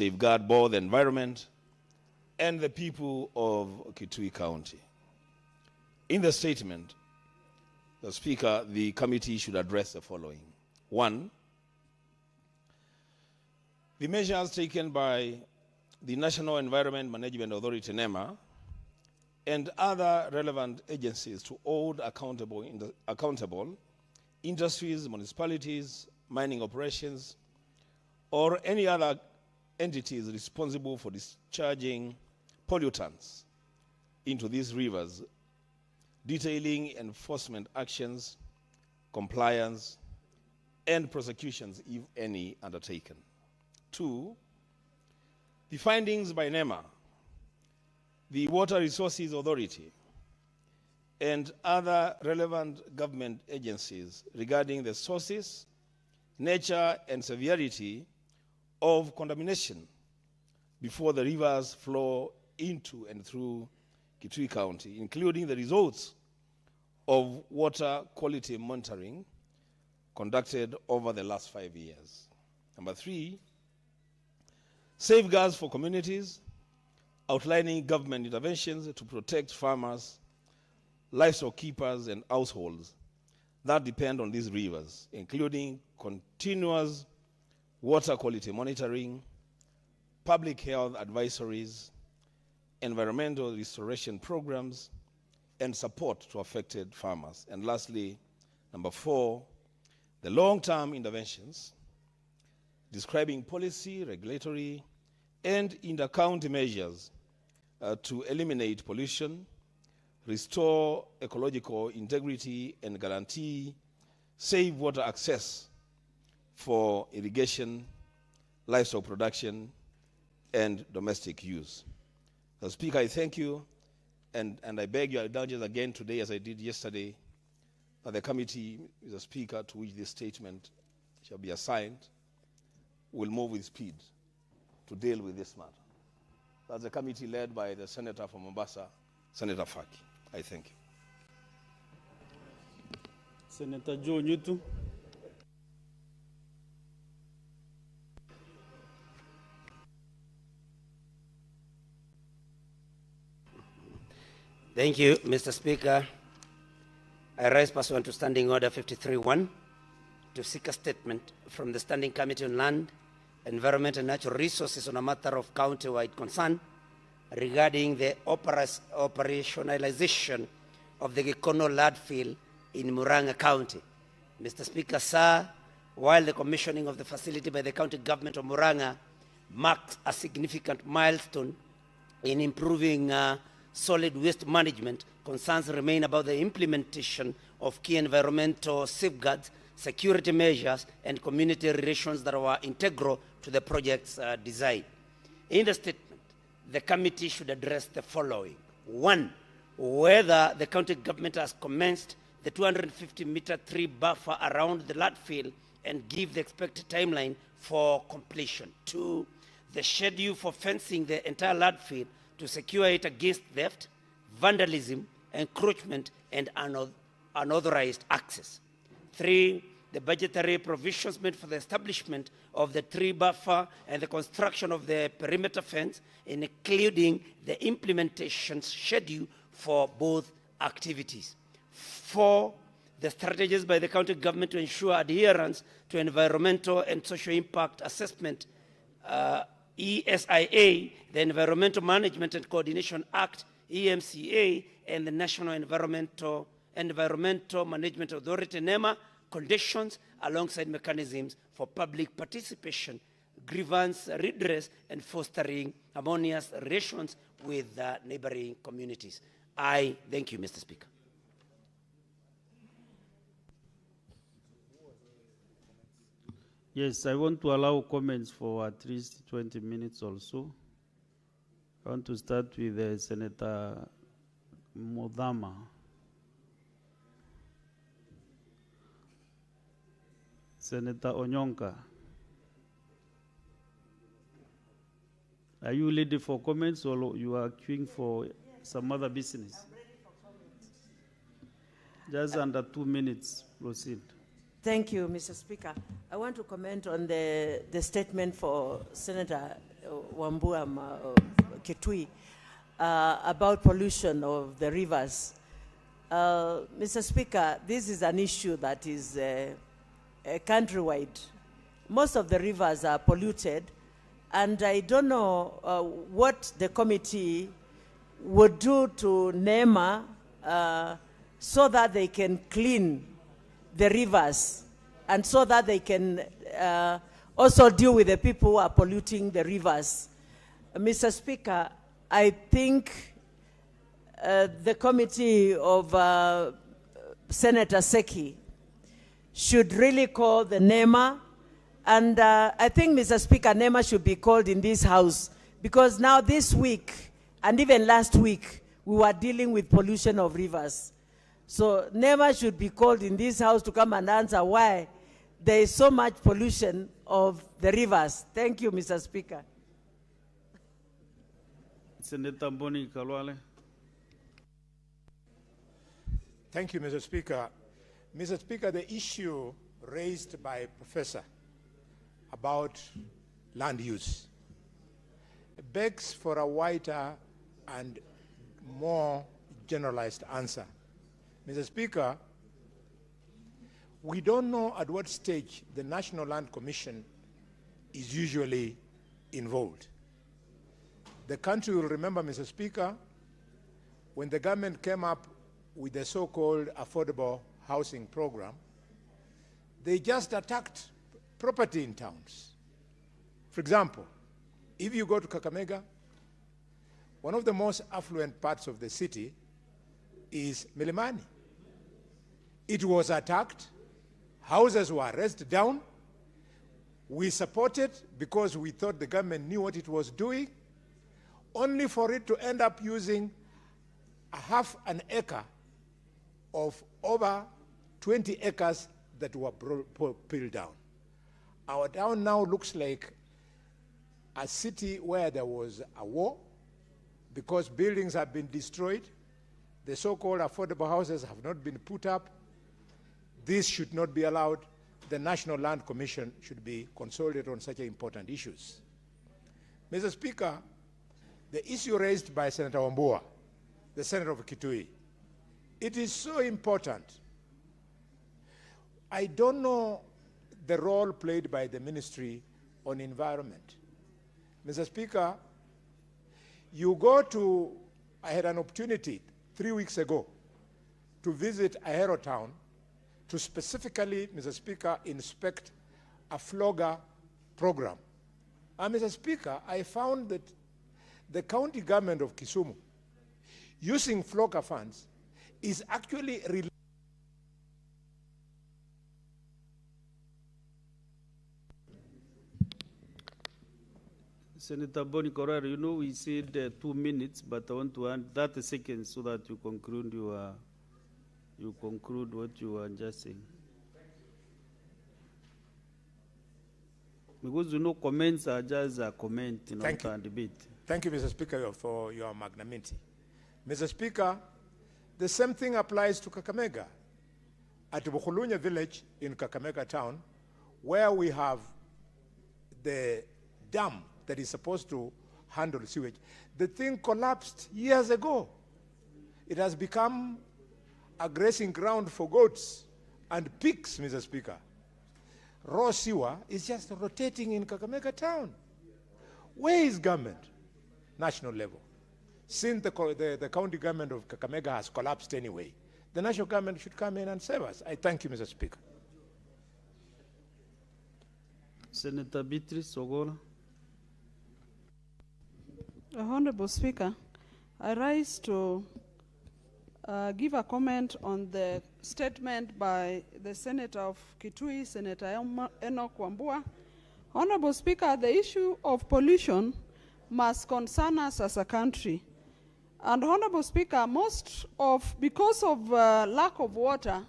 safeguard both the environment and the people of Kitui County. In the statement, the Speaker, the committee should address the following. 1, the measures taken by the National Environment Management Authority, NEMA, and other relevant agencies to hold accountable industries, municipalities, mining operations, or any other entities responsible for discharging pollutants into these rivers, detailing enforcement actions, compliance, and prosecutions, if any, undertaken. 2, the findings by NEMA, the Water Resources Authority, and other relevant government agencies regarding the sources, nature, and severity of contamination before the rivers flow into and through Kitui County, including the results of water quality monitoring conducted over the last 5 years. Number 3, safeguards for communities, outlining government interventions to protect farmers, livestock keepers, and households that depend on these rivers, including continuous water quality monitoring, public health advisories, environmental restoration programs, and support to affected farmers. And lastly, number 4, the long-term interventions, describing policy, regulatory, and inter-county measures to eliminate pollution, restore ecological integrity, and guarantee safe water access for irrigation, livestock production, and domestic use. So, Speaker, I thank you, and I beg your indulgence again today, as I did yesterday, that the committee, the Speaker, to which this statement shall be assigned, will move with speed to deal with this matter. That's a committee led by the Senator from Mombasa, Senator Faki. I thank you. Senator Joe Nyutu. Thank you, Mr. Speaker. I rise pursuant to Standing Order 53-1 to seek a statement from the Standing Committee on Land, Environment and Natural Resources on a matter of county-wide concern regarding the operationalization of the Gikono landfill in Murang'a County. Mr. Speaker, sir, while the commissioning of the facility by the county government of Murang'a marks a significant milestone in improving solid waste management, concerns remain about the implementation of key environmental safeguards, security measures, and community relations that were integral to the project's design. In the statement, the committee should address the following. 1, whether the county government has commenced the 250-meter tree buffer around the landfill and give the expected timeline for completion. 2, the schedule for fencing the entire landfill to secure it against theft, vandalism, encroachment, and unauthorized access. 3, the budgetary provisions made for the establishment of the tree buffer and the construction of the perimeter fence, including the implementation schedule for both activities. 4, the strategies by the county government to ensure adherence to environmental and social impact assessment, ESIA, the Environmental Management and Coordination Act, EMCA, and the National Environmental Management Authority, NEMA, conditions alongside mechanisms for public participation, grievance redress, and fostering harmonious relations with neighboring communities. I thank you, Mr. Speaker. Yes, I want to allow comments for at least 20 minutes or so. I want to start with Senator Modama. Senator Onyonka. Are you ready for comments or you are queuing for some other business? I'm ready for comments. Just under 2 minutes, proceed. Thank you, Mr. Speaker. I want to comment on the statement for Senator Wambua Kitui about pollution of the rivers. Mr. Speaker, this is an issue that is countrywide. Most of the rivers are polluted, and I don't know what the committee would do to NEMA so that they can clean the rivers and so that they can also deal with the people who are polluting the rivers. Mr. Speaker, I think the committee of Senator Seki should really call the NEMA, and I think, Mr. Speaker, NEMA should be called in this House, because now this week, and even last week, we were dealing with pollution of rivers. So NEMA should be called in this House to come and answer why there is so much pollution of the rivers. Thank you, Mr. Speaker. Senator Mboni Kalwale. Thank you, Mr. Speaker. Mr. Speaker, the issue raised by Professor about land use begs for a wider and more generalized answer. Mr. Speaker, we don't know at what stage the National Land Commission is usually involved. The country will remember, Mr. Speaker, when the government came up with the so-called affordable housing program, they just attacked property in towns. For example, if you go to Kakamega, one of the most affluent parts of the city is Milimani. It was attacked, houses were razed down. We supported because we thought the government knew what it was doing, only for it to end up using half an acre of over 20 acres that were peeled down. Our town now looks like a city where there was a war because buildings have been destroyed. The so-called affordable houses have not been put up. This should not be allowed. The National Land Commission should be consulted on such important issues. Mr. Speaker, the issue raised by Senator Wambua, the Senator of Kitui, it is so important. I don't know the role played by the Ministry on Environment. Mr. Speaker, you go to, I had an opportunity 3 weeks ago to visit Ahero town to specifically, Mr. Speaker, inspect a flogger program. And Mr. Speaker, I found that the county government of Kisumu, using flogger funds, is actually Senator Boni Korara, you know we said 2 minutes, but I want to add 30 seconds so that you conclude what you are just saying. Because you know comments are just a comment, not a debate. Thank you, Mr. Speaker, for your magnanimity. Mr. Speaker, the same thing applies to Kakamega. At Bukhulunya village in Kakamega town, where we have the dam that is supposed to handle sewage, the thing collapsed years ago. It has become a grazing ground for goats and pigs, Mr. Speaker. Raw sewer is just rotating in Kakamega town. Where is government? National level. Since the county government of Kakamega has collapsed anyway, the national government should come in and save us. I thank you, Mr. Speaker. Senator Beatrice Ogola. Honorable Speaker, I rise to give a comment on the statement by the Senator of Kitui, Senator Enoch Wambua. Honorable Speaker, the issue of pollution must concern us as a country. And Honorable Speaker, because of lack of water,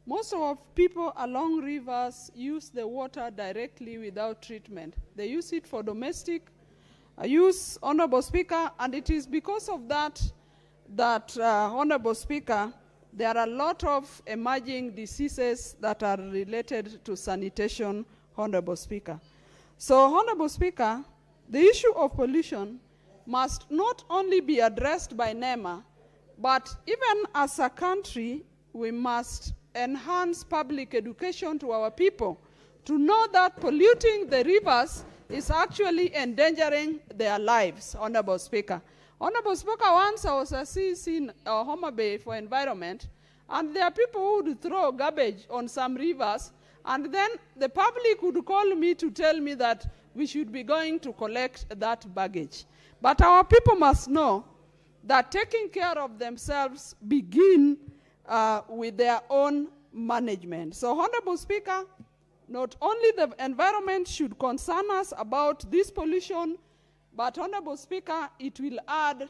most of people along rivers use the water directly without treatment. They use it for domestic use, Honorable Speaker, and it is because of that Honorable Speaker, there are a lot of emerging diseases that are related to sanitation, Honorable Speaker. So, Honorable Speaker, the issue of pollution must not only be addressed by NEMA, but even as a country, we must enhance public education to our people to know that polluting the rivers is actually endangering their lives, Honorable Speaker. Honorable Speaker, once I was a CC in Homa Bay for environment, and there are people who would throw garbage on some rivers, and then the public would call me to tell me that we should be going to collect that baggage. But our people must know that taking care of themselves begin with their own management. So, Honorable Speaker, not only the environment should concern us about this pollution, but, Honorable Speaker, it will add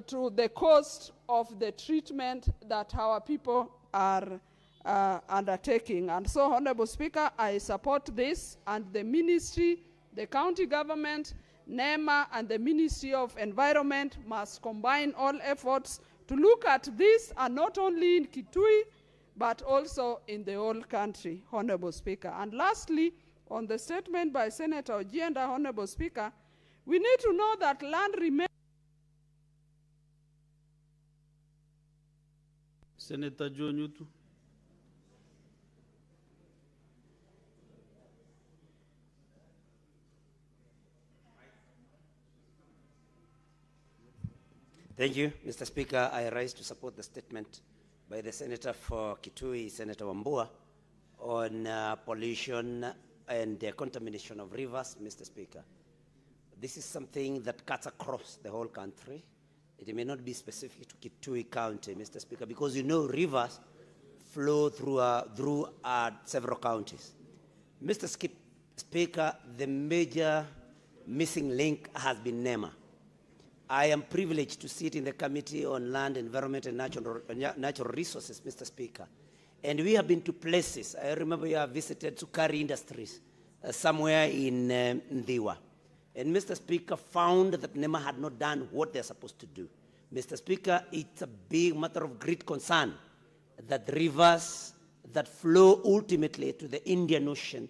to the cost of the treatment that our people are undertaking. And so, Honorable Speaker, I support this, and the ministry, the county government, NEMA, and the Ministry of Environment must combine all efforts to look at this, and not only in Kitui, but also in the whole country, Honorable Speaker. And lastly, on the statement by Senator Ojienda, Honorable Speaker, we need to know that land remains. Senator Joe Nyutu. Thank you, Mr. Speaker. I rise to support the statement by the Senator for Kitui, Senator Wambua, on pollution and contamination of rivers, Mr. Speaker. This is something that cuts across the whole country. It may not be specific to Kitui County, Mr. Speaker, because you know rivers flow through several counties. Mr. Speaker, the major missing link has been NEMA. I am privileged to sit in the Committee on Land, Environment, and Natural Resources, Mr. Speaker. And we have been to places. I remember you have visited Sukari Industries, somewhere in Ndiwa. And Mr. Speaker, found that NEMA had not done what they're supposed to do. Mr. Speaker, it's a big matter of great concern that rivers that flow ultimately to the Indian Ocean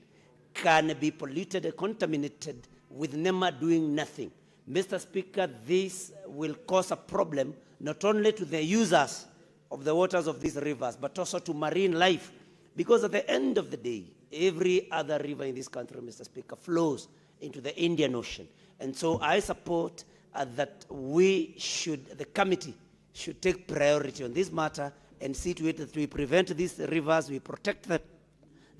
can be polluted and contaminated with NEMA doing nothing. Mr. Speaker, this will cause a problem not only to the users of the waters of these rivers, but also to marine life. Because at the end of the day, every other river in this country, Mr. Speaker, flows into the Indian Ocean. And so I support that the committee should take priority on this matter and see to it that we prevent these rivers, we protect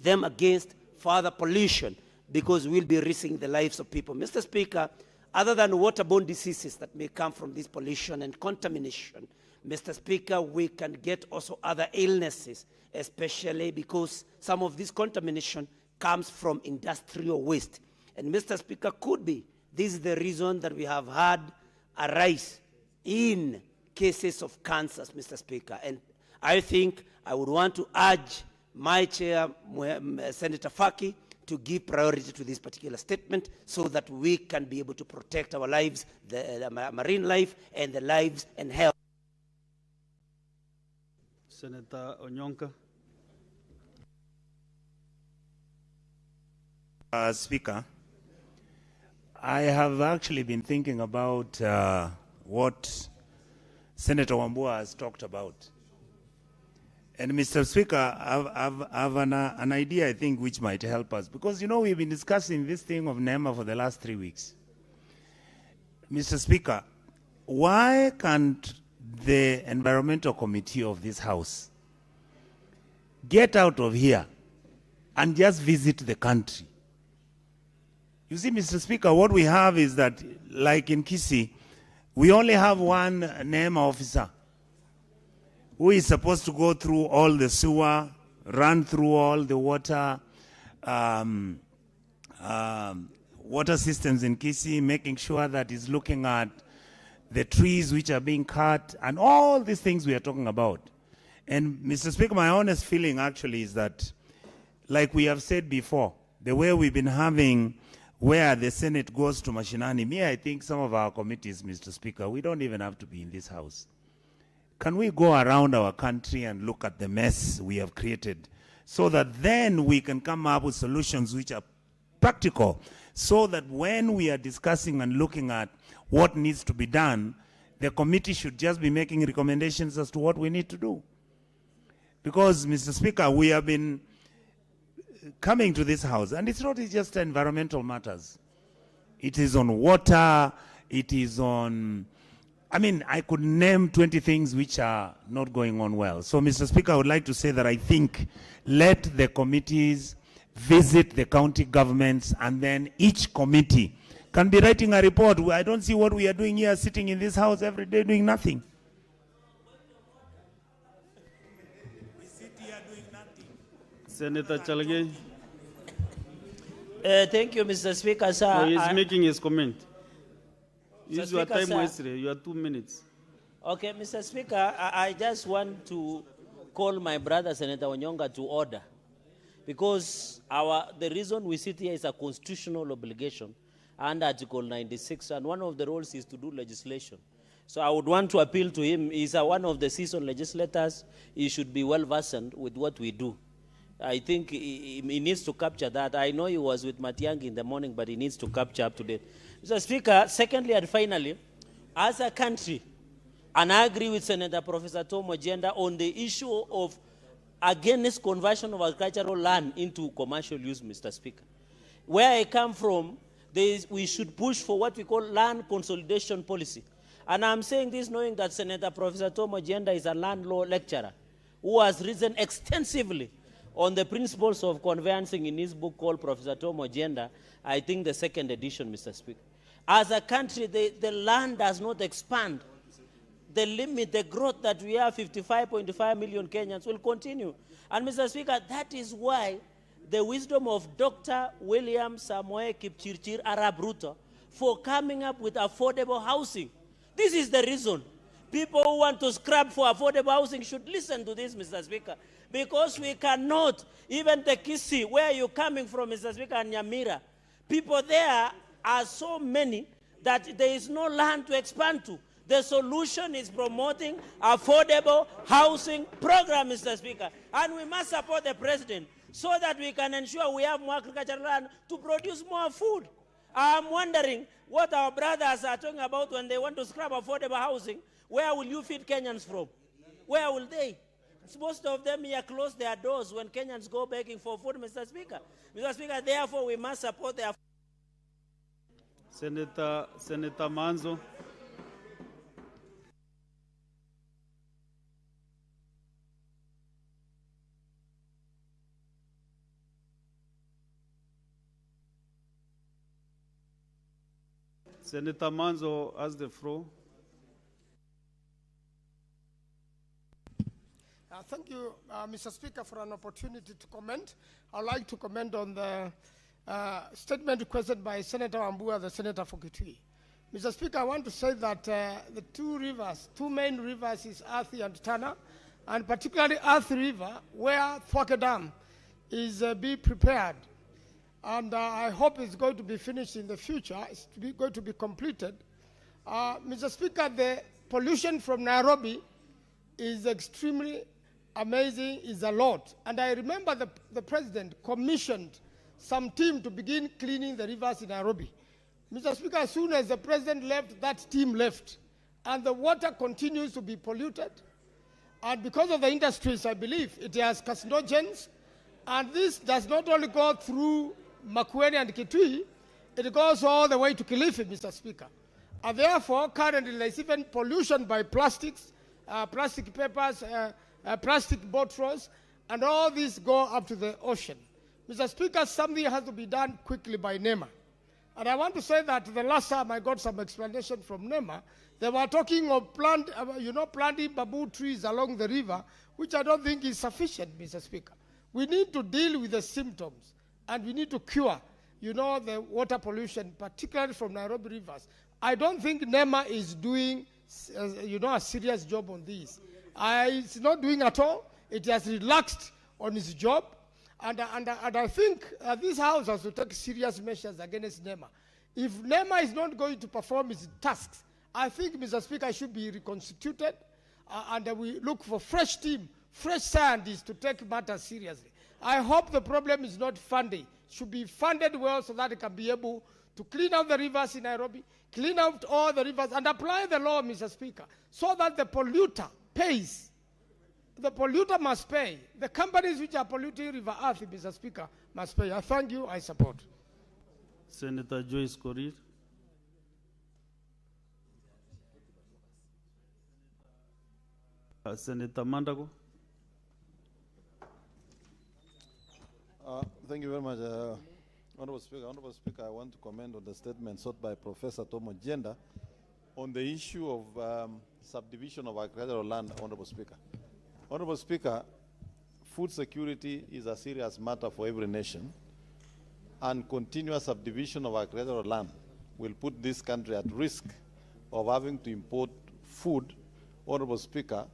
them against further pollution, because we'll be risking the lives of people. Mr. Speaker, other than waterborne diseases that may come from this pollution and contamination, Mr. Speaker, we can get also other illnesses, especially because some of this contamination comes from industrial waste. And Mr. Speaker, could be this is the reason that we have had a rise in cases of cancers, Mr. Speaker. And I think I would want to urge my chair, Senator Faki, to give priority to this particular statement so that we can be able to protect our lives, the marine life, and the lives and health. Senator Onyonka. Speaker, I have actually been thinking about what Senator Wambua has talked about. And Mr. Speaker, I have an idea, I think, which might help us. Because, you know, we've been discussing this thing of NEMA for the last 3 weeks. Mr. Speaker, why can't the Environmental Committee of this House get out of here and just visit the country? You see, Mr. Speaker, what we have is that, like in Kisii, we only have one NEMA officer who is supposed to go through all the sewer, run through all the water systems in Kisii, making sure that he's looking at the trees which are being cut, and all these things we are talking about. And Mr. Speaker, my honest feeling actually is that, like we have said before, the way we've been having where the Senate goes to mashinani, I think some of our committees, Mr. Speaker, we don't even have to be in this house. Can we go around our country and look at the mess we have created so that then we can come up with solutions which are practical, so that when we are discussing and looking at what needs to be done, the committee should just be making recommendations as to what we need to do. Because, Mr. Speaker, we have been coming to this house, and it's not just environmental matters. It is on water, it is on, I mean, I could name 20 things which are not going on well. So, Mr. Speaker, I would like to say that I think let the committees visit the county governments, and then each committee can be writing a report. I don't see what we are doing here, sitting in this house every day doing nothing. We sit here doing nothing. Senator Chalgei. Thank you, Mr. Speaker, sir. No, he's making his comment. Use your Speaker, time sir. wisely. You have 2 minutes. Okay, Mr. Speaker, I just want to call my brother, Senator Onyonga, to order. Because the reason we sit here is a constitutional obligation under Article 96, and one of the roles is to do legislation. So I would want to appeal to him. He's one of the seasoned legislators. He should be well versed with what we do. I think he needs to capture that. I know he was with Matiang'i in the morning, but he needs to capture up to date. Mr. Speaker, secondly and finally, as a country, and I agree with Senator Professor Tom Ojenda on the issue of against conversion of agricultural land into commercial use, Mr. Speaker. Where I come from, we should push for what we call land consolidation policy. And I'm saying this knowing that Senator Professor Tom Ojenda is a land law lecturer who has written extensively on the principles of conveyancing in his book called Professor Tom Ojenda, I think the second edition, Mr. Speaker. As a country, the land does not expand. The limit, the growth that we have, 55.5 million Kenyans, will continue. And Mr. Speaker, that is why the wisdom of Dr. William Samoei Kipchirchir Arap Ruto for coming up with affordable housing. This is the reason. People who want to scrap for affordable housing should listen to this, Mr. Speaker. Because we cannot, even the Kisii, where you're coming from, Mr. Speaker, and Nyamira, people there are so many that there is no land to expand to. The solution is promoting affordable housing program, Mr. Speaker. And we must support the president so that we can ensure we have more agricultural land to produce more food. I'm wondering what our brothers are talking about when they want to scrap affordable housing. Where will you feed Kenyans from? Where will they? Most of them here close their doors when Kenyans go begging for food, Mr. Speaker. Mr. Speaker, therefore we must support their... Senator Manzo. Senator Manzo has the floor. Thank you, Mr. Speaker, for an opportunity to comment. I'd like to comment on the statement requested by Senator Wambua, the Senator for Kitui. Mr. Speaker, I want to say that the two main rivers is Athi and Tana, and particularly Athi River, where Thwake Dam is being prepared. And I hope it's going to be finished in the future. It's going to be completed. Mr. Speaker, the pollution from Nairobi is extremely amazing, is a lot. And I remember the president commissioned some team to begin cleaning the rivers in Nairobi. Mr. Speaker, as soon as the president left, that team left. And the water continues to be polluted. And because of the industries, I believe, it has carcinogens. And this does not only go through Makueni and Kitui, it goes all the way to Kilifi, Mr. Speaker. And therefore, currently there's even pollution by plastics, plastic papers, plastic bottles, and all these go up to the ocean. Mr. Speaker, something has to be done quickly by NEMA. And I want to say that the last time I got some explanation from NEMA, they were talking of planting bamboo trees along the river, which I don't think is sufficient, Mr. Speaker. We need to deal with the symptoms, and we need to cure, the water pollution, particularly from Nairobi rivers. I don't think NEMA is doing, a serious job on this. It's not doing at all. It has relaxed on its job. And I think this House has to take serious measures against NEMA. If NEMA is not going to perform its tasks, I think, Mr. Speaker, should be reconstituted, and we look for fresh team, fresh scientists to take matters seriously. I hope the problem is not funding. It should be funded well so that it can be able to clean out the rivers in Nairobi, clean out all the rivers, and apply the law, Mr. Speaker, so that the polluter pays. The polluter must pay. The companies which are polluting River Earth, Mr. Speaker, must pay. I thank you. I support. Senator Joyce Korir. Senator Mandago. Thank you very much, Honorable Speaker. Honorable Speaker, I want to comment on the statement sought by Professor Tom Ojenda on the issue of subdivision of agricultural land, Honorable Speaker. Honorable Speaker, food security is a serious matter for every nation, and continuous subdivision of agricultural land will put this country at risk of having to import food, Honorable Speaker,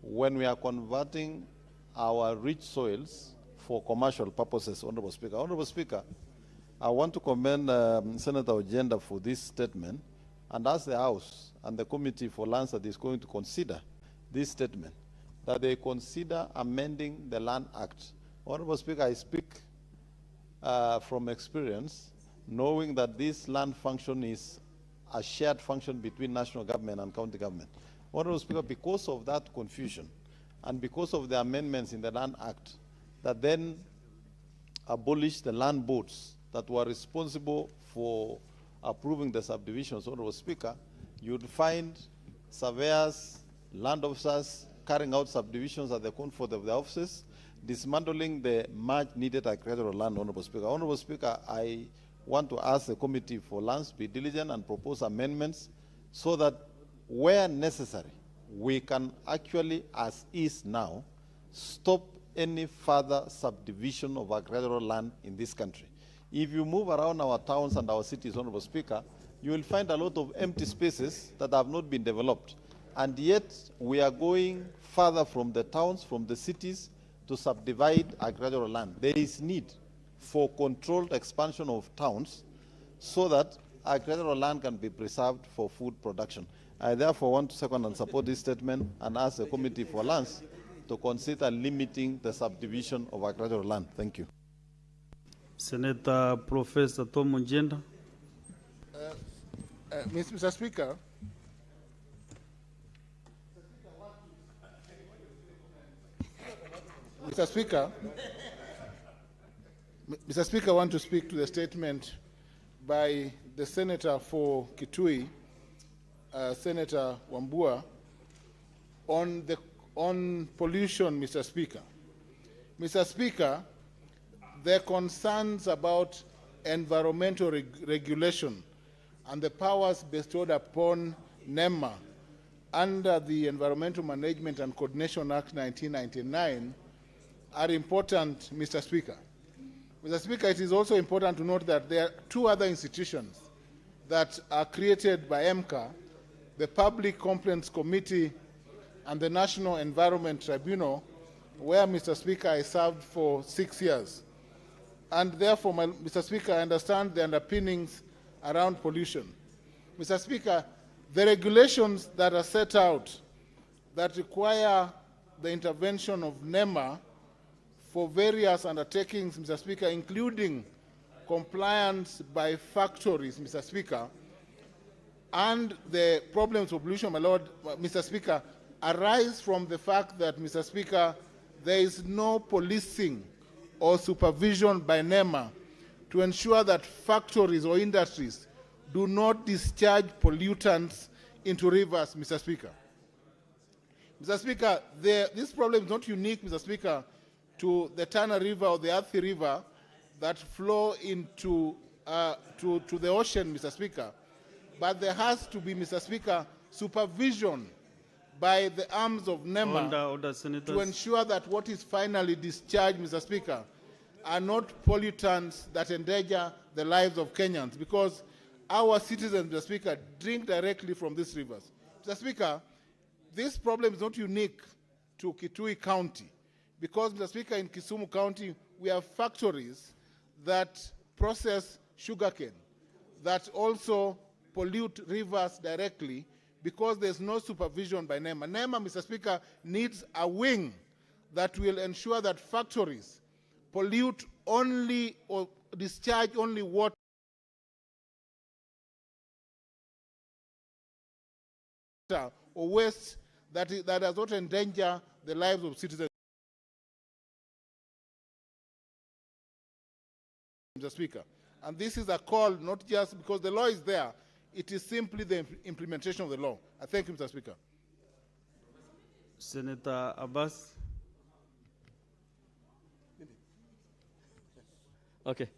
when we are converting our rich soils for commercial purposes, Honorable Speaker. Honorable Speaker, I want to commend Senator Ojenda for this statement, and ask the House and the Committee for Lands that is going to consider this statement, that they consider amending the Land Act. Honorable Speaker, I speak from experience, knowing that this land function is a shared function between national government and county government. Honorable Speaker, because of that confusion, and because of the amendments in the Land Act that then abolished the land boards that were responsible for approving the subdivisions, Honorable Speaker, you'd find surveyors, land officers carrying out subdivisions at the comfort of the offices, dismantling the much needed agricultural land, Honorable Speaker. Honorable Speaker, I want to ask the Committee for Lands to be diligent and propose amendments so that where necessary, we can actually, as is now, stop any further subdivision of agricultural land in this country. If you move around our towns and our cities, Honorable Speaker, you will find a lot of empty spaces that have not been developed. And yet, we are going further from the towns, from the cities, to subdivide agricultural land. There is need for controlled expansion of towns so that agricultural land can be preserved for food production. I therefore want to second and support this statement and ask the Committee for Lands to consider limiting the subdivision of agricultural land. Thank you. Senator Professor Tom Ojenda. Mr. Speaker, Mr. Speaker, I want to speak to the statement by the Senator for Kitui, Senator Wambua, on pollution, Mr. Speaker. Mr. Speaker, the concerns about environmental regulation and the powers bestowed upon NEMA under the Environmental Management and Coordination Act 1999 are important, Mr. Speaker. Mr. Speaker, it is also important to note that there are two other institutions that are created by MCA, the Public Complaints Committee and the National Environment Tribunal, where, Mr. Speaker, I served for 6 years. And therefore, Mr. Speaker, I understand the underpinnings around pollution. Mr. Speaker, the regulations that are set out that require the intervention of NEMA for various undertakings, Mr. Speaker, including compliance by factories, Mr. Speaker, and the problems of pollution, my Lord, Mr. Speaker, arise from the fact that, Mr. Speaker, there is no policing or supervision by NEMA to ensure that factories or industries do not discharge pollutants into rivers, Mr. Speaker. Mr. Speaker, this problem is not unique, Mr. Speaker, to the Tana River or the Athi River that flow into to the ocean, Mr. Speaker. But there has to be, Mr. Speaker, supervision by the arms of NEMA to ensure that what is finally discharged, Mr. Speaker, are not pollutants that endanger the lives of Kenyans, because our citizens, Mr. Speaker, drink directly from these rivers. Mr. Speaker, this problem is not unique to Kitui County, because, Mr. Speaker, in Kisumu County, we have factories that process sugarcane that also pollute rivers directly because there's no supervision by NEMA. NEMA, Mr. Speaker, needs a wing that will ensure that factories pollute only or discharge only water or waste that does not endanger the lives of citizens. Mr. Speaker. And this is a call not just because the law is there, it is simply the implementation of the law. I thank you, Mr. Speaker. Senator Abbas. Okay.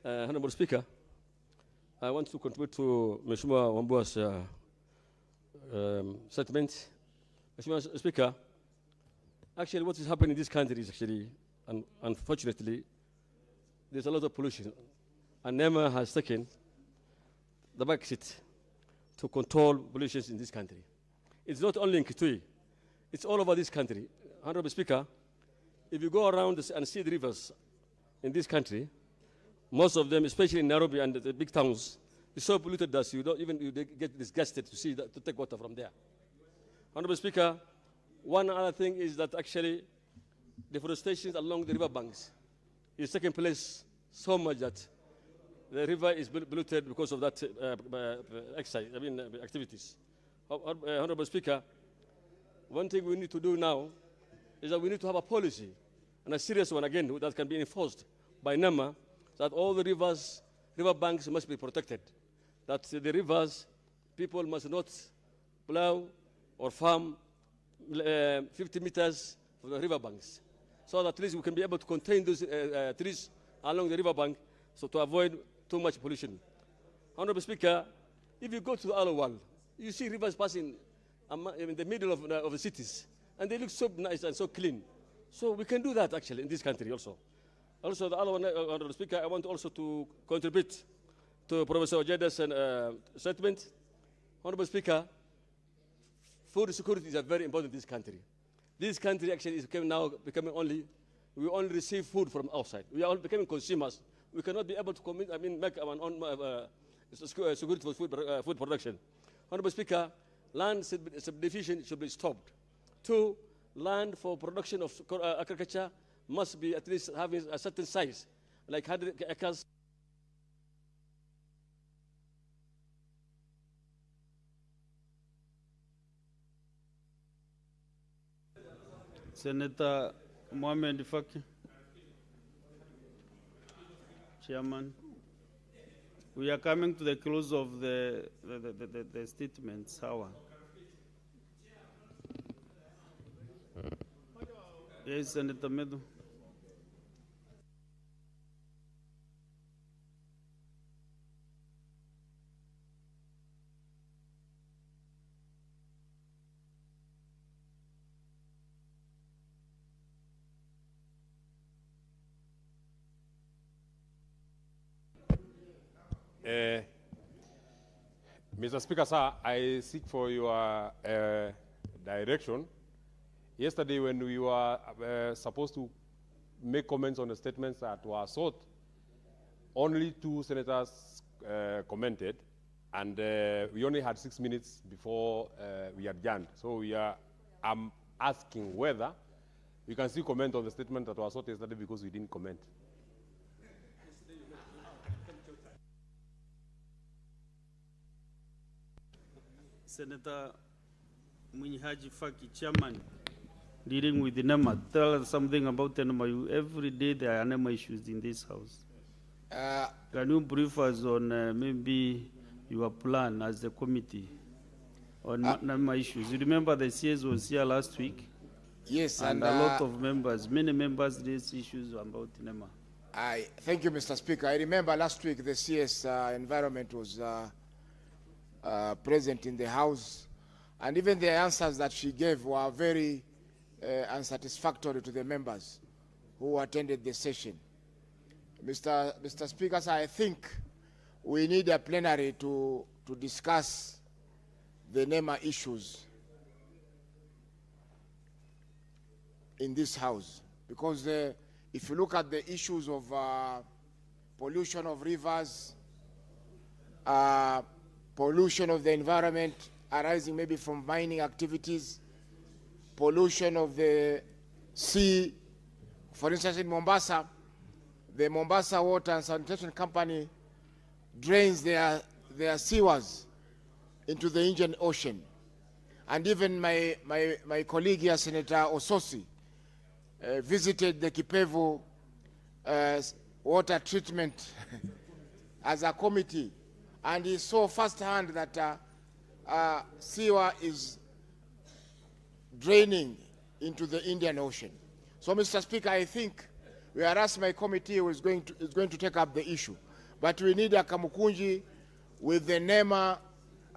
Honorable Speaker, I want to contribute to Mheshimiwa Wambua's statement. Mheshimiwa Speaker, actually what is happening in this country is actually, unfortunately, there's a lot of pollution. And NEMA has taken the back seat to control pollution in this country. It's not only in Kitui, it's all over this country. Honorable Speaker, if you go around and see the rivers in this country, most of them, especially in Nairobi and the big towns, is so polluted that you don't even you get disgusted to see that, to take water from there. Honorable Speaker, one other thing is that actually deforestation along the river banks is taking place so much that the river is polluted because of that activities. Honorable Speaker, one thing we need to do now is that we need to have a policy, and a serious one again, that can be enforced by NEMA, so that all the river banks must be protected. That the rivers, people must not plow or farm 50 meters from the river banks, so that at least we can be able to contain those trees along the river bank, so to avoid too much pollution. Honorable Speaker, if you go to Alawal, you see rivers passing in the middle of the cities, and they look so nice and so clean. So we can do that actually in this country also. Also, the other one, Honorable Speaker, I want also to contribute to Professor Ojeda's statement. Honorable Speaker, food security is very important in this country. This country actually is now becoming we only receive food from outside. We are all becoming consumers. We cannot be able to make our own security for food production. Honorable Speaker, land subdivision should be stopped. 2, land for production of agriculture must be at least having a certain size, like 100 acres. Senator Mohamed Faki. Chairman, we are coming to the close of the statements hour. Yes, Senator Medu. Mr. Speaker, sir, I seek for your direction. Yesterday, when we were supposed to make comments on the statements that were sought, only 2 senators commented, and we only had 6 minutes before we adjourned. So I'm asking whether we can still comment on the statement that was sought yesterday because we didn't comment. Senator Munyihaji Faki, Chairman, dealing with the NEMA. Tell us something about the NEMA. Every day there are NEMA issues in this house. Can you brief us on maybe your plan as the committee on NEMA issues? You remember the CS was here last week? Yes, and a lot of members, many members raised issues about NEMA. Thank you, Mr. Speaker. I remember last week the CS environment was present in the House, and even the answers that she gave were very unsatisfactory to the members who attended the session. Mr. Speaker, so I think we need a plenary to discuss the NEMA issues in this House, because if you look at the issues of pollution of rivers, pollution of the environment arising maybe from mining activities, pollution of the sea, for instance in Mombasa, the Mombasa Water and Sanitation Company drains their sewers into the Indian Ocean. And even my colleague here, Senator Ososi, visited the Kipevu water treatment as a committee, and he saw firsthand that sewer is draining into the Indian Ocean. So, Mr. Speaker, I think whereas my committee is going to take up the issue, but we need a Kamukunji with the NEMA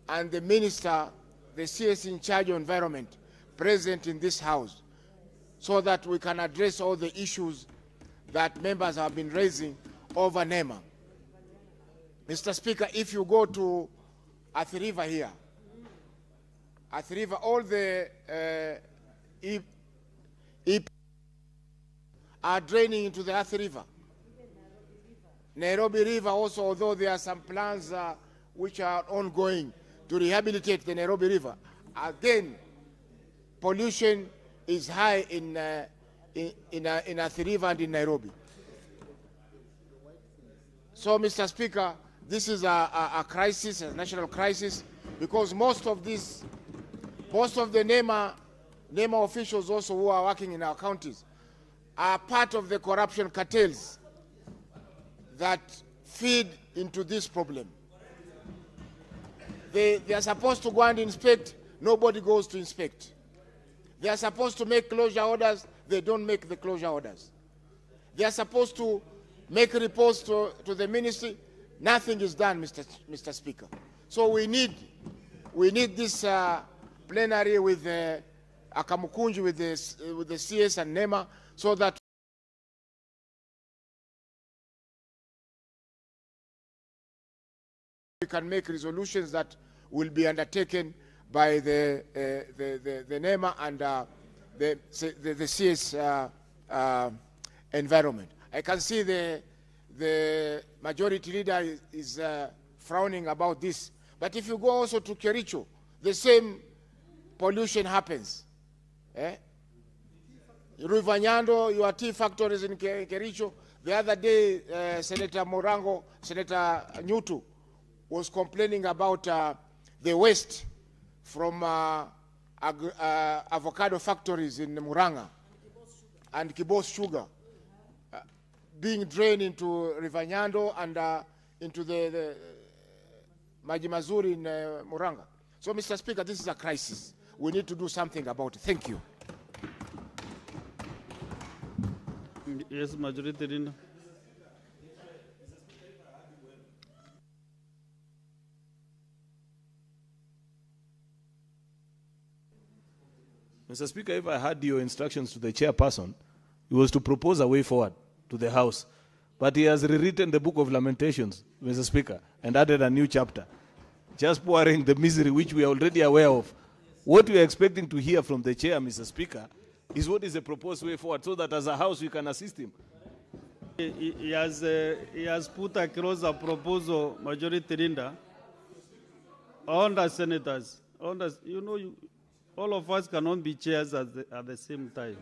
and the minister, the CS in charge of environment, present in this house, so that we can address all the issues that members have been raising over NEMA. Mr. Speaker, if you go to Athi River here, Athi River, all the are draining into the Athi River. Nairobi River also, although there are some plans which are ongoing to rehabilitate the Nairobi River, again, pollution is high in Athi River and in Nairobi. So, Mr. Speaker, this is a crisis, a national crisis, because most of the NEMA officials also who are working in our counties are part of the corruption cartels that feed into this problem. They are supposed to go and inspect, nobody goes to inspect. They are supposed to make closure orders, they don't make the closure orders. They are supposed to make reports to the ministry, nothing is done, Mr. Speaker. So we need this plenary with Akamukunji, with the CS and NEMA, so that we can make resolutions that will be undertaken by the NEMA and the CS environment. I can see the majority leader is frowning about this. But if you go also to Kericho, the same pollution happens. Ruvanyando, your tea factories in Kericho. The other day, Senator Nyutu was complaining about the waste from avocado factories in Muranga and Kibos Sugar being drained into River Nyando and into the Maji Mazuri in Muranga. So, Mr. Speaker, this is a crisis. We need to do something about it. Thank you. Yes, Majority Leader. Mr. Speaker, if I had your instructions to the chairperson, it was to propose a way forward to the House. But he has rewritten the Book of Lamentations, Mr. Speaker, and added a new chapter, just pouring the misery which we are already aware of. What we are expecting to hear from the chair, Mr. Speaker, is what is the proposed way forward, so that as a House we can assist him. He has put across a proposal, Majority Leader, on the senators. You know, all of us cannot be chairs at the same time.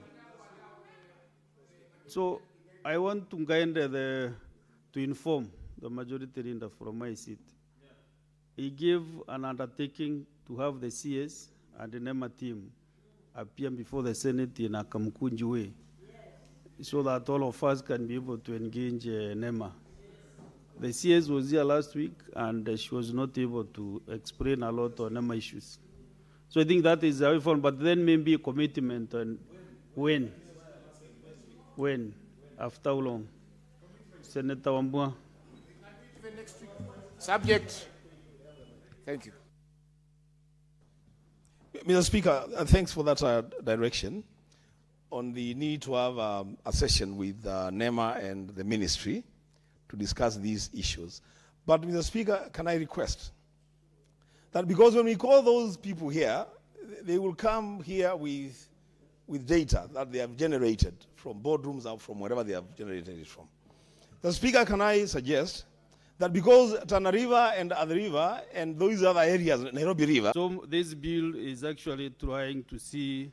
So I want to to inform the Majority Leader from my seat. He gave an undertaking to have the CS and the NEMA team appear before the Senate in a Kamkunji way, so that all of us can be able to engage NEMA. The CS was here last week, and she was not able to explain a lot on NEMA issues. So I think that is a way forward, but then maybe a commitment on when, after how long. Senator Wambua. Subject. Thank you. Mr. Speaker, thanks for that direction on the need to have a session with NEMA and the ministry to discuss these issues. But, Mr. Speaker, can I request that, because when we call those people here, they will come here with data that they have generated from boardrooms or from wherever they have generated it from. The Speaker, can I suggest that because Tana River and Athi River and those other areas, Nairobi River. So this bill is actually trying to see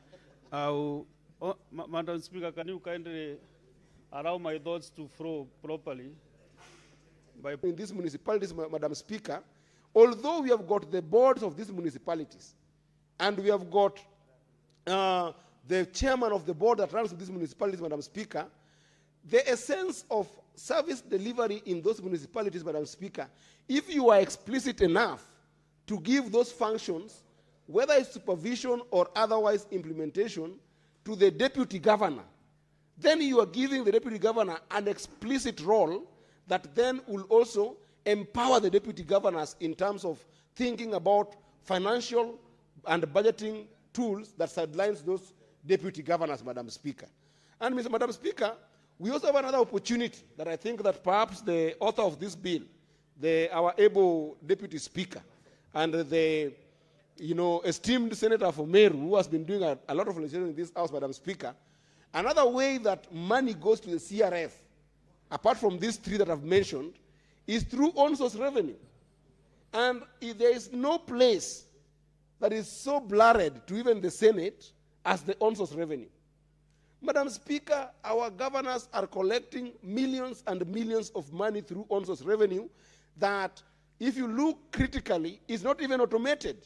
how, Madam Speaker, can you kindly allow my thoughts to flow properly. In these municipalities, Madam Speaker, although we have got the boards of these municipalities, and we have got the chairman of the board that runs these municipalities, Madam Speaker, the essence of service delivery in those municipalities, Madam Speaker, if you are explicit enough to give those functions, whether it's supervision or otherwise implementation, to the deputy governor, then you are giving the deputy governor an explicit role that then will also empower the deputy governors in terms of thinking about financial and budgeting tools that sidelines those deputy governors, Madam Speaker. And Madam Speaker, we also have another opportunity that I think that perhaps the author of this bill, our able deputy speaker, and the esteemed Senator for Meru, who has been doing a lot of legislation in this House, Madam Speaker, another way that money goes to the CRF, apart from these three that I've mentioned, is through on-source revenue. And there is no place that is so blurred to even the Senate as the on-source revenue. Madam Speaker, our governors are collecting millions and millions of money through on-source revenue that, if you look critically, is not even automated.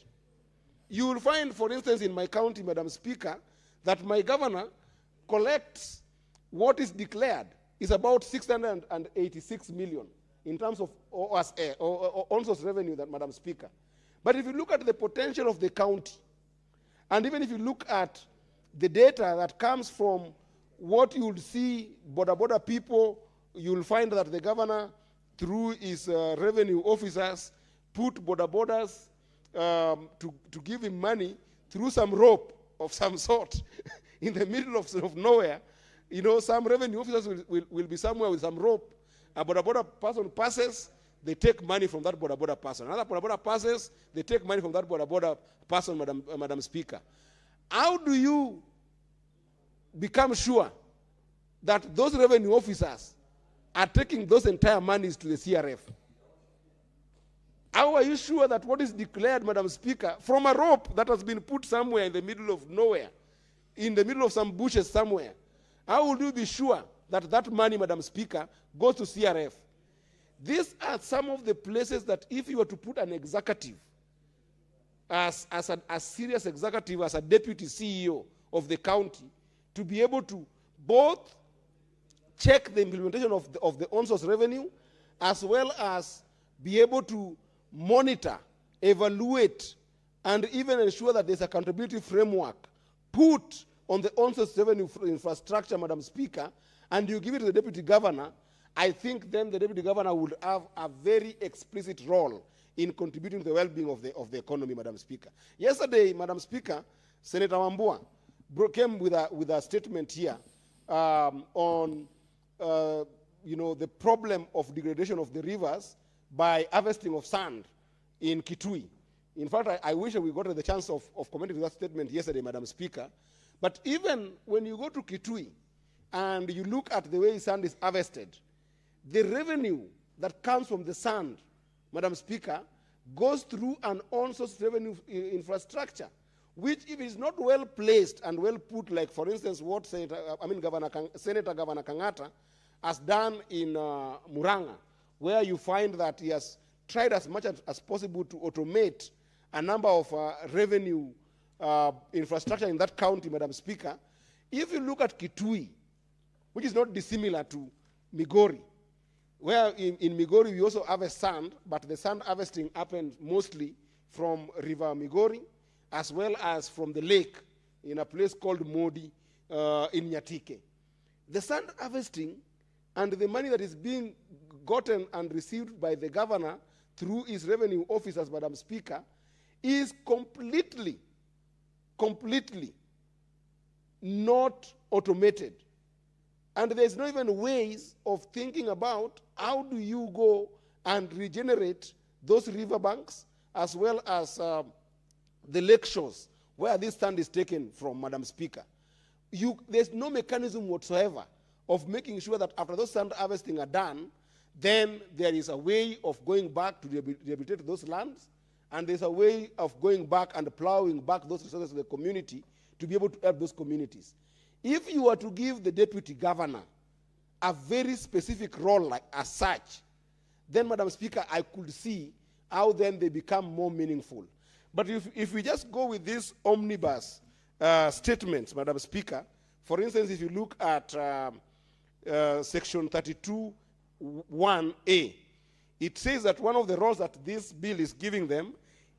You will find, for instance, in my county, Madam Speaker, that my governor collects what is declared is about 686 million in terms of on-source revenue, that, Madam Speaker. But if you look at the potential of the county, and even if you look at the data that comes from what you will see border people, you will find that the governor, through his revenue officers, put borders to give him money through some rope of some sort in the middle of nowhere. You know, some revenue officers will be somewhere with some rope. A border person passes, they take money from that border person. Another border passes, they take money from that border person, Madam Speaker. How do you become sure that those revenue officers are taking those entire monies to the CRF? How are you sure that what is declared, Madam Speaker, from a rope that has been put somewhere in the middle of nowhere, in the middle of some bushes somewhere, how would you be sure that that money, Madam Speaker, goes to CRF? These are some of the places that if you were to put an executive, as a serious executive, as a deputy CEO of the county, to be able to both check the implementation of the on-source revenue, as well as be able to monitor, evaluate, and even ensure that there's accountability framework put on the on-source revenue infrastructure, Madam Speaker, and you give it to the deputy governor, I think then the deputy governor would have a very explicit role in contributing to the well-being of the economy, Madam Speaker. Yesterday, Madam Speaker, Senator Wambua came with a statement here on the problem of degradation of the rivers by harvesting of sand in Kitui. In fact, I wish we got the chance of commenting to that statement yesterday, Madam Speaker. But even when you go to Kitui and you look at the way sand is harvested, the revenue that comes from the sand, Madam Speaker, goes through an on-source revenue infrastructure, which, if it is not well placed and well put, like, for instance, what Senator Governor Kangata has done in Muranga, where you find that he has tried as much as possible to automate a number of revenue infrastructure in that county, Madam Speaker. If you look at Kitui, which is not dissimilar to Migori, where in Migori we also harvest sand, but the sand harvesting happens mostly from River Migori, as well as from the lake in a place called Modi in Nyatike. The sand harvesting and the money that is being gotten and received by the governor through his revenue officers, Madam Speaker, is completely not automated. And there's not even ways of thinking about how do you go and regenerate those riverbanks as well as the lake shores where this sand is taken from, Madam Speaker. There's no mechanism whatsoever of making sure that after those sand harvesting are done, then there is a way of going back to rehabilitate those lands, and there's a way of going back and plowing back those resources to the community to be able to help those communities. If you were to give the deputy governor a very specific role like as such, then, Madam Speaker, I could see how then they become more meaningful. But if we just go with these omnibus statements, Madam Speaker, for instance, if you look at section 32(1)(a), it says that one of the roles that this bill is giving them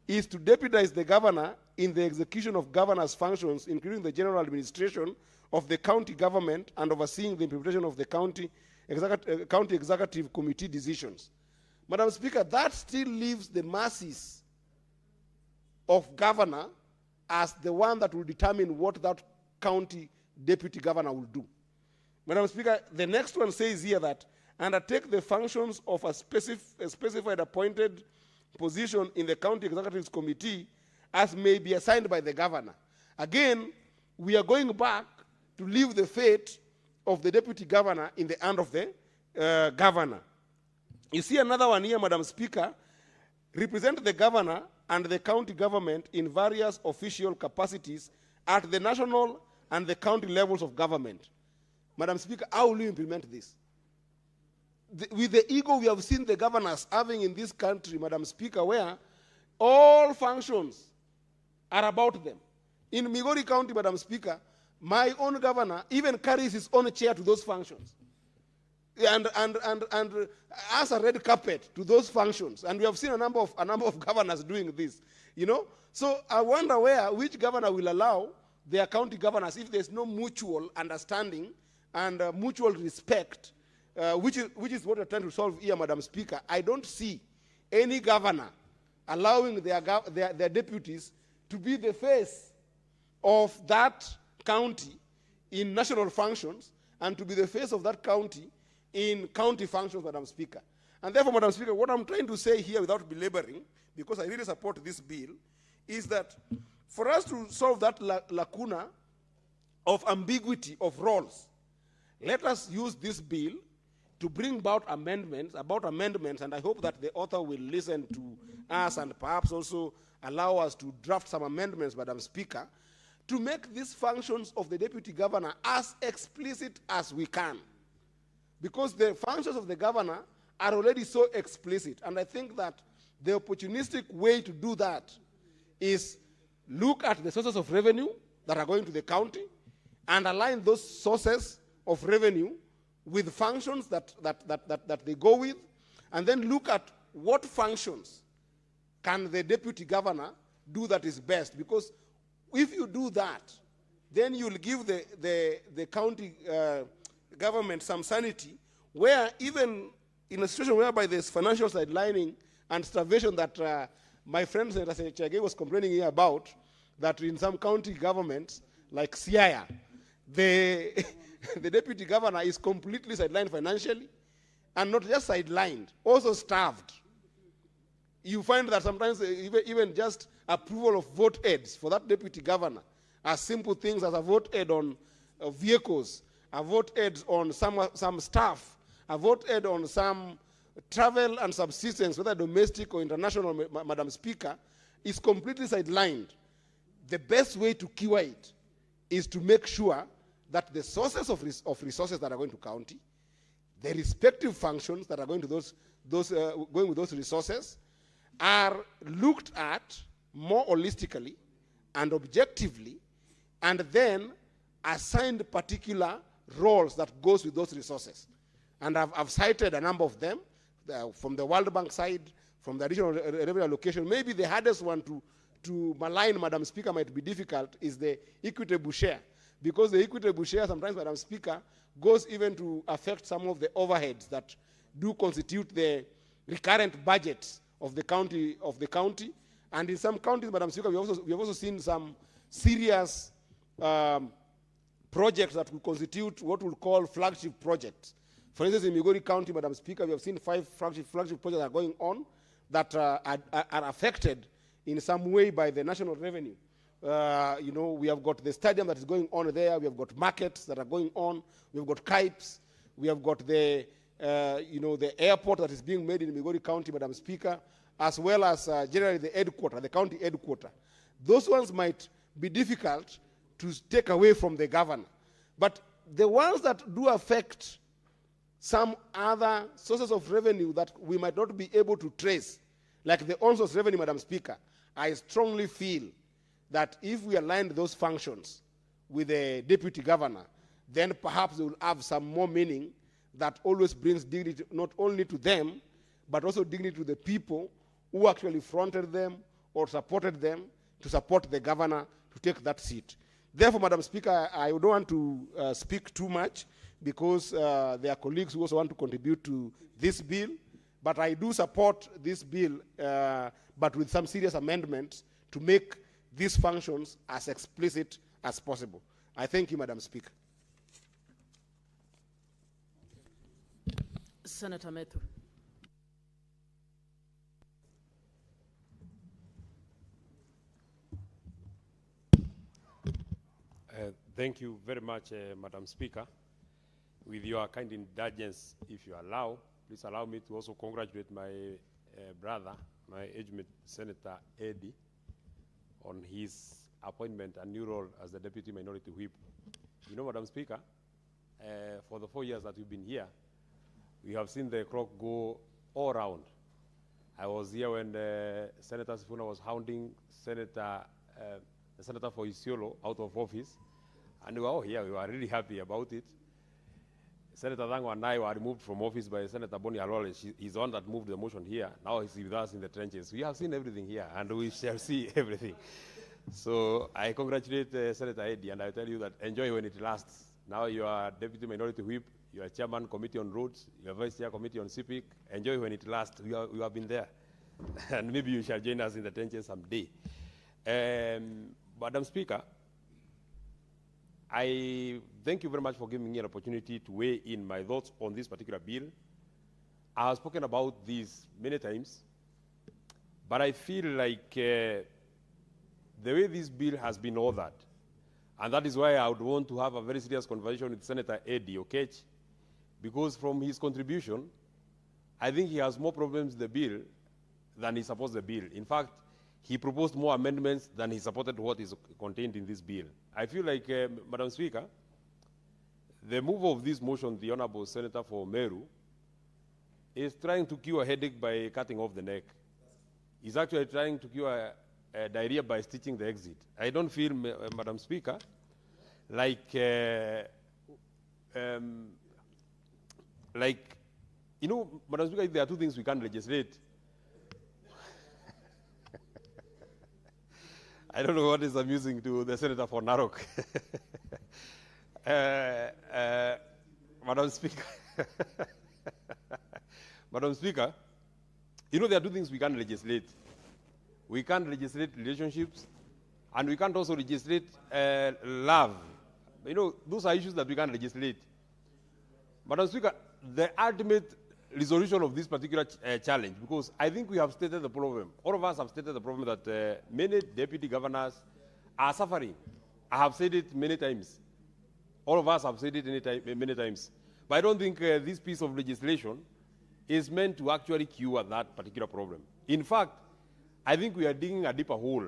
is to deputize the governor in the execution of governor's functions, including the general administration of the county government and overseeing the implementation of the county executive committee decisions. Madam Speaker, that still leaves the masses of governor as the one that will determine what that county deputy governor will do. Madam Speaker, the next one says here that undertake the functions of a specified appointed position in the county executive committee as may be assigned by the governor. Again, we are going back to leave the fate of the deputy governor in the hand of the governor. You see another one here, Madam Speaker, represent the governor and the county government in various official capacities at the national and the county levels of government. Madam Speaker, how will you implement this? With the ego we have seen the governors having in this country, Madam Speaker, where all functions are about them. In Migori County, Madam Speaker, my own governor even carries his own chair to those functions. And as a red carpet to those functions. And we have seen a number of governors doing this, you know. So I wonder which governor will allow their county governors, if there's no mutual understanding and mutual respect, which is what we're trying to solve here, Madam Speaker. I don't see any governor allowing their deputies to be the face of that county in national functions and to be the face of that county in county functions, Madam Speaker. And therefore, Madam Speaker, what I'm trying to say here without belaboring, because I really support this bill, is that for us to solve that lacuna of ambiguity of roles, let us use this bill to bring about amendments, and I hope that the author will listen to us and perhaps also allow us to draft some amendments, Madam Speaker, to make these functions of the deputy governor as explicit as we can. Because the functions of the governor are already so explicit. And I think that the opportunistic way to do that is look at the sources of revenue that are going to the county and align those sources of revenue with functions that they go with, and then look at what functions can the deputy governor do that is best. Because if you do that, then you'll give the county government some sanity, where even in a situation whereby there's financial sidelining and starvation that my friend Senator Chage was complaining here about, that in some county governments, like Siaya, the deputy governor is completely sidelined financially, and not just sidelined, also starved. You find that sometimes even just approval of vote aids for that deputy governor are simple things as a vote aid on vehicles, a vote aid on some staff, a vote aid on some travel and subsistence, whether domestic or international, Madam Speaker, is completely sidelined. The best way to cure it is to make sure that the sources of resources that are going to county, the respective functions that are going to going with those resources, are looked at more holistically and objectively, and then assigned particular roles that goes with those resources. And I've cited a number of them from the World Bank side, from the additional revenue allocation. Maybe the hardest one to malign, Madam Speaker, might be difficult, is the equitable share. Because the equitable share sometimes, Madam Speaker, goes even to affect some of the overheads that do constitute the recurrent budgets of the county. And in some counties, Madam Speaker, we have also seen some serious projects that will constitute what we'll call flagship projects. For instance, in Migori County, Madam Speaker, we have seen 5 flagship projects that are going on that are affected in some way by the national revenue. You know, we have got the stadium that is going on there. We have got markets that are going on. We have got KIPES. We have got the, the airport that is being made in Migori County, Madam Speaker, as well as generally the headquarter, the county headquarter. Those ones might be difficult to take away from the governor. But the ones that do affect some other sources of revenue that we might not be able to trace, like the on-source revenue, Madam Speaker, I strongly feel that if we aligned those functions with the deputy governor, then perhaps they will have some more meaning that always brings dignity not only to them, but also dignity to the people who actually fronted them or supported them to support the governor to take that seat. Therefore, Madam Speaker, I don't want to speak too much because there are colleagues who also want to contribute to this bill, but I do support this bill, but with some serious amendments to make these functions as explicit as possible. I thank you, Madam Speaker. Senator Methu. Thank you very much, Madam Speaker. With your kind indulgence, if you allow, please allow me to also congratulate my brother, my age mate, Senator Eddie, on his appointment and new role as the Deputy Minority Whip. You know, Madam Speaker, for the 4 years that we've been here, we have seen the clock go all around. I was here when Senator Sifuna was hounding the Senator for Isiolo out of office, and we were all here. We were really happy about it. Senator Dango and I were removed from office by Senator Boni Halole. He's the one that moved the motion here. Now he's with us in the trenches. We have seen everything here, and we shall see everything. So I congratulate Senator Eddie, and I tell you that enjoy when it lasts. Now you are Deputy Minority Whip, you are Chairman Committee on Roads, you are Vice Chair Committee on CPIC. Enjoy when it lasts. You have been there. And maybe you shall join us in the trenches someday. Madam Speaker, I thank you very much for giving me an opportunity to weigh in my thoughts on this particular bill. I have spoken about this many times, but I feel like the way this bill has been ordered, and that is why I would want to have a very serious conversation with Senator Eddie Okech, because from his contribution, I think he has more problems with the bill than he supports the bill. In fact, he proposed more amendments than he supported what is contained in this bill. I feel like, Madam Speaker, the move of this motion, the Honorable Senator for Meru, is trying to cure a headache by cutting off the neck. He's actually trying to cure diarrhea by stitching the exit. I don't feel, Madam Speaker, like, you know, Madam Speaker, there are two things we can't legislate. I don't know what is amusing to the Senator for Narok. Madam Speaker, Madam Speaker, you know there are two things we can't legislate. We can't legislate relationships, and we can't also legislate love. You know, those are issues that we can't legislate. Madam Speaker, the ultimate resolution of this particular challenge, because I think we have stated the problem. All of us have stated the problem that many deputy governors are suffering. I have said it many times. All of us have said it many times. But I don't think this piece of legislation is meant to actually cure that particular problem. In fact, I think we are digging a deeper hole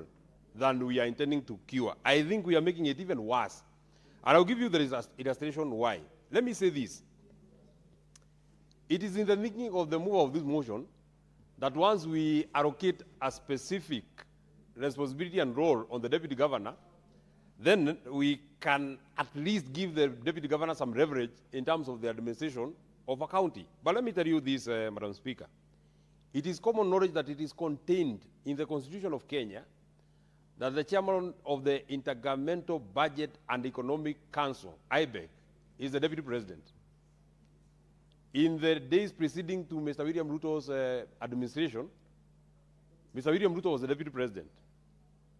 than we are intending to cure. I think we are making it even worse. And I'll give you the illustration why. Let me say this. It is in the thinking of the move of this motion that once we allocate a specific responsibility and role on the deputy governor, then we can at least give the deputy governor some leverage in terms of the administration of a county. But let me tell you this, Madam Speaker. It is common knowledge that it is contained in the Constitution of Kenya that the chairman of the Intergovernmental Budget and Economic Council, IBEC, is the deputy president. In the days preceding to Mr. William Ruto's administration, Mr. William Ruto was the deputy president.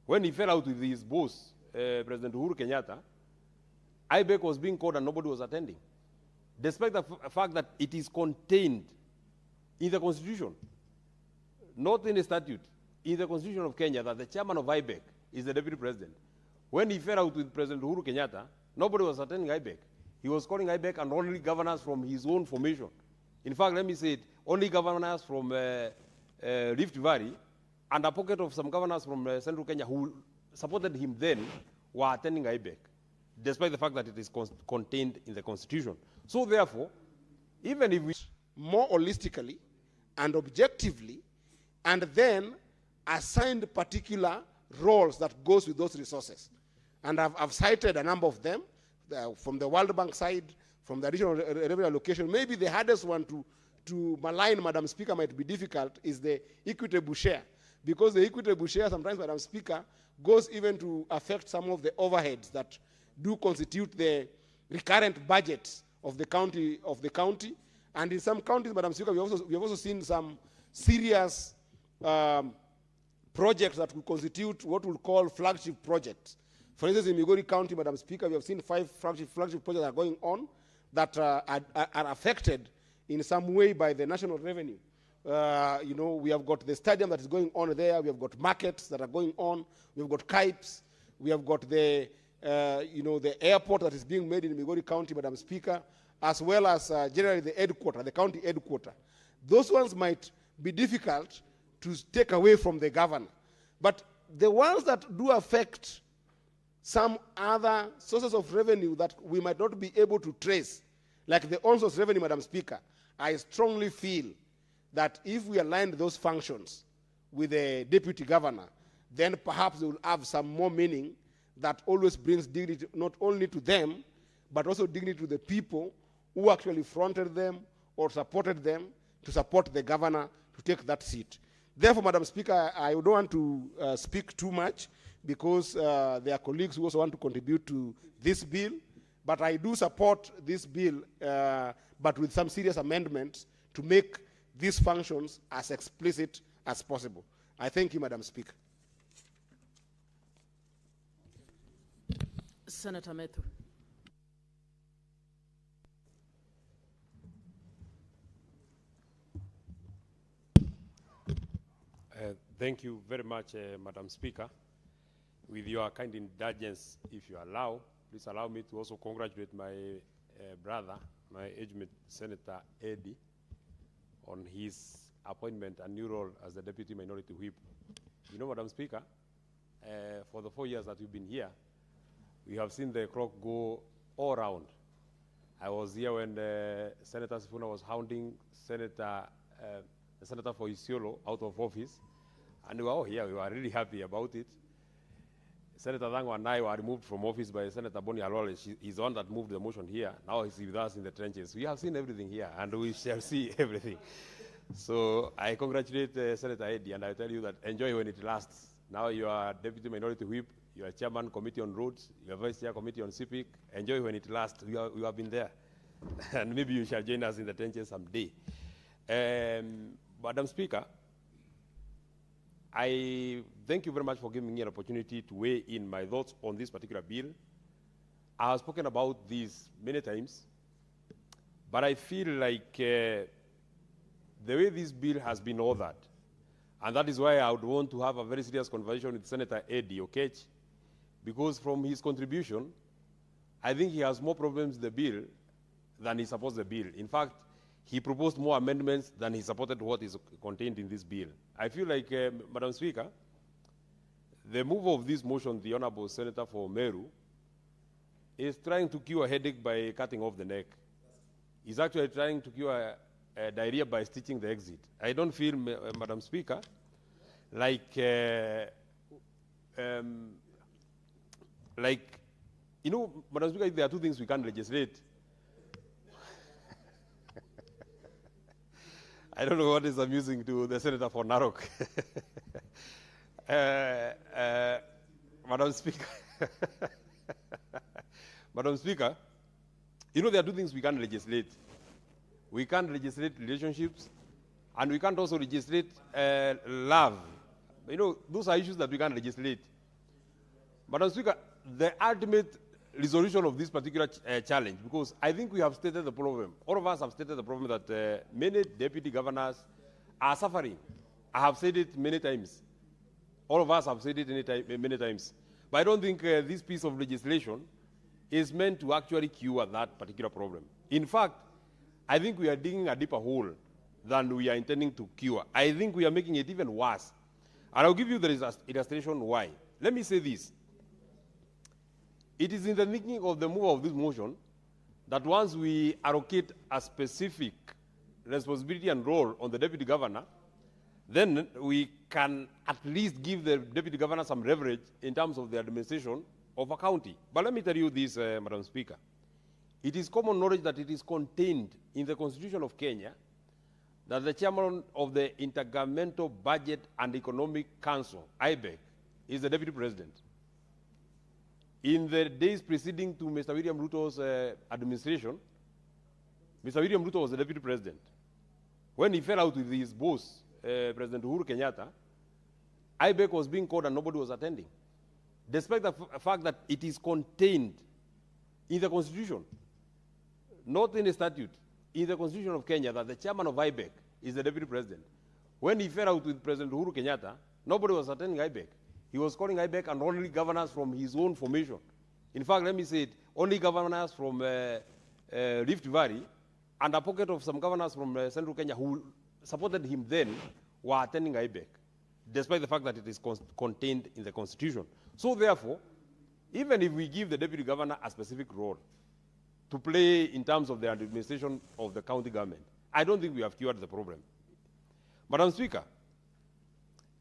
When he fell out with his boss, President Uhuru Kenyatta, IBEC was being called and nobody was attending, despite the fact that it is contained in the Constitution, not in a statute, in the Constitution of Kenya, that the chairman of IBEC is the deputy president. When he fell out with President Uhuru Kenyatta, nobody was attending IBEC. He was calling IBEC and only governors from his own formation. In fact, let me say it, only governors from Rift Valley and a pocket of some governors from Central Kenya who supported him then were attending IBEC, despite the fact that it is contained in the Constitution. So therefore, even if we more holistically and objectively, and then assigned particular roles that goes with those resources. And I've cited a number of them from the World Bank side, from the additional revenue allocation. Maybe the hardest one to malign, Madam Speaker, might be difficult is the equitable share. Because the equitable share sometimes, Madam Speaker, goes even to affect some of the overheads that do constitute the recurrent budgets of the county. And in some counties, Madam Speaker, we have also seen some serious projects that will constitute what we'll call flagship projects. For instance, in Migori County, Madam Speaker, we have seen 5 flagship projects that are going on that are affected in some way by the national revenue. You know, we have got the stadium that is going on there. We have got markets that are going on. We have got KIPES. We have got the, you know, the airport that is being made in Migori County, Madam Speaker, as well as generally the headquarters, the county headquarters. Those ones might be difficult to take away from the governor. But the ones that do affect some other sources of revenue that we might not be able to trace, like the on-source revenue, Madam Speaker, I strongly feel that if we aligned those functions with the deputy governor, then perhaps they will have some more meaning that always brings dignity not only to them, but also dignity to the people who actually fronted them or supported them to support the governor to take that seat. Therefore, Madam Speaker, I don't want to speak too much because there are colleagues who also want to contribute to this bill, but I do support this bill, but with some serious amendments to make these functions as explicit as possible. I thank you, Madam Speaker. Senator Methu. Thank you very much, Madam Speaker. With your kind indulgence, if you allow, please allow me to also congratulate my brother, my age mate, Senator Eddie, on his appointment and new role as the Deputy Minority Whip. You know, Madam Speaker, for the 4 years that we've been here, we have seen the clock go all around. I was here when Senator Sifuna was hounding the Senator for Isiolo out of office, and we were all here. We were really happy about it. Senator Dango and I were removed from office by Senator Boni Alole. He's the one that moved the motion here. Now he's with us in the trenches. We have seen everything here, and we shall see everything. So I congratulate Senator Eddie, and I tell you that enjoy when it lasts. Now you are Deputy Minority Whip, you are Chairman Committee on Roads, you are Vice Chair Committee on CPIC. Enjoy when it lasts. You have been there. And maybe you shall join us in the trenches someday. Madam Speaker, I thank you very much for giving me an opportunity to weigh in my thoughts on this particular bill. I have spoken about this many times, but I feel like the way this bill has been ordered, and that is why I would want to have a very serious conversation with Senator Eddie Okech, because from his contribution, I think he has more problems with the bill than he supports the bill. In fact, he proposed more amendments than he supported what is contained in this bill. I feel like, Madam Speaker, the move of this motion, the Honorable Senator for Meru, is trying to cure a headache by cutting off the neck. He's actually trying to cure diarrhea by stitching the exit. I don't feel, Madam Speaker, like, you know, Madam Speaker, there are two things we can't legislate. I don't know what is amusing to the Senator for Narok. Madam Speaker, Madam Speaker, you know there are two things we can't legislate. We can't legislate relationships, and we can't also legislate love. You know, those are issues that we can't legislate. Madam Speaker, the ultimate resolution of this particular challenge, because I think we have stated the problem. All of us have stated the problem that many deputy governors are suffering. I have said it many times. All of us have said it many times. But I don't think this piece of legislation is meant to actually cure that particular problem. In fact, I think we are digging a deeper hole than we are intending to cure. I think we are making it even worse. And I'll give you the illustration why. Let me say this. It is in the thinking of the mover of this motion that once we allocate a specific responsibility and role on the deputy governor, then we can at least give the deputy governor some leverage in terms of the administration of a county. But let me tell you this, Madam Speaker. It is common knowledge that it is contained in the Constitution of Kenya that the chairman of the Intergovernmental Budget and Economic Council, IBEC, is the deputy president. In the days preceding to Mr. William Ruto's administration, Mr. William Ruto was the deputy president. When he fell out with his boss, President Uhuru Kenyatta, IBEC was being called and nobody was attending, despite the fact that it is contained in the Constitution, not in a statute, in the Constitution of Kenya, that the chairman of IBEC is the deputy president. When he fell out with President Uhuru Kenyatta, nobody was attending IBEC. He was calling IBEC and only governors from his own formation. In fact, let me say it, only governors from Rift Valley and a pocket of some governors from Central Kenya who supported him then were attending IBEC, despite the fact that it is contained in the Constitution. So therefore, even if we give the deputy governor a specific role to play in terms of the administration of the county government, I don't think we have cured the problem. Madam Speaker,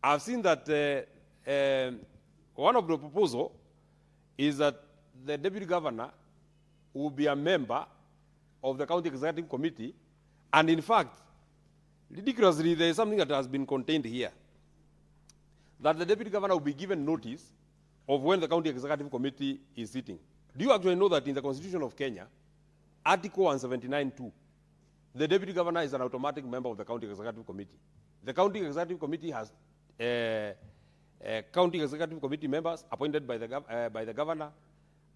I've seen that one of the proposals is that the deputy governor will be a member of the county executive committee, and in fact, ridiculously, there is something that has been contained here, that the deputy governor will be given notice of when the county executive committee is sitting. Do you actually know that in the Constitution of Kenya, Article 179(2), the deputy governor is an automatic member of the county executive committee. The county executive committee has county executive committee members appointed by the governor,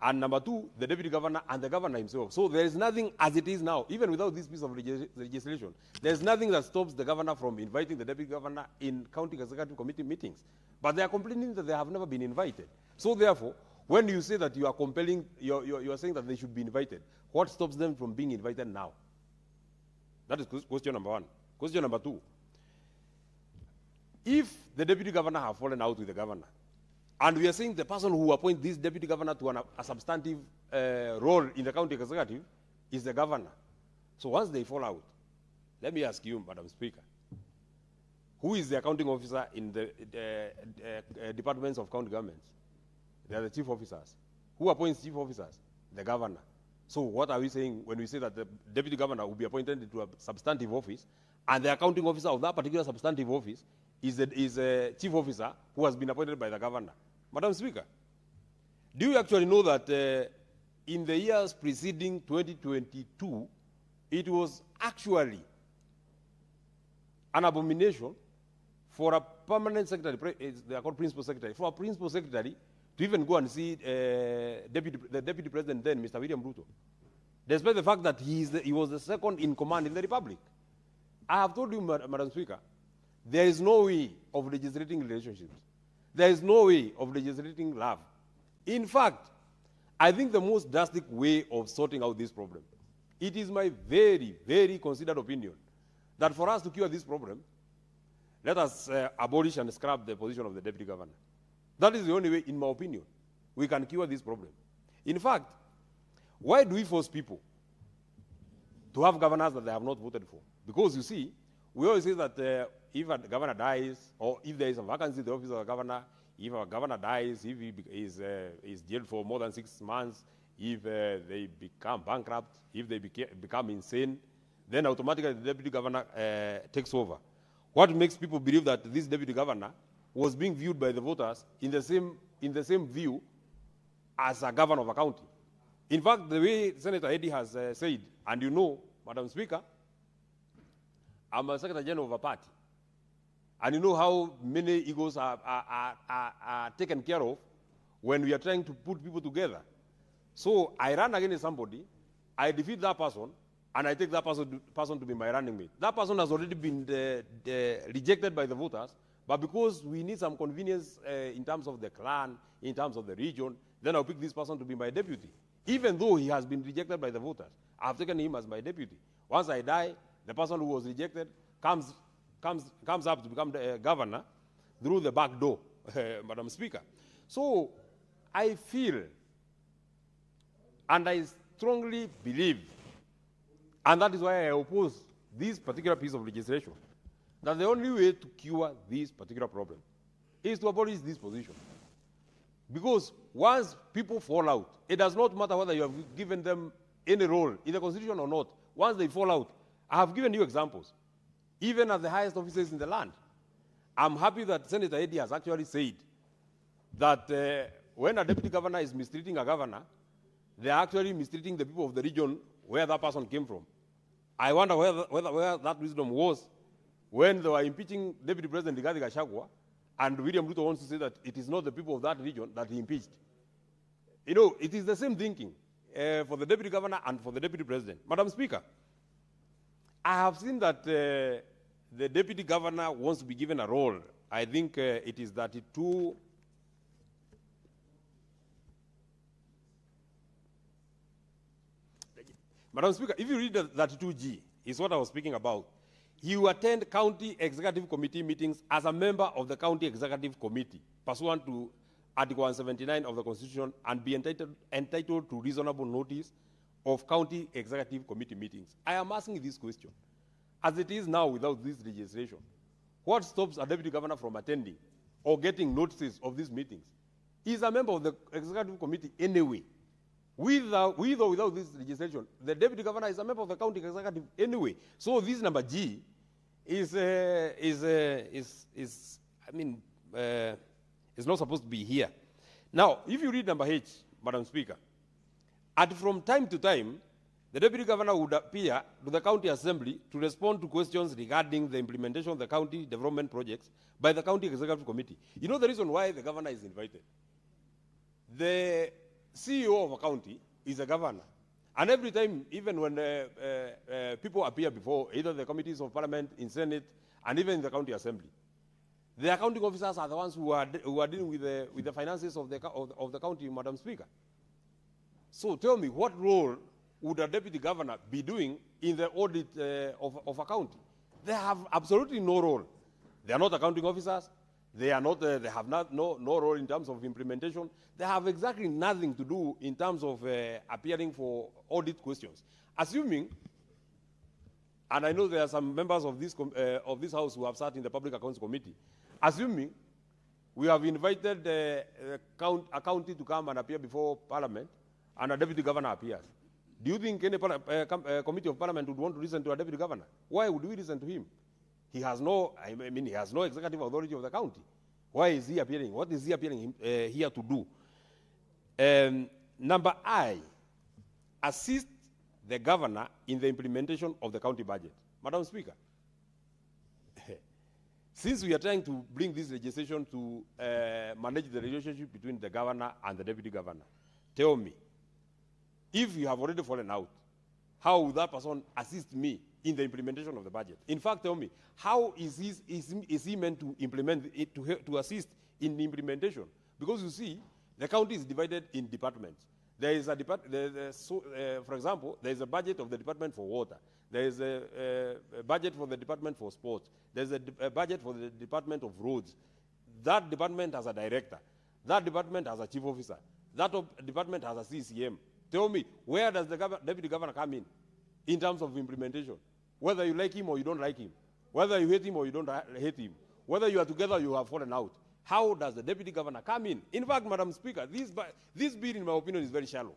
and number two, the deputy governor and the governor himself. So there is nothing as it is now, even without this piece of legislation, there's nothing that stops the governor from inviting the deputy governor in county executive committee meetings. But they are complaining that they have never been invited. So therefore, when you say that you are compelling, you are saying that they should be invited, what stops them from being invited now? That is question number one. Question number two. If the deputy governor have fallen out with the governor, and we are saying the person who appoints this deputy governor to a substantive role in the county executive is the governor. So once they fall out, let me ask you, Madam Speaker, who is the accounting officer in the departments of county governments? They are the chief officers. Who appoints chief officers? The governor. So what are we saying when we say that the deputy governor will be appointed into a substantive office, and the accounting officer of that particular substantive office is a chief officer who has been appointed by the governor? Madam Speaker, do you actually know that in the years preceding 2022, it was actually an abomination for a permanent secretary, they are called principal secretary, for a principal secretary to even go and see the deputy president then, Mr. William Ruto, despite the fact that he was the second in command in the republic. I have told you, Madam Speaker, there is no way of legislating relationships. There is no way of legislating love. In fact, I think the most drastic way of sorting out this problem, it is my very, very considered opinion that for us to cure this problem, let us abolish and scrap the position of the deputy governor. That is the only way, in my opinion, we can cure this problem. In fact, why do we force people to have governors that they have not voted for? Because you see, we always say that if a governor dies, or if there is a vacancy in the office of a governor, if a governor dies, if he is jailed for more than 6 months, if they become bankrupt, if they become insane, then automatically the deputy governor takes over. What makes people believe that this deputy governor was being viewed by the voters in the same view as a governor of a county? In fact, the way Senator Eddy has said, and you know, Madam Speaker, I'm a Secretary General of a party. And you know how many egos are taken care of when we are trying to put people together. So I run against somebody, I defeat that person, and I take that person to be my running mate. That person has already been rejected by the voters, but because we need some convenience in terms of the clan, in terms of the region, then I'll pick this person to be my deputy. Even though he has been rejected by the voters, I've taken him as my deputy. Once I die, the person who was rejected comes up to become the governor through the back door, Madam Speaker. So I feel, and I strongly believe, and that is why I oppose this particular piece of legislation, that the only way to cure this particular problem is to abolish this position. Because once people fall out, it does not matter whether you have given them any role in the Constitution or not. Once they fall out, I have given you examples, even at the highest offices in the land. I'm happy that Senator Eddy has actually said that when a deputy governor is mistreating a governor, they are actually mistreating the people of the region where that person came from. I wonder where that wisdom was when they were impeaching Deputy President Rigathi Gachagua, and William Ruto wants to say that it is not the people of that region that he impeached. You know, it is the same thinking for the deputy governor and for the deputy president. Madam Speaker, I have seen that the deputy governor wants to be given a role. I think it is 32. Madam Speaker, if you read the 32G, is what I was speaking about. He will attend county executive committee meetings as a member of the county executive committee, pursuant to Article 179 of the Constitution, and be entitled to reasonable notice of county executive committee meetings. I am asking this question. As it is now without this legislation, what stops a deputy governor from attending or getting notices of these meetings? He is a member of the executive committee anyway. With or without this legislation, the deputy governor is a member of the county executive anyway. So this number G is not supposed to be here. Now, if you read number H, Madam Speaker, from time to time, the deputy governor would appear to the county assembly to respond to questions regarding the implementation of the county development projects by the county executive committee. You know the reason why the governor is invited? The CEO of a county is a governor. And every time, even when people appear before either the committees of parliament, in Senate, and even in the county assembly, the accounting officers are the ones who are dealing with the finances of the county, Madam Speaker. So tell me, what role would a deputy governor be doing in the audit of a county? They have absolutely no role. They are not accounting officers. They are not. They have no role in terms of implementation. They have exactly nothing to do in terms of appearing for audit questions. Assuming, and I know there are some members of this house who have sat in the Public Accounts Committee, assuming we have invited a county to come and appear before Parliament, and a deputy governor appears. Do you think any committee of Parliament would want to listen to a deputy governor? Why would we listen to him? He has no, he has no executive authority of the county. Why is he appearing? What is he appearing here to do? Number I, assist the governor in the implementation of the county budget. Madam Speaker, since we are trying to bring this legislation to manage the relationship between the governor and the deputy governor, tell me, if you have already fallen out, how will that person assist me in the implementation of the budget? In fact, tell me, how is he meant to implement it, to assist in the implementation? Because you see, the county is divided in departments. There is a for example, there is a budget of the Department for Water. There is a budget for the Department for Sports. There is a budget for the Department of Roads. That department has a director. That department has a chief officer. That department has a CCM. Tell me, where does the deputy governor come in terms of implementation? Whether you like him or you don't like him, whether you hate him or you don't hate him, whether you are together or you have fallen out, how does the deputy governor come in? In fact, Madam Speaker, this bill, in my opinion, is very shallow.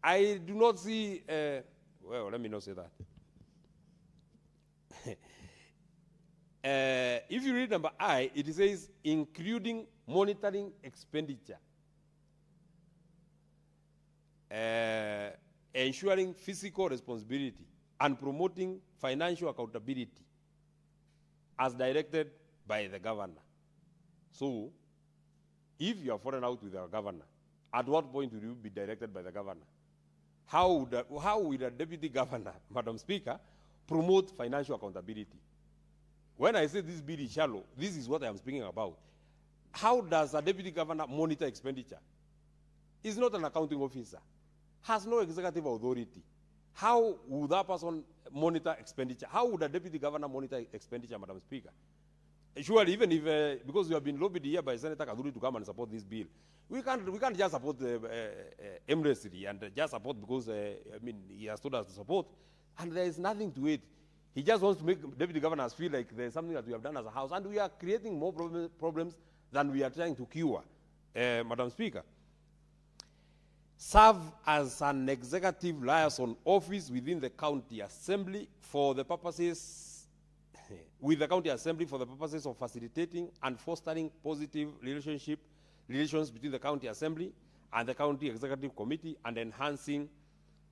I do not see, well, let me not say that. If you read number I, it says, including monitoring expenditure, ensuring fiscal responsibility, and promoting financial accountability as directed by the governor. So, if you are fallen out with our governor, at what point will you be directed by the governor? How would a deputy governor, Madam Speaker, promote financial accountability? When I say this bill is shallow, this is what I am speaking about. How does a deputy governor monitor expenditure? He's not an accounting officer, has no executive authority. How would that person monitor expenditure? How would a deputy governor monitor expenditure, Madam Speaker? Surely, even if, because we have been lobbied here by Senator Kaduri to come and support this bill, we can't just support aimlessly and just support because, he has told us to support, and there is nothing to it. He just wants to make deputy governors feel like there's something that we have done as a house, and we are creating more problems than we are trying to cure. Madam Speaker, serve as an executive liaison office within the county assembly for the purposes, with the county assembly for the purposes of facilitating and fostering positive relations between the county assembly and the county executive committee, and enhancing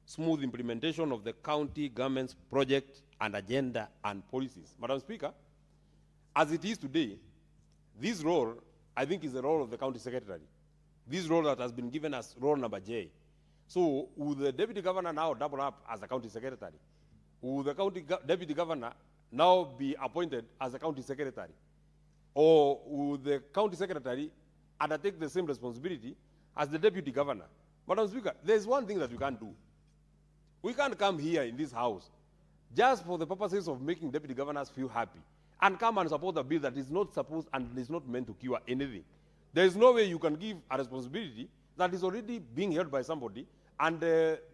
smooth implementation of the county government's project and agenda and policies. Madam Speaker, as it is today, this role, I think, is the role of the county secretary. This role that has been given as role number J. So, will the deputy governor now double up as the county secretary? Will the deputy governor now be appointed as the county secretary? Or will the county secretary undertake the same responsibility as the deputy governor? Madam Speaker, there's one thing that we can't do. We can't come here in this house just for the purposes of making deputy governors feel happy and come and support a bill that is not supposed and is not meant to cure anything. There is no way you can give a responsibility that is already being held by somebody, and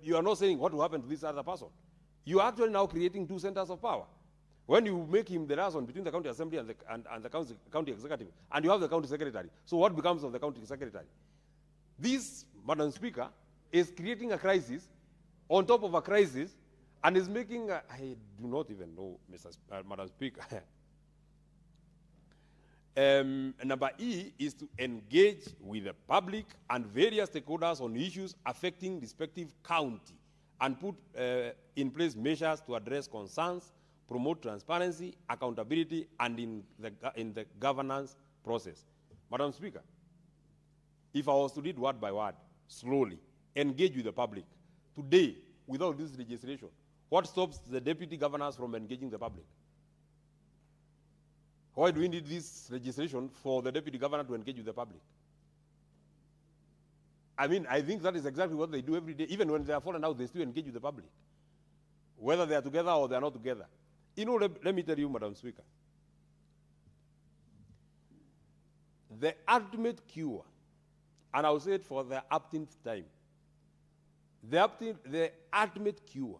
you are not saying what will happen to this other person. You are actually now creating two centers of power. When you make him the liaison between the county assembly and the county executive, and you have the county secretary, so what becomes of the county secretary? This, Madam Speaker, is creating a crisis on top of a crisis, and is making, I do not even know, Madam Speaker. Number E is to engage with the public and various stakeholders on issues affecting respective county, and put in place measures to address concerns, promote transparency, accountability, and in the governance process. Madam Speaker, if I was to read word by word, slowly, engage with the public, today, without this legislation, what stops the deputy governors from engaging the public? Why do we need this legislation for the deputy governor to engage with the public? I mean, I think that is exactly what they do every day. Even when they are fallen out, they still engage with the public, whether they are together or they are not together. You know, let me tell you, Madam Speaker, the ultimate cure, and I'll say it for the upteenth time, the ultimate cure,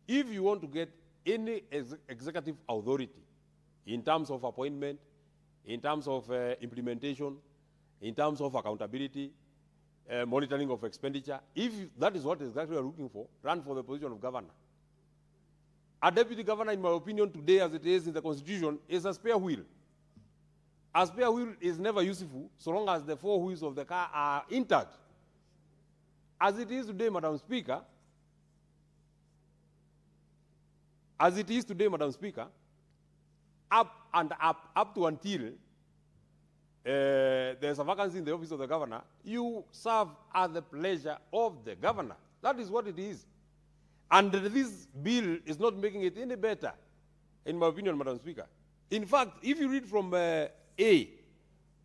if you want to get any executive authority in terms of appointment, in terms of implementation, in terms of accountability, monitoring of expenditure, if that is what exactly you are looking for, run for the position of governor. A deputy governor, in my opinion, today as it is in the Constitution, is a spare wheel. A spare wheel is never useful so long as the four wheels of the car are intact. As it is today, Madam Speaker, up to until there's a vacancy in the office of the governor, you serve at the pleasure of the governor. That is what it is. And this bill is not making it any better, in my opinion, Madam Speaker. In fact, if you read from A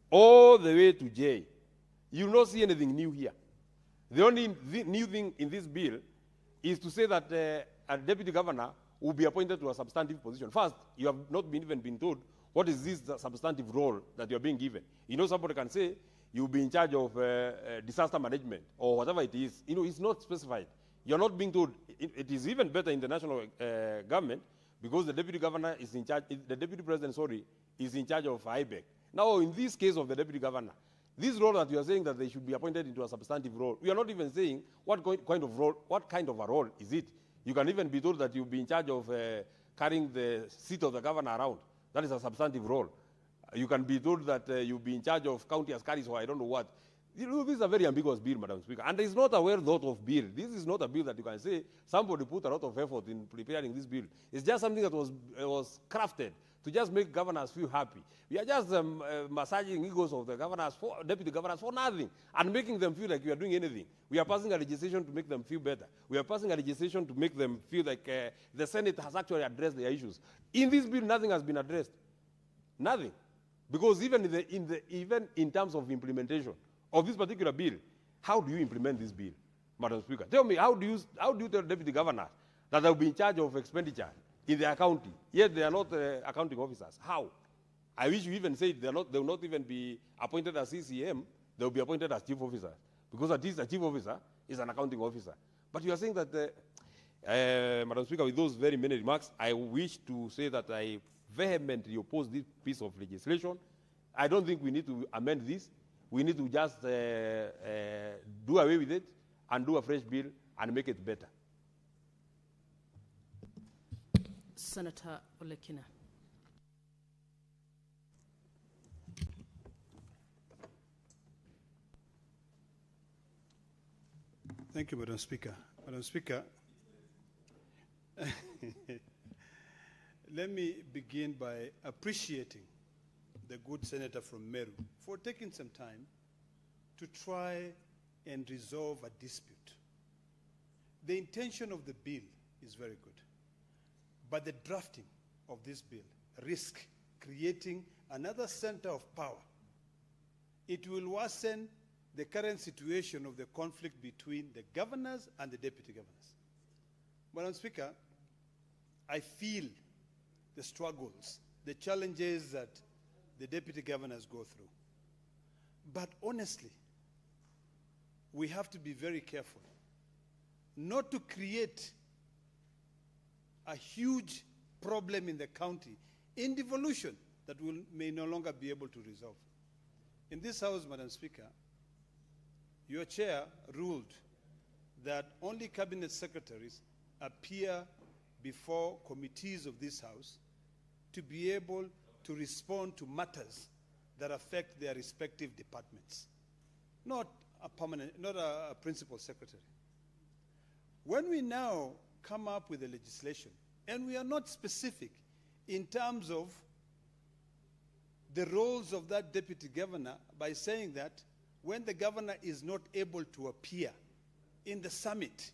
all the way to J, you will not see anything new here. The only new thing in this bill is to say that a deputy governor will be appointed to a substantive position. First, you have not even been told what is this substantive role that you are being given. You know, somebody can say you'll be in charge of disaster management or whatever it is. You know, it's not specified. You're not being told. It is even better in the national government because the deputy governor is in charge, the deputy president, is in charge of IBEC. Now, in this case of the deputy governor, this role that you are saying that they should be appointed into a substantive role, we are not even saying what kind of a role is it. You can even be told that you'll be in charge of carrying the seat of the governor around. That is a substantive role. You can be told that you'll be in charge of county askaris or I don't know what. You know, this is a very ambiguous bill, Madam Speaker. And it's not a well-thought-of bill. This is not a bill that you can say somebody put a lot of effort in preparing this bill. It's just something that was crafted to just make governors feel happy. We are just massaging egos of the governors, deputy governors, for nothing, and making them feel like we are doing anything. We are passing a legislation to make them feel better. We are passing a legislation to make them feel like the Senate has actually addressed their issues. In this bill, nothing has been addressed. Nothing. Because even in terms of implementation of this particular bill, how do you implement this bill, Madam Speaker? Tell me, how do you tell deputy governors that they will be in charge of expenditure in their county, yet they are not accounting officers? How? I wish you even said they will not even be appointed as CCM, they will be appointed as chief officer. Because at least a chief officer is an accounting officer. But you are saying that, Madam Speaker, with those very many remarks, I wish to say that I vehemently oppose this piece of legislation. I don't think we need to amend this. We need to just do away with it and do a fresh bill and make it better. Senator Olekina. Thank you, Madam Speaker. Madam Speaker, let me begin by appreciating the good senator from Meru for taking some time to try and resolve a dispute. The intention of the bill is very good, but the drafting of this bill risks creating another center of power. It will worsen the current situation of the conflict between the governors and the deputy governors. Madam Speaker, I feel the struggles, the challenges that the deputy governors go through. But honestly, we have to be very careful not to create a huge problem in the county in devolution that we may no longer be able to resolve. In this House, Madam Speaker, your chair ruled that only cabinet secretaries appear before committees of this House to be able to respond to matters that affect their respective departments, not a principal secretary. When we now come up with a legislation, and we are not specific in terms of the roles of that deputy governor by saying that when the governor is not able to appear in the summit,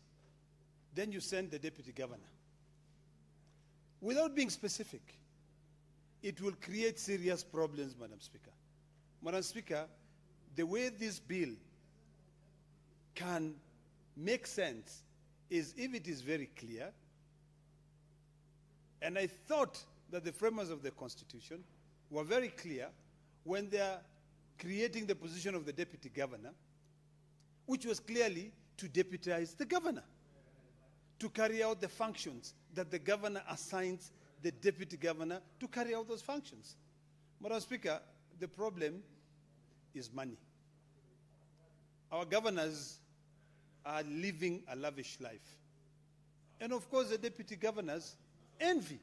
then you send the deputy governor. Without being specific, it will create serious problems, Madam Speaker. Madam Speaker, the way this bill can make sense is if it is very clear, and I thought that the framers of the Constitution were very clear when they are creating the position of the deputy governor, which was clearly to deputize the governor, to carry out the functions that the governor assigns the deputy governor to carry out those functions. Madam Speaker, the problem is money. Our governors are living a lavish life. And of course, the deputy governors envy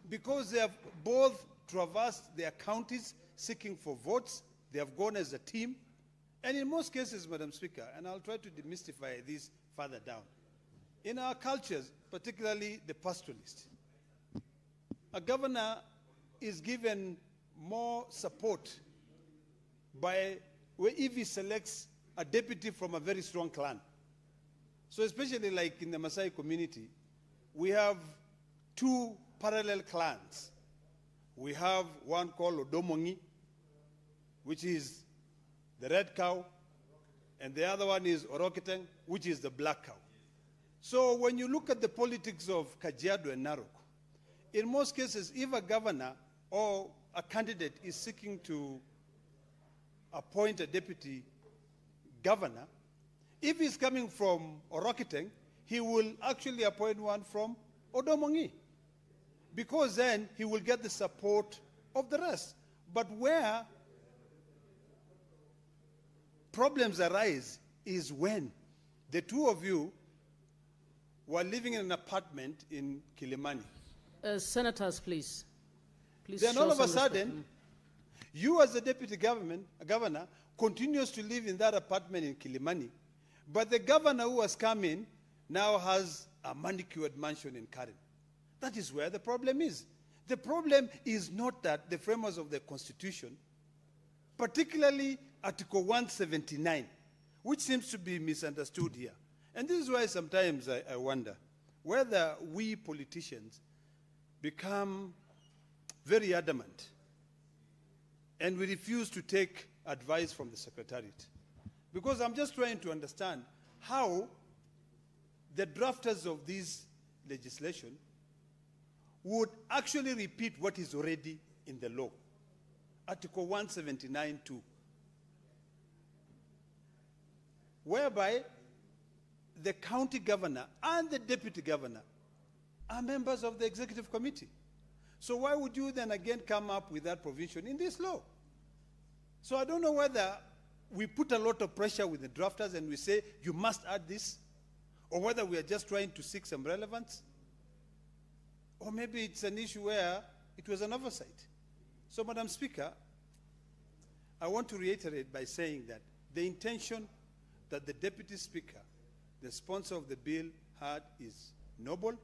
because they have both traversed their counties seeking for votes. They have gone as a team. And in most cases, Madam Speaker, and I'll try to demystify this further down, in our cultures, particularly the pastoralist, a governor is given more support if he selects a deputy from a very strong clan. So especially like in the Maasai community, we have two parallel clans. We have one called Odomongi, which is the red cow, and the other one is Orokiteng, which is the black cow. So when you look at the politics of Kajiado and Narok, in most cases, if a governor or a candidate is seeking to appoint a deputy governor, if he's coming from Orokiteng, he will actually appoint one from Odomongi, because then he will get the support of the rest. But where problems arise is when the two of you were living in an apartment in Kilimani. Senators, please. Then all of a sudden, you as the deputy governor continues to live in that apartment in Kilimani, but the governor who has come in now has a manicured mansion in Karen. That is where the problem is. The problem is not that the framers of the Constitution, particularly Article 179, which seems to be misunderstood here. And this is why sometimes I wonder whether we politicians become very adamant and we refuse to take advice from the Secretariat. Because I'm just trying to understand how the drafters of this legislation would actually repeat what is already in the law. Article 179(2), whereby the county governor and the deputy governor are members of the executive committee. So why would you then again come up with that provision in this law? So I don't know whether we put a lot of pressure with the drafters and we say, you must add this, or whether we are just trying to seek some relevance, or maybe it's an issue where it was an oversight. So, Madam Speaker, I want to reiterate by saying that the intention that the Deputy Speaker, the sponsor of the bill, had is noble,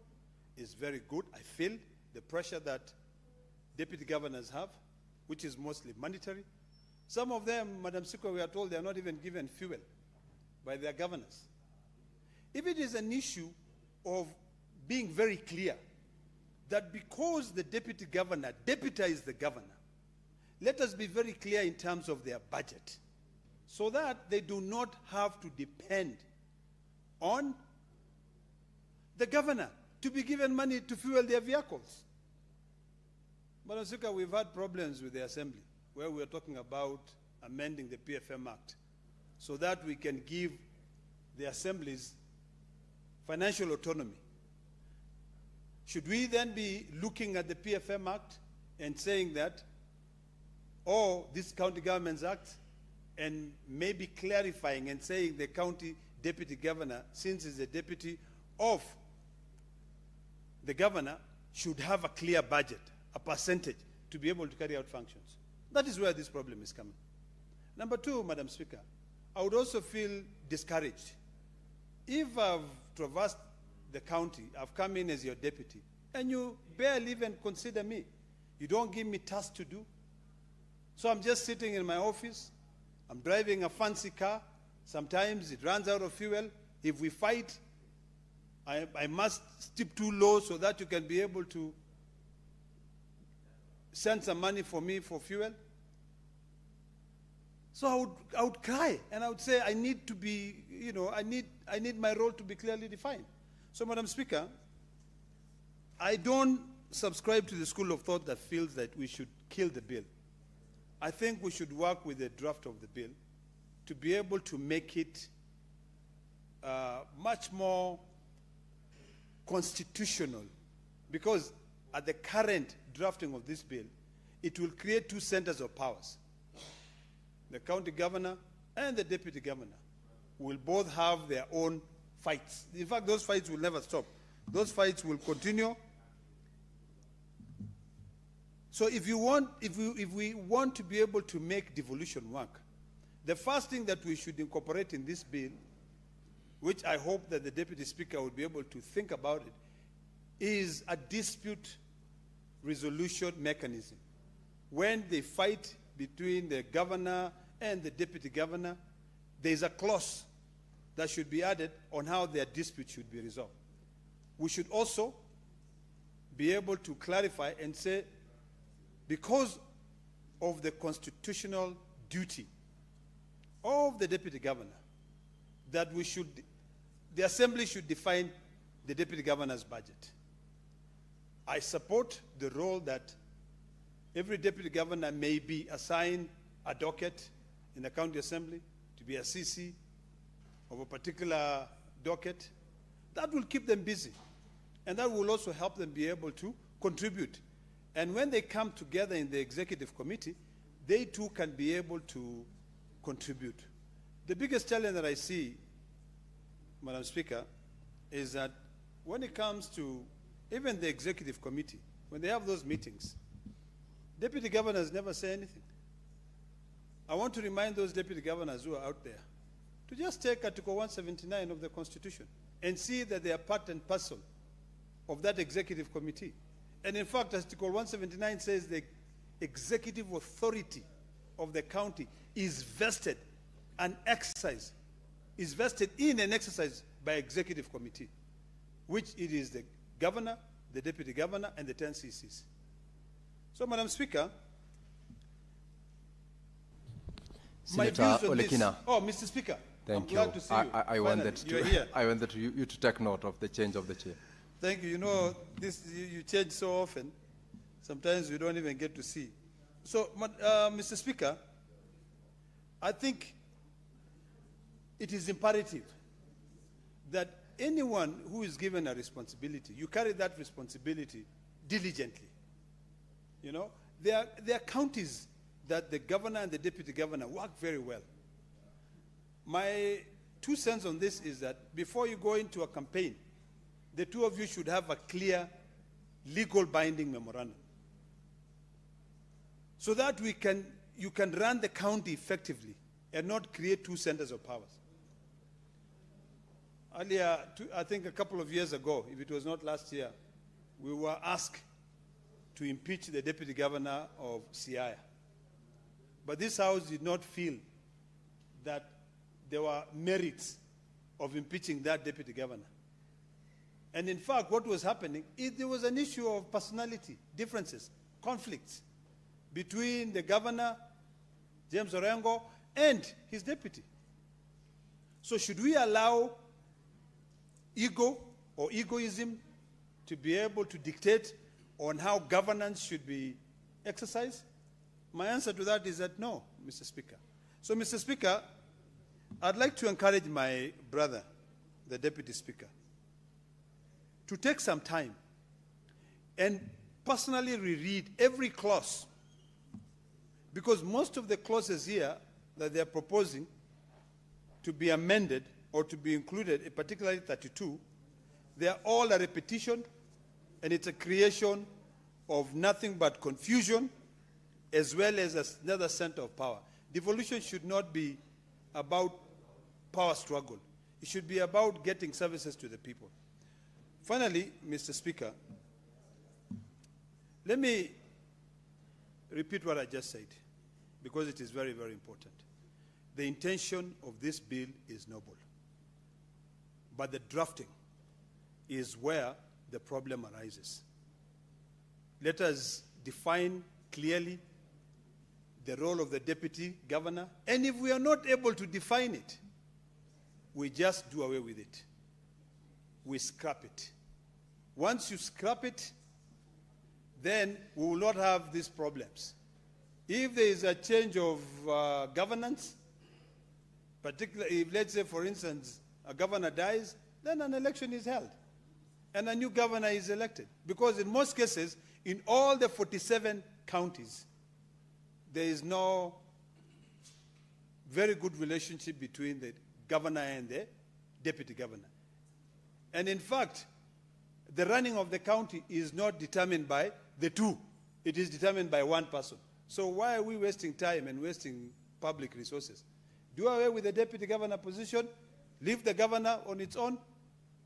is very good. I feel the pressure that deputy governors have, which is mostly monetary. Some of them, Madam Speaker, we are told they are not even given fuel by their governors. If it is an issue of being very clear that because the deputy governor deputizes the governor, let us be very clear in terms of their budget so that they do not have to depend on the governor to be given money to fuel their vehicles. Madam Speaker, we've had problems with the Assembly where we are talking about amending the PFM Act so that we can give the assemblies financial autonomy. Should we then be looking at the PFM Act and saying that, or this County Governments Act, and maybe clarifying and saying the county deputy governor, since he's a deputy of the governor, should have a clear budget, a percentage, to be able to carry out functions? That is where this problem is coming. Number two, Madam Speaker, I would also feel discouraged. If I've traversed the county, I've come in as your deputy, and you barely even consider me. You don't give me tasks to do. So I'm just sitting in my office. I'm driving a fancy car. Sometimes it runs out of fuel. If we fight, I must stoop too low so that you can be able to send some money for me for fuel. So I would cry and I would say I need to be, I need my role to be clearly defined. So, Madam Speaker, I don't subscribe to the school of thought that feels that we should kill the bill. I think we should work with the draft of the bill to be able to make it much more constitutional, because at the current drafting of this bill, it will create two centers of powers. The county governor and the deputy governor will both have their own fights. In fact, those fights will never stop. Those fights will continue. So if we want to be able to make devolution work, the first thing that we should incorporate in this bill, which I hope that the Deputy Speaker will be able to think about it, is a dispute resolution mechanism. When they fight between the governor and the deputy governor, there is a clause that should be added on how their dispute should be resolved. We should also be able to clarify and say, because of the constitutional duty of the deputy governor, that the assembly should define the deputy governor's budget. I support the role that every deputy governor may be assigned a docket in the county assembly to be a CC of a particular docket. That will keep them busy. And that will also help them be able to contribute. And when they come together in the executive committee, they too can be able to contribute. The biggest challenge that I see, Madam Speaker, is that when it comes to even the executive committee, when they have those meetings, deputy governors never say anything. I want to remind those deputy governors who are out there to just take Article 179 of the Constitution and see that they are part and parcel of that executive committee. And in fact, Article 179 says the executive authority of the county is vested and exercised, is vested in and exercised by executive committee, which it is the governor, the deputy governor, and the 10 CCs. So, Madam Speaker, Senator my views on Olekina. this. Oh, Mr. Speaker, Thank I'm you. glad to see you. I wanted You're here. I wanted you to take note of the change of the chair. Thank you. You know, this you change so often. Sometimes we don't even get to see. So, Mr. Speaker, I think it is imperative that anyone who is given a responsibility, you carry that responsibility diligently. You know, there are counties that the governor and the deputy governor work very well. My 2 cents on this is that before you go into a campaign, the two of you should have a clear, legal binding memorandum, so that you can run the county effectively and not create 2 centers of powers. Earlier, I think a couple of years ago, if it was not last year, we were asked to impeach the deputy governor of Siaya. But this House did not feel that there were merits of impeaching that deputy governor. And in fact, what was happening is there was an issue of personality differences, conflicts between the governor, James Orengo, and his deputy. So should we allow ego or egoism to be able to dictate on how governance should be exercised? My answer to that is that no, Mr. Speaker. So, Mr. Speaker, I'd like to encourage my brother, the Deputy Speaker, to take some time and personally reread every clause, because most of the clauses here that they're proposing to be amended or to be included, particularly 32, they are all a repetition, and it's a creation of nothing but confusion as well as another center of power. Devolution should not be about power struggle. It should be about getting services to the people. Finally, Mr. Speaker, let me repeat what I just said, because it is very, very important. The intention of this bill is noble, but the drafting is where the problem arises. Let us define clearly the role of the deputy governor, and if we are not able to define it, we just do away with it. We scrap it. Once you scrap it, then we will not have these problems. If there is a change of governance, particularly if, let's say, for instance, a governor dies, then an election is held and a new governor is elected. Because in most cases, in all the 47 counties, there is no very good relationship between the governor and the deputy governor. And in fact, the running of the county is not determined by the two. It is determined by one person. So why are we wasting time and wasting public resources? Do away with the deputy governor position, leave the governor on its own,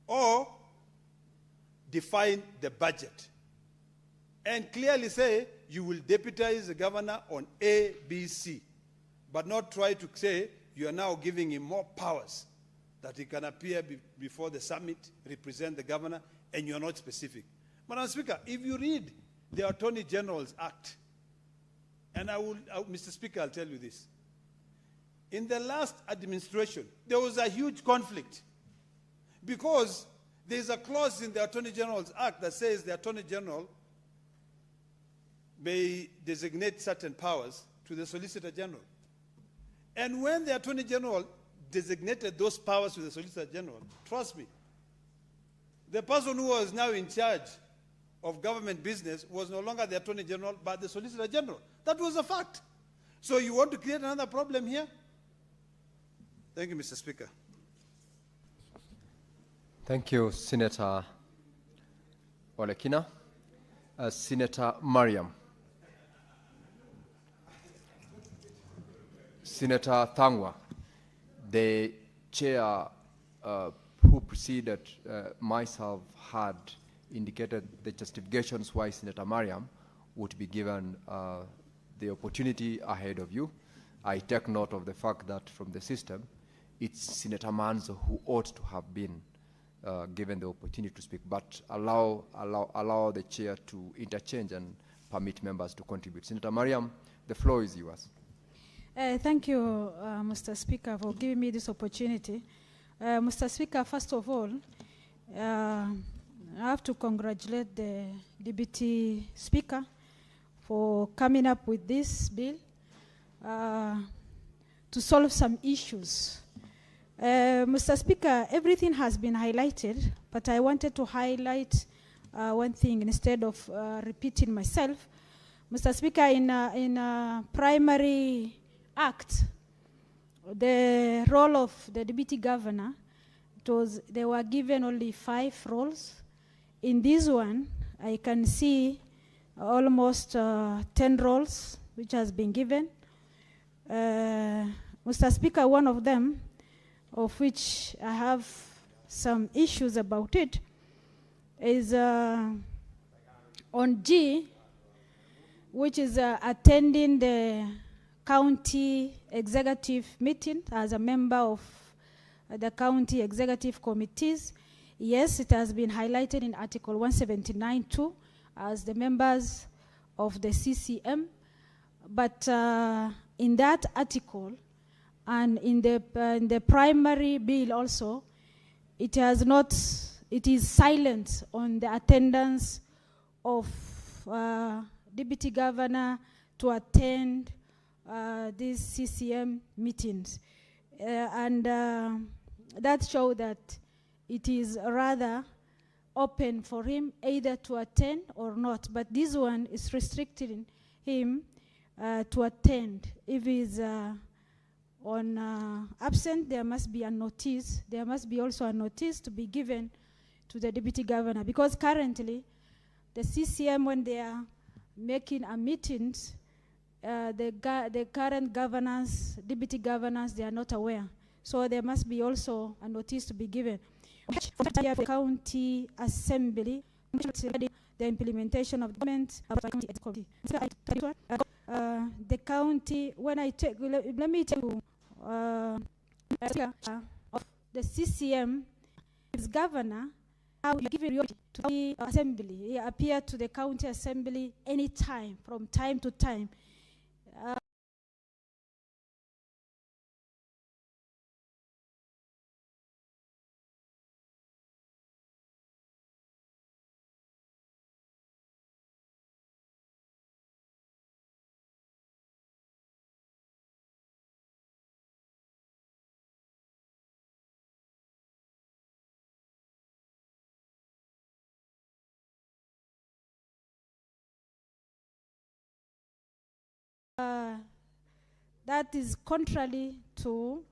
or define the budget and clearly say you will deputize the governor on A, B, C, but not try to say you are now giving him more powers, that he can appear before the summit, represent the governor, and you are not specific. Madam Speaker, if you read the Attorney General's Act, and Mr. Speaker, I'll tell you this. In the last administration, there was a huge conflict because there's a clause in the Attorney General's Act that says the Attorney General may designate certain powers to the Solicitor General. And when the Attorney General designated those powers to the Solicitor General, trust me, the person who was now in charge of government business was no longer the Attorney General, but the Solicitor General. That was a fact. So you want to create another problem here? Thank you, Mr. Speaker. Thank you, Senator Olekina. Senator Mariam. Senator Thangwa, the chair who preceded myself had indicated the justifications why Senator Mariam would be given the opportunity ahead of you. I take note of the fact that from the system, it's Senator Manzo who ought to have been given the opportunity to speak, but allow the chair to interchange and permit members to contribute. Senator Mariam, the floor is yours. Thank you, Mr. Speaker, for giving me this opportunity. Mr. Speaker, first of all, I have to congratulate the Deputy Speaker for coming up with this bill to solve some issues. Mr. Speaker, everything has been highlighted, but I wanted to highlight one thing instead of repeating myself. Mr. Speaker, in a primary act, the role of the deputy governor, they were given only 5 roles. In this one, I can see almost 10 roles which has been given. Mr. Speaker, one of them, of which I have some issues about it, is on G, which is attending the county executive meeting as a member of the county executive committees. Yes, it has been highlighted in Article 179 too, as the members of the CCM. But in that article and in the primary bill also, it is silent on the attendance of deputy governor to attend these CCM meetings. That shows that it is rather open for him either to attend or not. But this one is restricting him to attend. If he's absent, there must be a notice. There must be also a notice to be given to the deputy governor. Because currently, the CCM, when they are making a meetings, the current governors, deputy governors, they are not aware. So there must be also a notice to be given. The county assembly, the implementation of the government, the county, when I take, let me tell you, of the CCM, is governor, how you give priority to the assembly. He appear to the county assembly anytime, from time to time. That is contrary to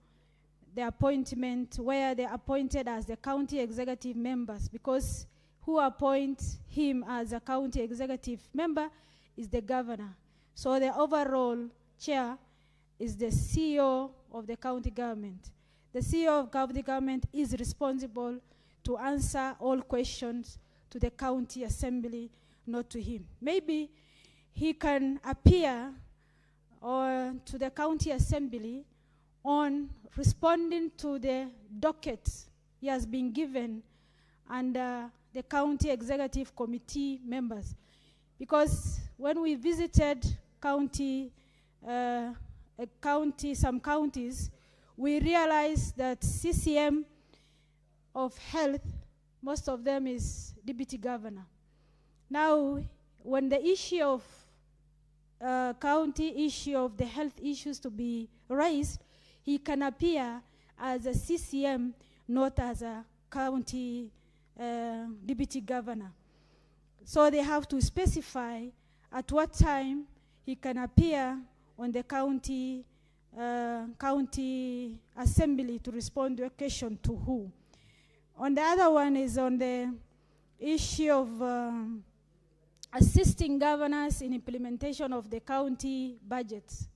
the appointment where they are appointed as the county executive members, because who appoints him as a county executive member is the governor. So the overall chair is the CEO of the county government. The CEO of county government is responsible to answer all questions to the county assembly, not to him. Maybe he can appear or to the county assembly on responding to the docket he has been given under the county executive committee members. Because when we visited some counties, we realized that CCM of health, most of them is deputy governor. Now, when the issue of county issue of the health issues to be raised, he can appear as a CCM, not as a county deputy governor. So they have to specify at what time he can appear on the county assembly to respond to a question to who. On the other one is on the issue of assisting governors in implementation of the county budgets.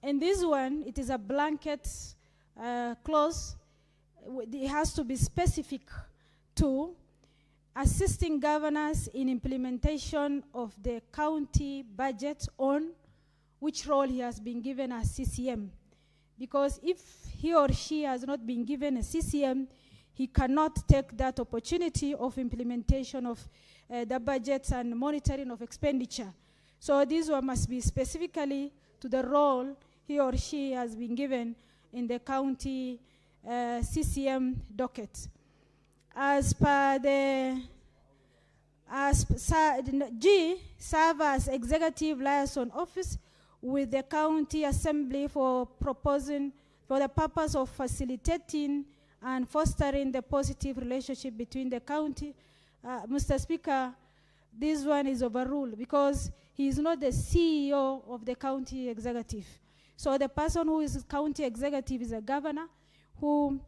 In this one, it is a blanket clause. It has to be specific to assisting governors in implementation of the county budget on which role he has been given as CCM. Because if he or she has not been given a CCM, he cannot take that opportunity of implementation of the budgets and monitoring of expenditure. So this one must be specifically to the role he or she has been given in the county CCM docket. As per the G, serve as executive liaison office with the county assembly for the purpose of facilitating and fostering the positive relationship between the county. Mr. Speaker, this one is overruled because he is not the CEO of the county executive. So the person who is county executive is a governor who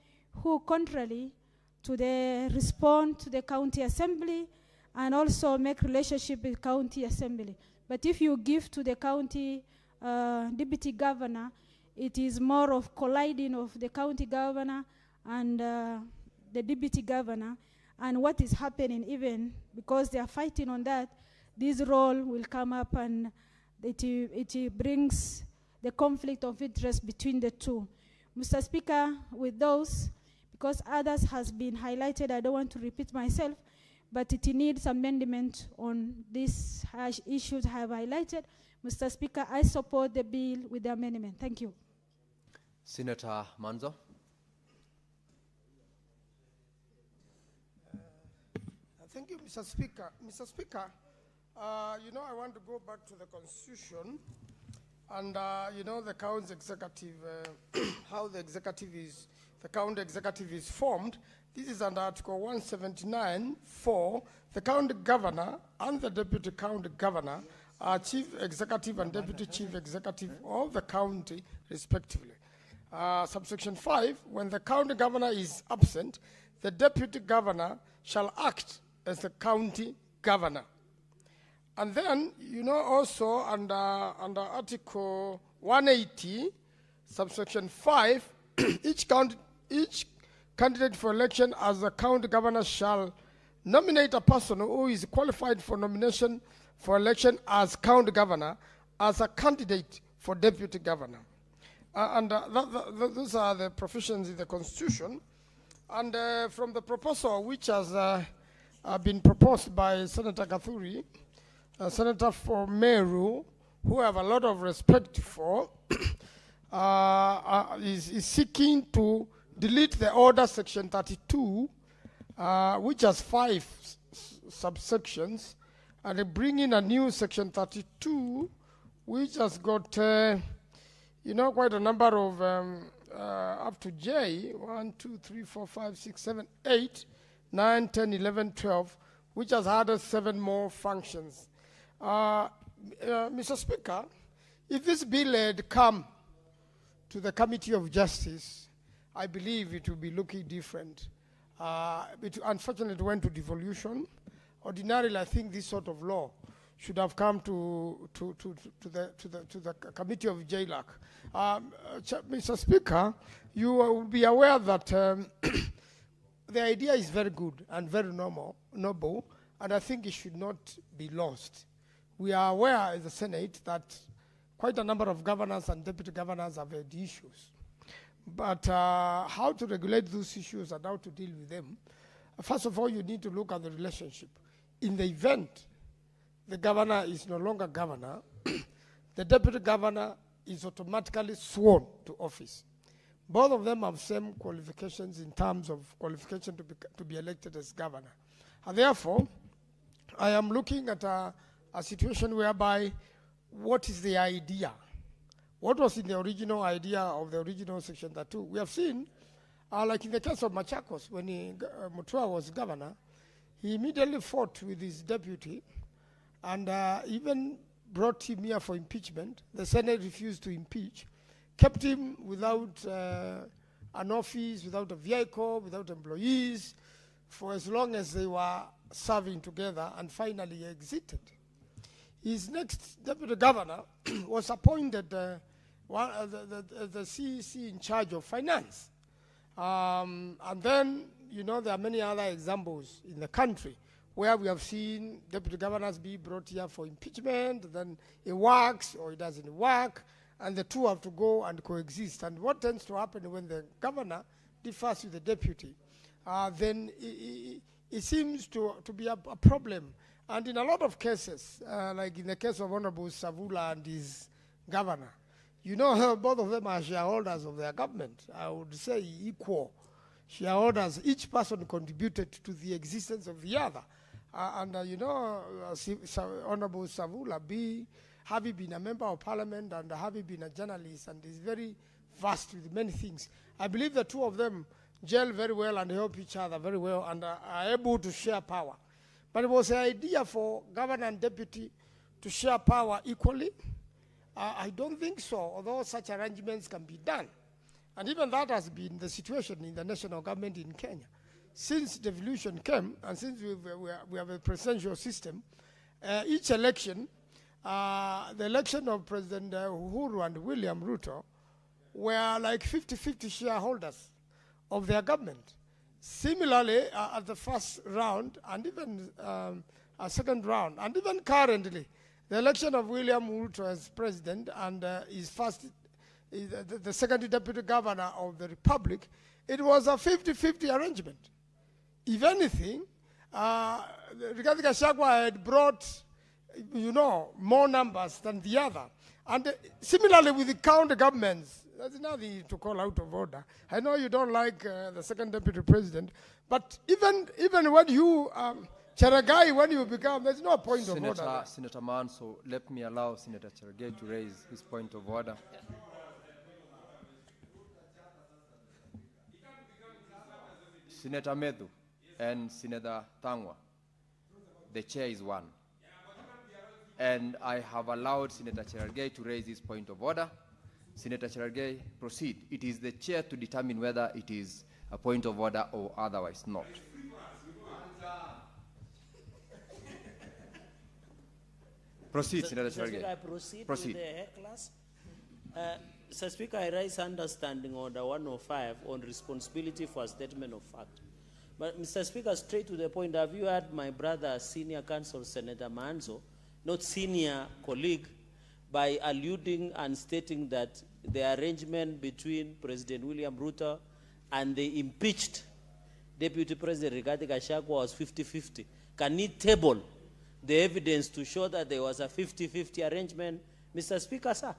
contrary to respond to the county assembly and also make relationship with county assembly. But if you give to the county deputy governor, it is more of colliding of the county governor and the deputy governor. And what is happening, even because they are fighting on that, this role will come up and it brings the conflict of interest between the two. Mr. Speaker, with those, because others has been highlighted, I don't want to repeat myself, but it needs amendment on these issues I have highlighted. Mr. Speaker, I support the bill with the amendment. Thank you. Senator Manzo. Thank you, Mr. Speaker. Mr. Speaker, you know, I want to go back to the Constitution and, you know, the county executive, how the county executive is formed. This is under Article 179(4). The county governor and the deputy county governor are chief executive and deputy chief executive of the county, respectively. Subsection 5, when the county governor is absent, the deputy governor shall act as the county governor. And then, you know, also under Article 180, subsection 5, each candidate for election as a county governor shall nominate a person who is qualified for nomination for election as county governor as a candidate for deputy governor. Those are the provisions in the Constitution. And from the proposal which has been proposed by Senator Gathuri, Senator for Meru, who I have a lot of respect for, is seeking to delete the order section 32, which has 5 subsections, and bring in a new section 32, which has got, you know, quite a number of, up to J, 1, 2, 3, 4, 5, 6, 7, 8, 9, 10, 11, 12, which has added 7 more functions. Mr. Speaker, if this bill had come to the Committee of Justice, I believe it would be looking different. Unfortunately, it went to devolution. Ordinarily, I think this sort of law should have come to the Committee of JLAC. Mr. Speaker, you will be aware that the idea is very good and very noble, and I think it should not be lost. We are aware as the Senate that quite a number of governors and deputy governors have had issues. But how to regulate those issues and how to deal with them, first of all, you need to look at the relationship. In the event the governor is no longer governor, the deputy governor is automatically sworn to office. Both of them have same qualifications in terms of qualification to be elected as governor. And therefore, I am looking at a situation whereby what is the idea? What was in the original idea of the original section 32? We have seen, like in the case of Machakos, when Mutua was governor, he immediately fought with his deputy and even brought him here for impeachment. The Senate refused to impeach, kept him without an office, without a vehicle, without employees, for as long as they were serving together, and finally exited. His next deputy governor was appointed the CEC in charge of finance. And then, you know, there are many other examples in the country where we have seen deputy governors be brought here for impeachment, then it works or it doesn't work, and the two have to go and coexist. And what tends to happen when the governor differs with the deputy, then it seems to be a problem. And in a lot of cases, like in the case of Honorable Savula and his governor, you know, both of them are shareholders of their government. I would say equal shareholders. Each person contributed to the existence of the other. Honorable Savula, having been a member of parliament and having been a journalist, and is very vast with many things. I believe the two of them gel very well and help each other very well and are able to share power. But it was an idea for governor and deputy to share power equally. I don't think so, although such arrangements can be done. And even that has been the situation in the national government in Kenya. Since devolution came, and since we have a presidential system, each election, the election of President Uhuru and William Ruto were like 50-50 shareholders of their government. Similarly, at the first round, and even a second round, and even currently, the election of William Ruto as president and the second deputy governor of the republic, it was a 50-50 arrangement. If anything, Rigathi Gachagua had brought, more numbers than the other. And similarly with the county governments, there's nothing to call out of order. I know you don't like the second deputy president, but even when you, Cheragai, when you become, there's no point of order. Senator Manso, let me allow Senator Cheragai to raise his point of order. Senator Medu and Senator Tangwa, the chair is one. And I have allowed Senator Cheragai to raise his point of order. Senator Cheragai, proceed. It is the chair to determine whether it is a point of order or otherwise not. Proceed, Senator Cheragai. I proceed Proceed. with the hair class. Mr. Speaker, I raise understanding order 105 on responsibility for a statement of fact. But Mr. Speaker, straight to the point, have you heard my brother, senior counsel Senator Manzo, not senior colleague, by alluding and stating that the arrangement between President William Ruto and the impeached Deputy President Rigathi Gachagua was 50-50. Can he table the evidence to show that there was a 50-50 arrangement, Mr. Speaker, sir?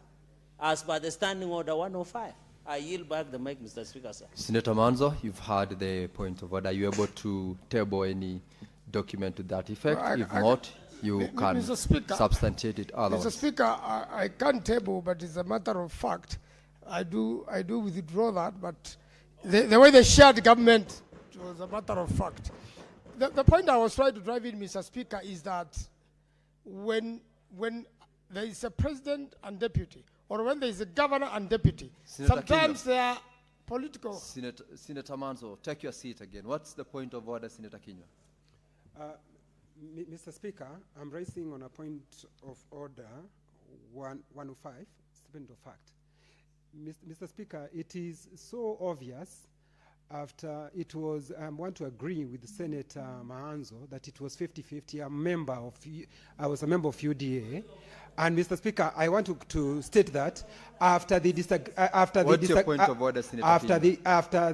As per the standing order 105. I yield back the mic, Mr. Speaker, sir. Senator Manzo, you've heard the point of order. Are you able to table any document to that effect? If not, you can substantiate it otherwise. Mr. Speaker, I can't table, but it's a matter of fact. I do withdraw that, but the way they shared government was a matter of fact. The point I was trying to drive in, Mr. Speaker, is that when there is a president and deputy, or when there is a governor and deputy, Senator sometimes Kinyua. they are political. Senator Manzo, take your seat again. What's the point of order, Senator Kinyua? Mr. Speaker, I'm raising on a point of order 105, statement of fact. Mr. Speaker, it is so obvious after it was, I want to agree with Senator Maanzo that it was 50-50. I was a member of UDA. And Mr. Speaker, I want to state that after they disagreed, after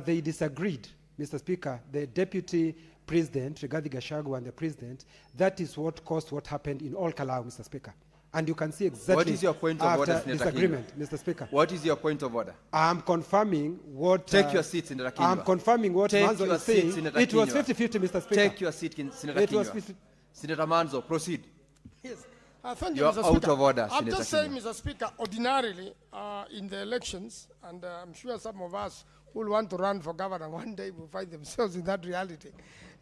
they disagreed, Mr. Speaker, the Deputy President, Rigathi Gachagua, and the President, that is what caused what happened in all Kalau, Mr. Speaker. And you can see exactly what is your point of order, after disagreement, Mr. Speaker. What is your point of order? I'm confirming what... Take your seat, Senator Kinyua. I'm confirming what Manzo is saying. It was 50-50, Mr. Speaker. Take your seat, Senator Kinyua. Senator Manzo, proceed. Yes. Thank you, You're Mr. out Speaker. of order, I'm Senator just saying, Kinyua. Mr. Speaker, ordinarily in the elections, and I'm sure some of us who will want to run for governor one day will find themselves in that reality.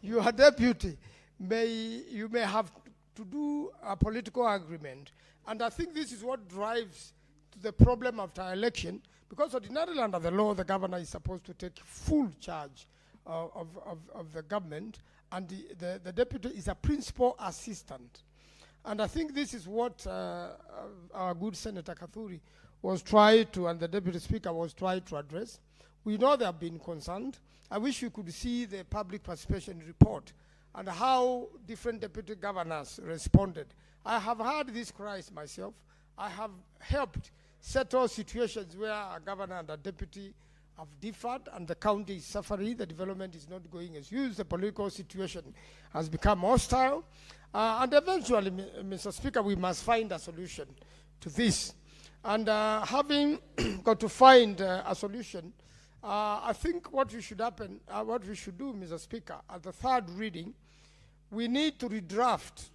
Your deputy, you may have to do a political agreement. And I think this is what drives the problem after election, because ordinarily under the law, the governor is supposed to take full charge of the government, and the deputy is a principal assistant. And I think this is what our good Senator Kathuri was trying to, and the Deputy Speaker was trying to address. We know they have been concerned. I wish we could see the public participation report and how different deputy governors responded. I have heard these cries myself. I have helped settle situations where a governor and a deputy have differed and the county is suffering, the development is not going as usual, the political situation has become hostile. And eventually, Mr. Speaker, we must find a solution to this. And having got to find a solution, I think what we should do, Mr. Speaker, at the third reading, we need to redraft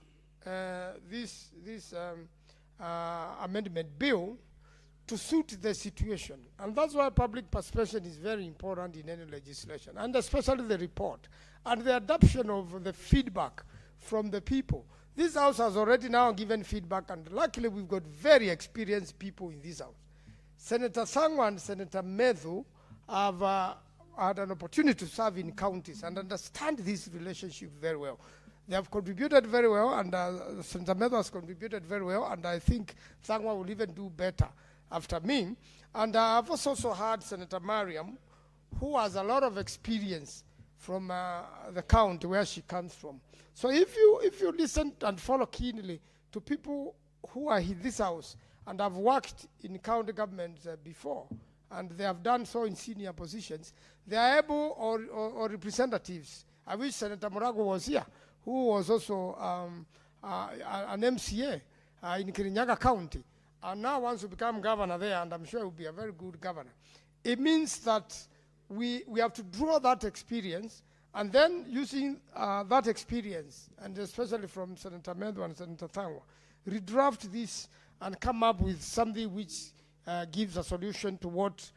this amendment bill to suit the situation. And that's why public participation is very important in any legislation, and especially the report and the adoption of the feedback from the people. This House has already now given feedback, and luckily we've got very experienced people in this House. Senator Sangwa and Senator Methu have had an opportunity to serve in counties and understand this relationship very well. They have contributed very well, and Senator Methu has contributed very well, and I think Sangwa will even do better after me. And I've also heard Senator Mariam, who has a lot of experience from the county where she comes from. So if you listen and follow keenly to people who are in this House and have worked in county governments before, and they have done so in senior positions, they are able, or representatives. I wish Senator Morago was here, who was also an MCA in Kirinyaga County, and now wants to become governor there, and I'm sure he will be a very good governor. It means that we have to draw that experience, and then using that experience, and especially from Senator Methu and Senator Thangwa, redraft this and come up with something which gives a solution to what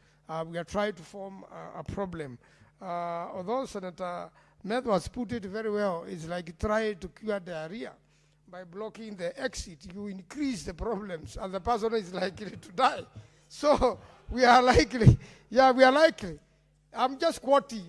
we are trying to form a problem. Although Senator Methu has put it very well, it's like trying to cure diarrhea. By blocking the exit, you increase the problems, and the person is likely to die. So we are likely, yeah, we are likely. I'm just quoting.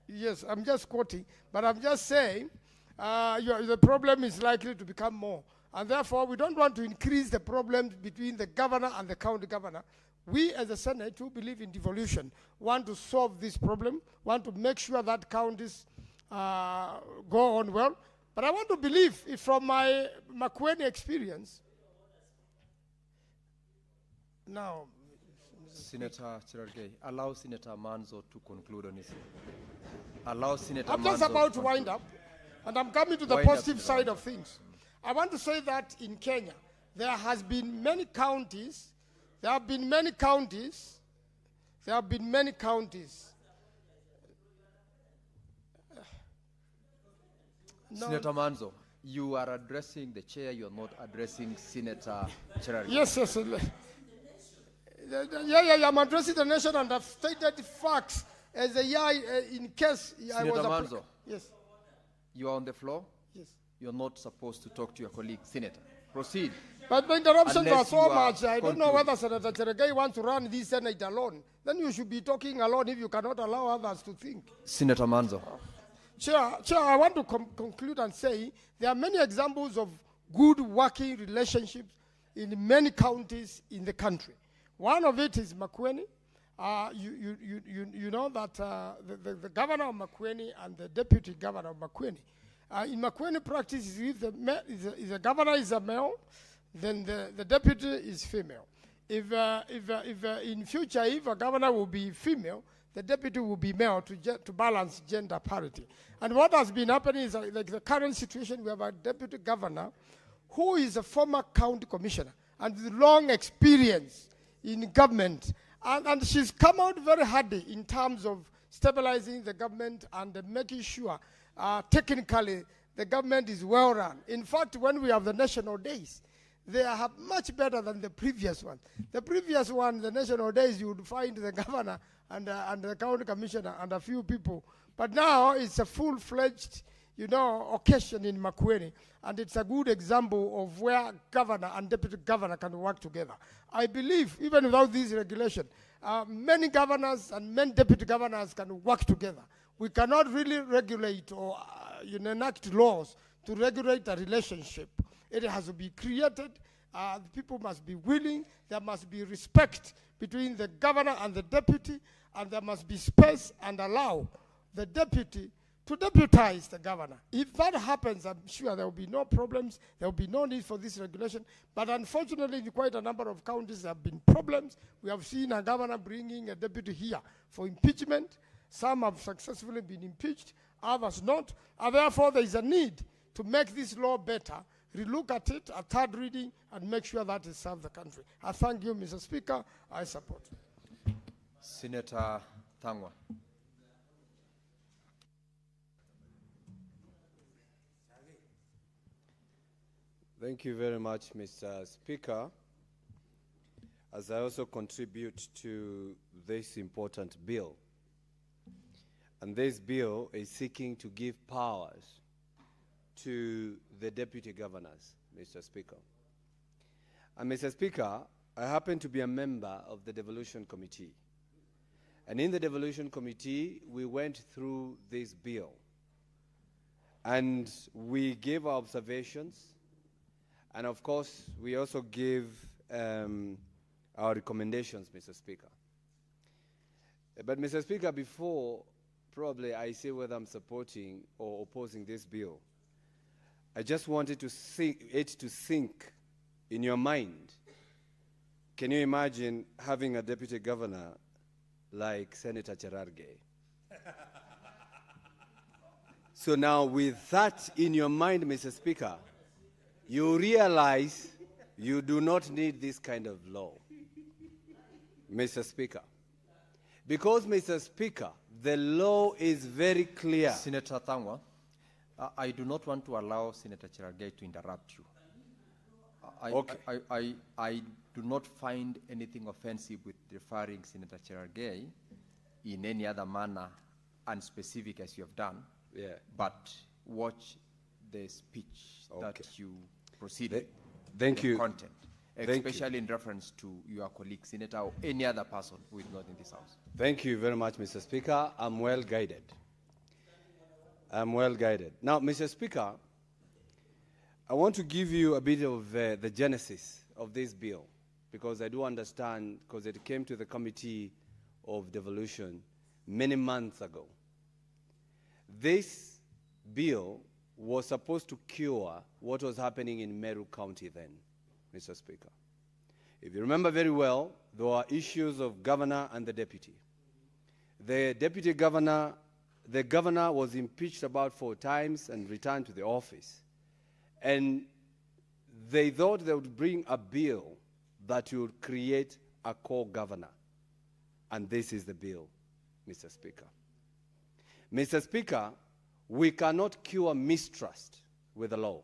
Yes, I'm just quoting, but I'm just saying the problem is likely to become more. And therefore, we don't want to increase the problems between the governor and the county governor. We, as a Senate, who believe in devolution, want to solve this problem, want to make sure that counties go on well. But I want to believe, from my Makueni experience, now, Senator Cherargei, allow Senator Manzo to conclude on this. Allow Senator I'm Manzo just about to conclude. wind up, and I'm coming to the Wind up, positive Senator side of things. I want to say that in Kenya, there have been many counties. No. Senator Manzo, you are addressing the chair, you are not addressing Senator Cherargei. Yes. Yeah, I'm addressing the nation, and I've stated facts as a in case I was Senator Manzo, yes. You are on the floor. Yes. You're not supposed to talk to your colleague, Senator. Proceed. But the interruptions are Unless so you are much. I don't know concluding. whether Senator Cherargei wants to run this Senate alone. Then you should be talking alone if you cannot allow others to think. Senator Manzo. Chair, I want to conclude and say there are many examples of good working relationships in many counties in the country. One of it is Makueni. You know that the governor of Makueni and the deputy governor of Makueni. In Makueni practice, if the governor is a male, then the deputy is female. If in future, if a governor will be female, the deputy will be male to balance gender parity. And what has been happening is like the current situation, we have a deputy governor who is a former county commissioner and with long experience in government. And she's come out very hardy in terms of stabilizing the government and making sure technically the government is well run. In fact, when we have the national days, they are much better than the previous one. The previous one, the national days, you would find the governor and the county commissioner and a few people. But now it's a full-fledged, occasion in Makueni, and it's a good example of where governor and deputy governor can work together. I believe, even without this regulation, many governors and many deputy governors can work together. We cannot really regulate or enact laws to regulate a relationship. It has to be created. People must be willing. There must be respect between the governor and the deputy, and there must be space and allow the deputy to deputize the governor. If that happens, I'm sure there will be no problems. There will be no need for this regulation. But unfortunately, in quite a number of counties, there have been problems. We have seen a governor bringing a deputy here for impeachment. Some have successfully been impeached, others not. And therefore, there is a need to make this law better, relook at it, a third reading, and make sure that it serves the country. I thank you, Mr. Speaker. I support. Senator Thangwa. Thank you very much, Mr. Speaker. As I also contribute to this important bill. And this bill is seeking to give powers to the deputy governors, Mr. Speaker. And Mr. Speaker, I happen to be a member of the Devolution Committee. And in the Devolution Committee, we went through this bill. And we gave our observations. And of course, we also gave our recommendations, Mr. Speaker. But Mr. Speaker, before probably I say whether I'm supporting or opposing this bill, I just wanted to it to sink in your mind. Can you imagine having a deputy governor like Senator Cherargei? So now with that in your mind, Mr. Speaker, you realize you do not need this kind of law, Mr. Speaker. Because, Mr. Speaker, the law is very clear. Senator Thangwa, I do not want to allow Senator Cherargei to interrupt you. I do not find anything offensive with referring Senator Cherargei in any other manner unspecific as you have done. Yeah. But watch the speech that you proceeded. Thank you. Content, Thank especially you. in reference to your colleague, Senator, or any other person who is not in this House. Thank you very much, Mr. Speaker. I'm well guided. I'm well guided. Now, Mr. Speaker, I want to give you a bit of the genesis of this bill, because I do understand, because it came to the Committee of Devolution many months ago. This bill was supposed to cure what was happening in Meru County then, Mr. Speaker. If you remember very well, there were issues of governor and the deputy. The deputy governor, the governor was impeached about 4 times and returned to the office. And they thought they would bring a bill that would create a co-governor. And this is the bill, Mr. Speaker. Mr. Speaker, we cannot cure mistrust with the law.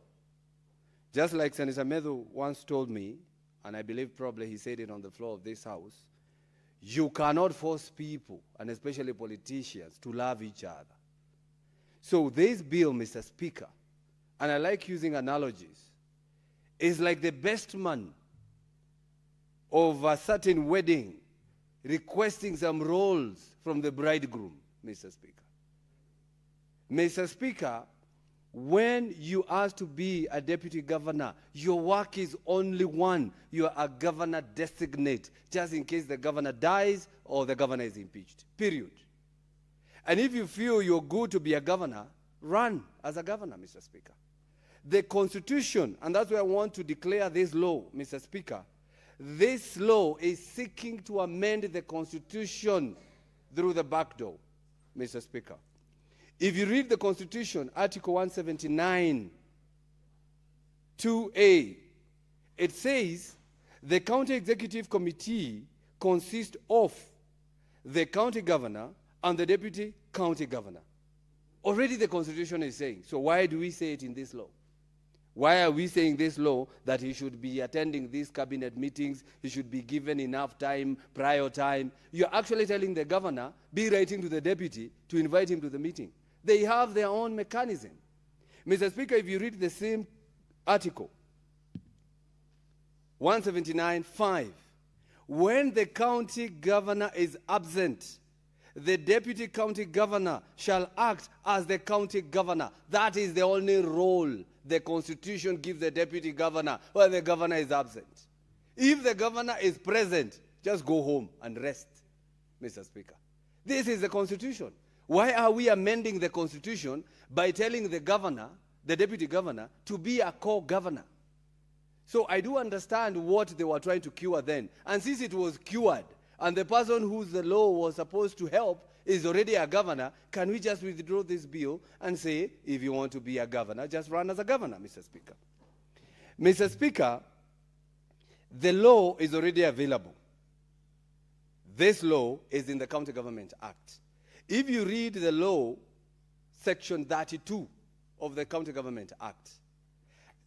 Just like Senator Medhu once told me, and I believe probably he said it on the floor of this House, you cannot force people, and especially politicians, to love each other. So this bill, Mr. Speaker, and I like using analogies, is like the best man of a certain wedding requesting some roles from the bridegroom, Mr. Speaker. Mr. Speaker, when you ask to be a deputy governor, your work is only one. You are a governor designate, just in case the governor dies or the governor is impeached, period. And if you feel you're good to be a governor, run as a governor, Mr. Speaker. The Constitution, and that's why I want to declare this law, Mr. Speaker, this law is seeking to amend the Constitution through the back door, Mr. Speaker. If you read the Constitution, Article 179, 2A, it says the County Executive Committee consists of the county governor and the deputy county governor. Already the Constitution is saying, so why do we say it in this law? Why are we saying this law that he should be attending these cabinet meetings, he should be given enough time, prior time? You're actually telling the governor, be writing to the deputy to invite him to the meeting. They have their own mechanism. Mr. Speaker, if you read the same article, 179(5), when the county governor is absent, the deputy county governor shall act as the county governor. That is the only role the Constitution gives the deputy governor when the governor is absent. If the governor is present, just go home and rest, Mr. Speaker. This is the Constitution. Why are we amending the Constitution by telling the governor, the deputy governor, to be a co-governor? So I do understand what they were trying to cure then. And since it was cured, and the person whose the law was supposed to help is already a governor, can we just withdraw this bill and say, if you want to be a governor, just run as a governor, Mr. Speaker? Mr. Speaker, the law is already available. This law is in the County Government Act. If you read the law, section 32 of the County Government Act,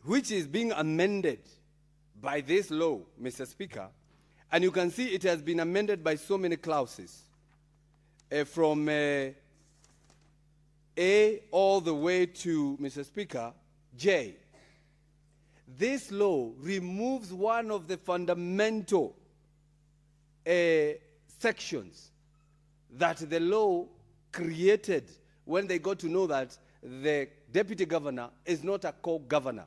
which is being amended by this law, Mr. Speaker, and you can see it has been amended by so many clauses, from A all the way to, Mr. Speaker, J. This law removes one of the fundamental sections that the law created when they got to know that the deputy governor is not a co-governor.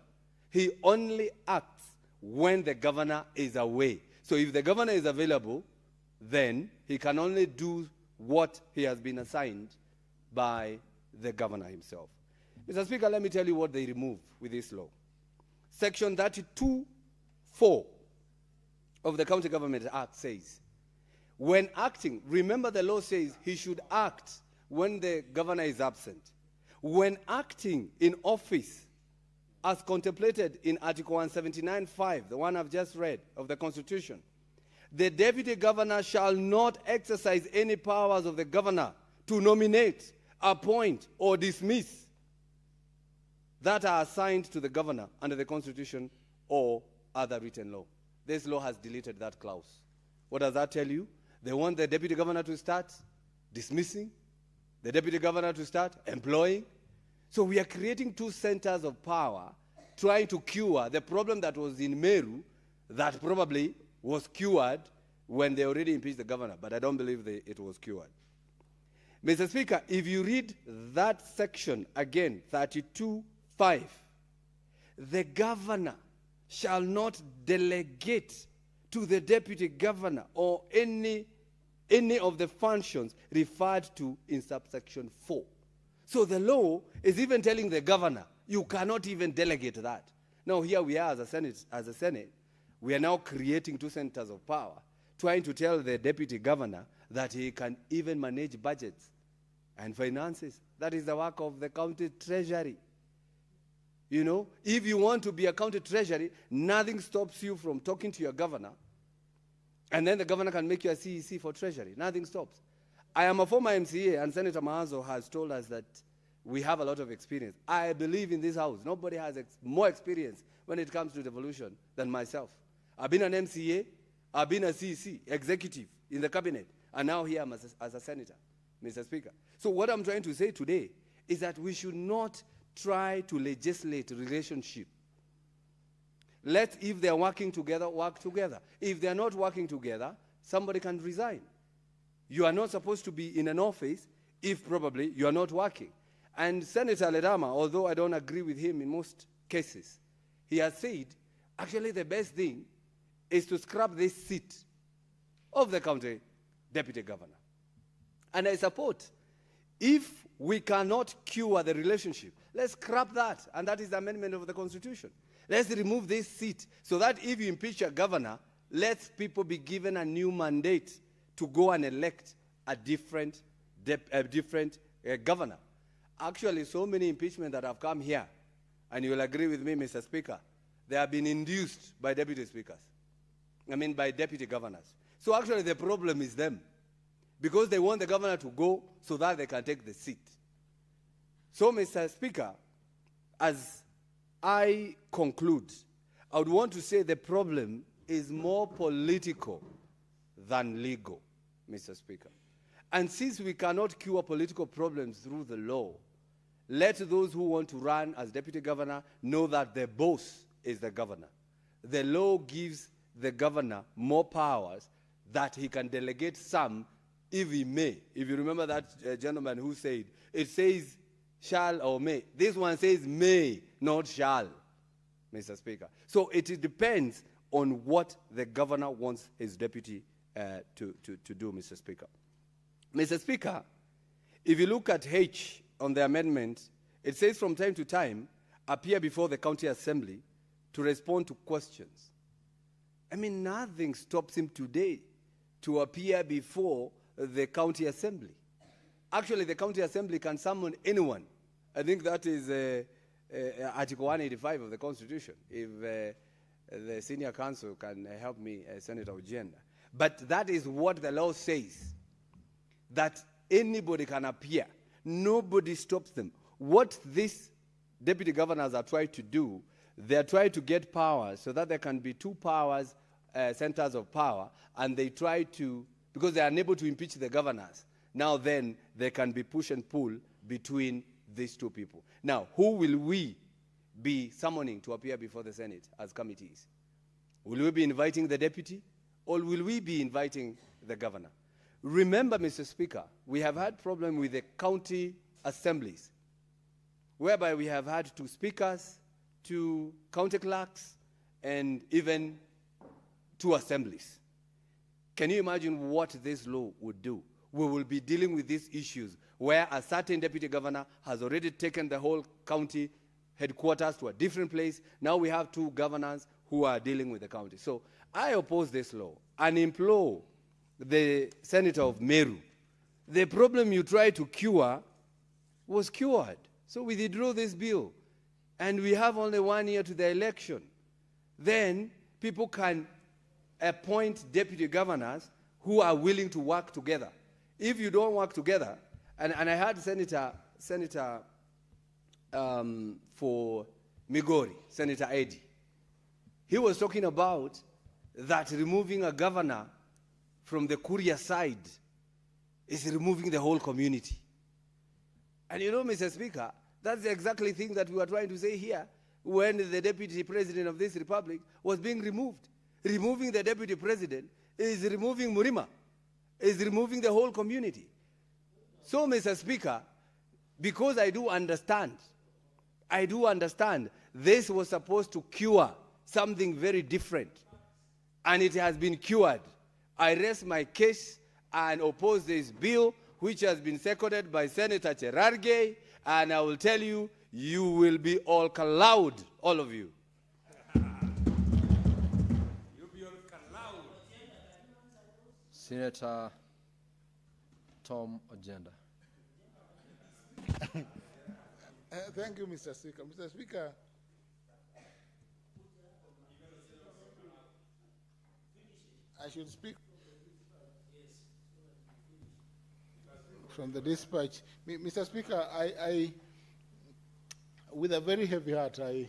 He only acts when the governor is away. So if the governor is available, then he can only do what he has been assigned by the governor himself. Mr. Speaker, let me tell you what they remove with this law. Section 32(4) of the County Government Act says, when acting, remember the law says he should act when the governor is absent. When acting in office, as contemplated in Article 179(5), the one I've just read of the Constitution, the deputy governor shall not exercise any powers of the governor to nominate, appoint, or dismiss that are assigned to the governor under the Constitution or other written law. This law has deleted that clause. What does that tell you? They want the deputy governor to start dismissing, the deputy governor to start employing. So we are creating two centers of power, trying to cure the problem that was in Meru that probably was cured when they already impeached the governor, but I don't believe it was cured. Mr. Speaker, if you read that section again, 32(5), the governor shall not delegate to the deputy governor or any of the functions referred to in subsection 4. So the law is even telling the governor, you cannot even delegate that. Now here we are as a Senate, we are now creating two centers of power, trying to tell the deputy governor that he can even manage budgets and finances. That is the work of the county treasury. You know, if you want to be a county treasury, nothing stops you from talking to your governor, and then the governor can make you a CEC for treasury. Nothing stops. I am a former MCA, and Senator Mahazo has told us that we have a lot of experience. I believe in this house, nobody has more experience when it comes to devolution than myself. I've been an MCA, I've been a CEC, executive in the cabinet, and now here I'm as a senator, Mr. Speaker. So what I'm trying to say today is that we should not try to legislate relationship. If they're working together, work together. If they're not working together, somebody can resign. You are not supposed to be in an office if probably you are not working. And Senator Ledama, although I don't agree with him in most cases, he has said, actually the best thing is to scrap this seat of the county deputy governor. And I support, if we cannot cure the relationship, let's scrap that, and that is the amendment of the Constitution. Let's remove this seat so that if you impeach a governor, let people be given a new mandate to go and elect a different governor. Actually, so many impeachments that have come here, and you will agree with me, Mr. Speaker, they have been induced by deputy speakers. By deputy governors. So actually the problem is them, because they want the governor to go so that they can take the seat. So, Mr. Speaker, as I conclude, I would want to say the problem is more political than legal, Mr. Speaker. And since we cannot cure political problems through the law, let those who want to run as deputy governor know that the boss is the governor. The law gives the governor more powers that he can delegate some if he may. If you remember that gentleman who said, it says shall or may. This one says may, not shall, Mr. Speaker. So it depends on what the governor wants his deputy to do, Mr. Speaker. Mr. Speaker, if you look at H on the amendment, it says from time to time, appear before the county assembly to respond to questions. Nothing stops him today to appear before the county assembly. Actually, the county assembly can summon anyone. I think that is Article 185 of the Constitution, if the senior counsel can help me, Senator Ojenda. But that is what the law says, that anybody can appear. Nobody stops them. What these deputy governors are trying to do, They are trying to get power so that there can be two powers, centers of power, and they try to, because they are unable to impeach the governors, now then there can be push and pull between these two people. Now, who will we be summoning to appear before the Senate as committees? Will we be inviting the deputy, or will we be inviting the governor? Remember, Mr. Speaker, we have had problem with the county assemblies, whereby we have had 2 speakers, 2 county clerks, and even 2 assemblies. Can you imagine what this law would do? We will be dealing with these issues where a certain deputy governor has already taken the whole county headquarters to a different place. Now we have 2 governors who are dealing with the county. So I oppose this law and implore the senator of Meru. The problem you tried to cure was cured. So we withdraw this bill. And we have only 1 year to the election. Then people can appoint deputy governors who are willing to work together. If you don't work together, and I heard Senator for Migori, Senator Eddy, he was talking about that removing a governor from the courier side is removing the whole community. And you know, Mr. Speaker, that's the exactly thing that we were trying to say here when the deputy president of this republic was being removed. Removing the deputy president is removing Murima, is removing the whole community. So, Mr. Speaker, because I do understand this was supposed to cure something very different, and it has been cured. I rest my case and oppose this bill, which has been seconded by Senator Cherargei, and I will tell you, you will be all cloud, all of you. Senator Tom Ojenda. Thank you, Mr. Speaker. Mr. Speaker, I should speak from the dispatch. Mr. Speaker, I with a very heavy heart, I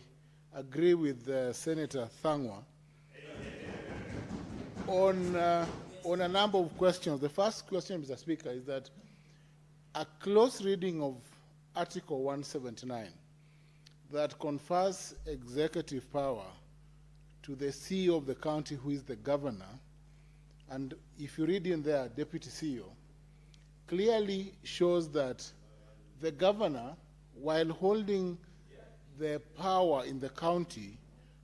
agree with Senator Thangwa on a number of questions. The first question, Mr. Speaker, is that a close reading of Article 179 that confers executive power to the CEO of the county, who is the governor, and if you read in there, deputy CEO, clearly shows that the governor, while holding the power in the county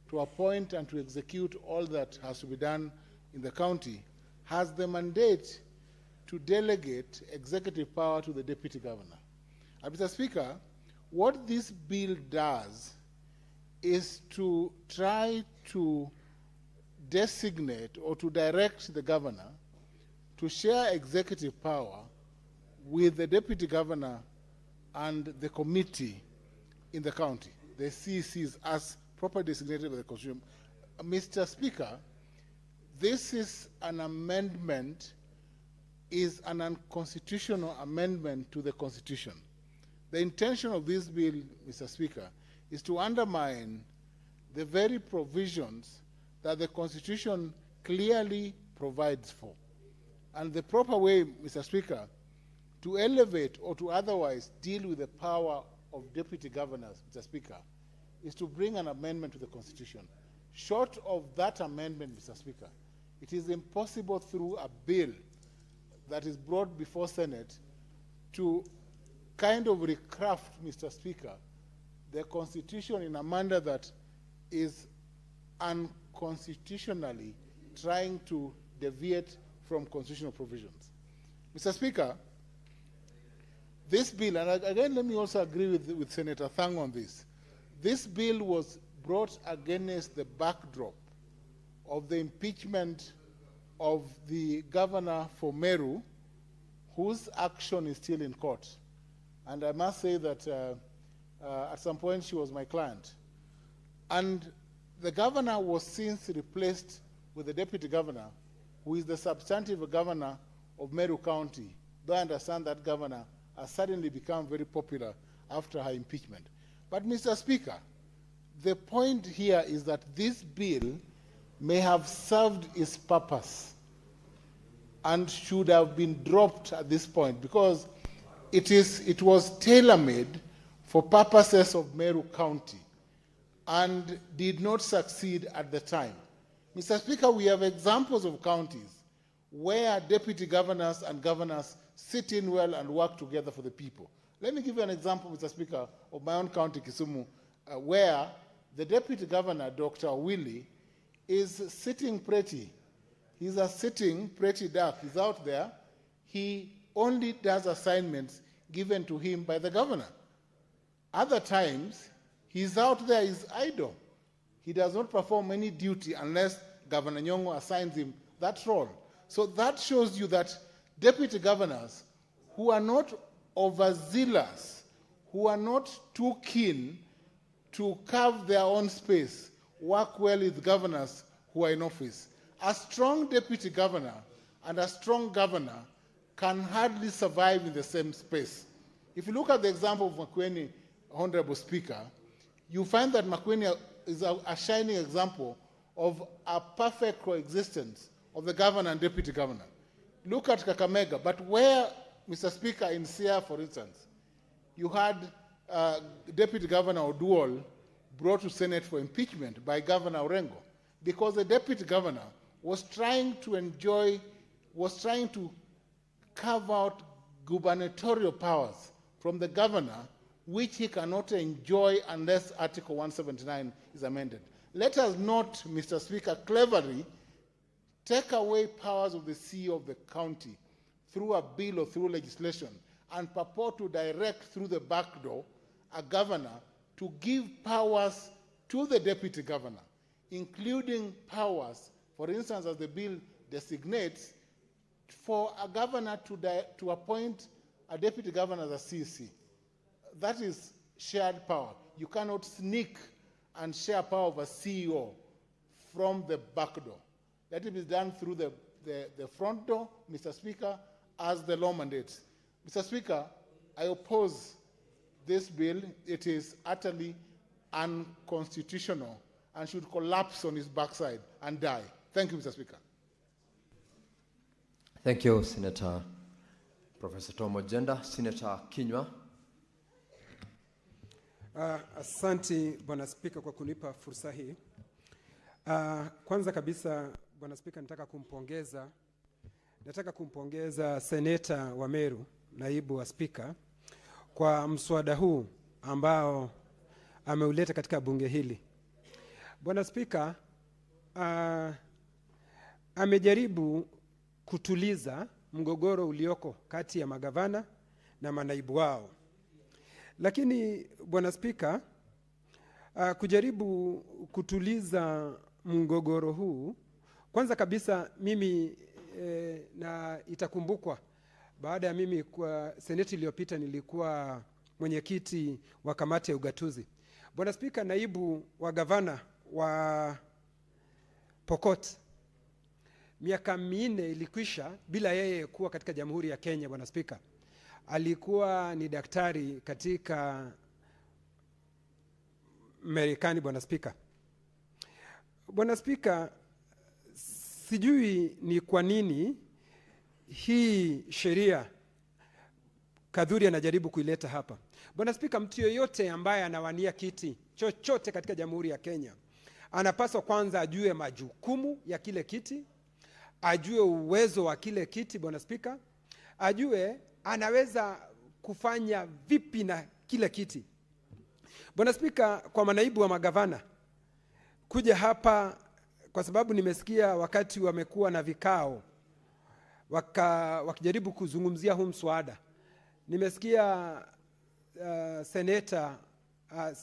to appoint and to execute all that has to be done in the county, has the mandate to delegate executive power to the deputy governor. And Mr. Speaker, what this bill does is to try to designate or to direct the governor to share executive power with the deputy governor and the committee in the county, the CECs, as properly designated by the Constitution. Mr. Speaker, this is an amendment, is an unconstitutional amendment to the Constitution. The intention of this bill, Mr. Speaker, is to undermine the very provisions that the Constitution clearly provides for. And the proper way, Mr. Speaker, to elevate or to otherwise deal with the power of deputy governors, Mr. Speaker, is to bring an amendment to the Constitution. Short of that amendment, Mr. Speaker, it is impossible through a bill that is brought before Senate to kind of recraft, Mr. Speaker, the Constitution in a manner that is unconstitutionally trying to deviate from constitutional provisions. Mr. Speaker, this bill, and again let me also agree with Senator Thang on this bill was brought against the backdrop of the impeachment of the governor for Meru, whose action is still in court. And I must say that at some point she was my client. And the governor was since replaced with the deputy governor, who is the substantive governor of Meru County, though I understand that governor has suddenly become very popular after her impeachment. But Mr. Speaker, the point here is that this bill may have served its purpose and should have been dropped at this point, because it was tailor-made for purposes of Meru County and did not succeed at the time. Mr. Speaker, we have examples of counties where deputy governors and governors sit in well and work together for the people. Let me give you an example, Mr. Speaker, of my own county, Kisumu, where the deputy governor, Dr. Willie, is sitting pretty. He's sitting pretty dark. He's out there. He only does assignments given to him by the governor. Other times, he's out there, he's idle. He does not perform any duty unless Governor Nyong'o assigns him that role. So that shows you that deputy governors who are not overzealous, who are not too keen to carve their own space, work well with governors who are in office. A strong deputy governor and a strong governor can hardly survive in the same space. If you look at the example of Makueni, Honorable Speaker, you find that Makueni is a shining example of a perfect coexistence of the governor and deputy governor. Look at Kakamega, but where, Mr. Speaker, in Siaya, for instance, you had Deputy Governor Oduol brought to Senate for impeachment by Governor Orengo, because the deputy governor was trying to carve out gubernatorial powers from the governor, which he cannot enjoy unless Article 179 is amended. Let us not, Mr. Speaker, cleverly take away powers of the CEO of the county through a bill or through legislation and purport to direct through the back door a governor to give powers to the deputy governor, including powers, for instance, as the bill designates, for a governor to appoint a deputy governor as a CC. That is shared power. You cannot sneak and share power of a CEO from the back door. Let it be done through the front door, Mr. Speaker, as the law mandates. Mr. Speaker, I oppose this bill. It is utterly unconstitutional and should collapse on its backside and die. Thank you, Mr. Speaker. Thank you, Senator Professor Tom Ojenda. Senator Kinyua. Asante Bwana Spika kwa kunipa fursa hii. Kwanza kabisa Bwana Spika, nataka kumpongeza Seneta wa Meru, naibu wa Spika, kwa mswada huu ambao ameuleta katika bunge hili. Bwana Spika, amejaribu kutuliza mgogoro ulioko kati ya magavana na manaibu wao. Lakini Bwana Spika, kujaribu kutuliza mgogoro huu, kwanza kabisa mimi na itakumbukwa baada ya mimi kwa seneti iliyopita nilikuwa mwenyekiti wa kamati ya ugatuzi. Bwana Spika, naibu wa gavana wa Pokot, miaka 4 ilikwisha bila yeye kuwa katika Jamhuri ya Kenya. Bwana Spika, alikuwa ni daktari katika Marekani. Bwana Spika, Bwana Spika, sijui ni kwa nini hii sheria Kadhuri anajaribu kuileta hapa. Bwana Spika, mtu yoyote ambaye anawania kiti chochote katika Jamhuri ya Kenya anapaswa kwanza ajue majukumu ya kile kiti, ajue uwezo wa kile kiti. Bwana Spika, ajue anaweza kufanya vipi na kile kiti. Bwana Spika, kwa manaibu wa magavana kuja hapa, kwa sababu nimesikia wakati wamekuwa na vikao wakijaribu kuzungumzia huu mswada, nimesikia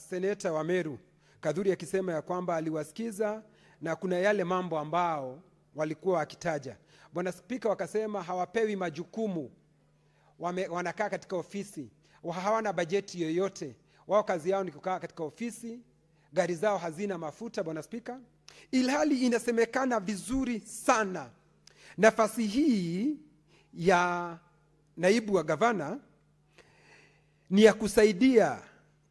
seneta wa Meru Kadhuri akisema ya kwamba aliwasikiza na kuna yale mambo ambao walikuwa wakitaja. Bwana Spika, wakasema hawapewi majukumu, wanakaa katika ofisi, hawana bajeti yoyote, wao kazi yao ni kukaa katika ofisi, gari zao hazina mafuta. Bwana Spika, ilhali inasemekana vizuri sana nafasi hii ya naibu wa gavana ni ya kusaidia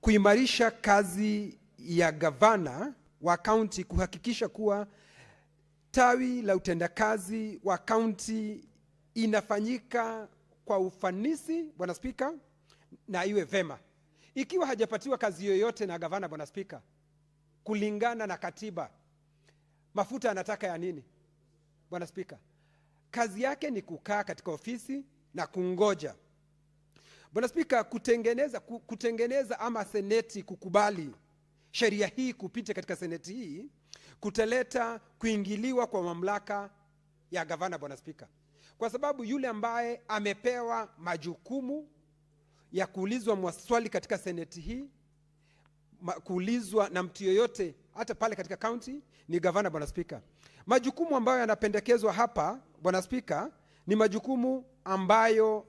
kuimarisha kazi ya gavana wa kaunti kuhakikisha kuwa tawi la utendakazi wa kaunti inafanyika kwa ufanisi, Bwana Spika, na iwe vema. Ikiwa hajapatiwa kazi yoyote na gavana, Bwana Spika, kulingana na katiba, mafuta anataka ya nini, Bwana Spika? Kazi yake ni kukaa katika ofisi na kungoja. Bwana Spika, kutengeneza ama seneti kukubali sheria hii kupita katika seneti hii kutaleta kuingiliwa kwa mamlaka ya gavana, Bwana Spika. Kwa sababu yule ambaye amepewa majukumu ya kuulizwa maswali katika seneti hii, kuulizwa na mtu yoyote hata pale katika county, ni gavana, Bwana Spika. Majukumu ambayo yanapendekezwa hapa, Bwana Spika, ni majukumu ambayo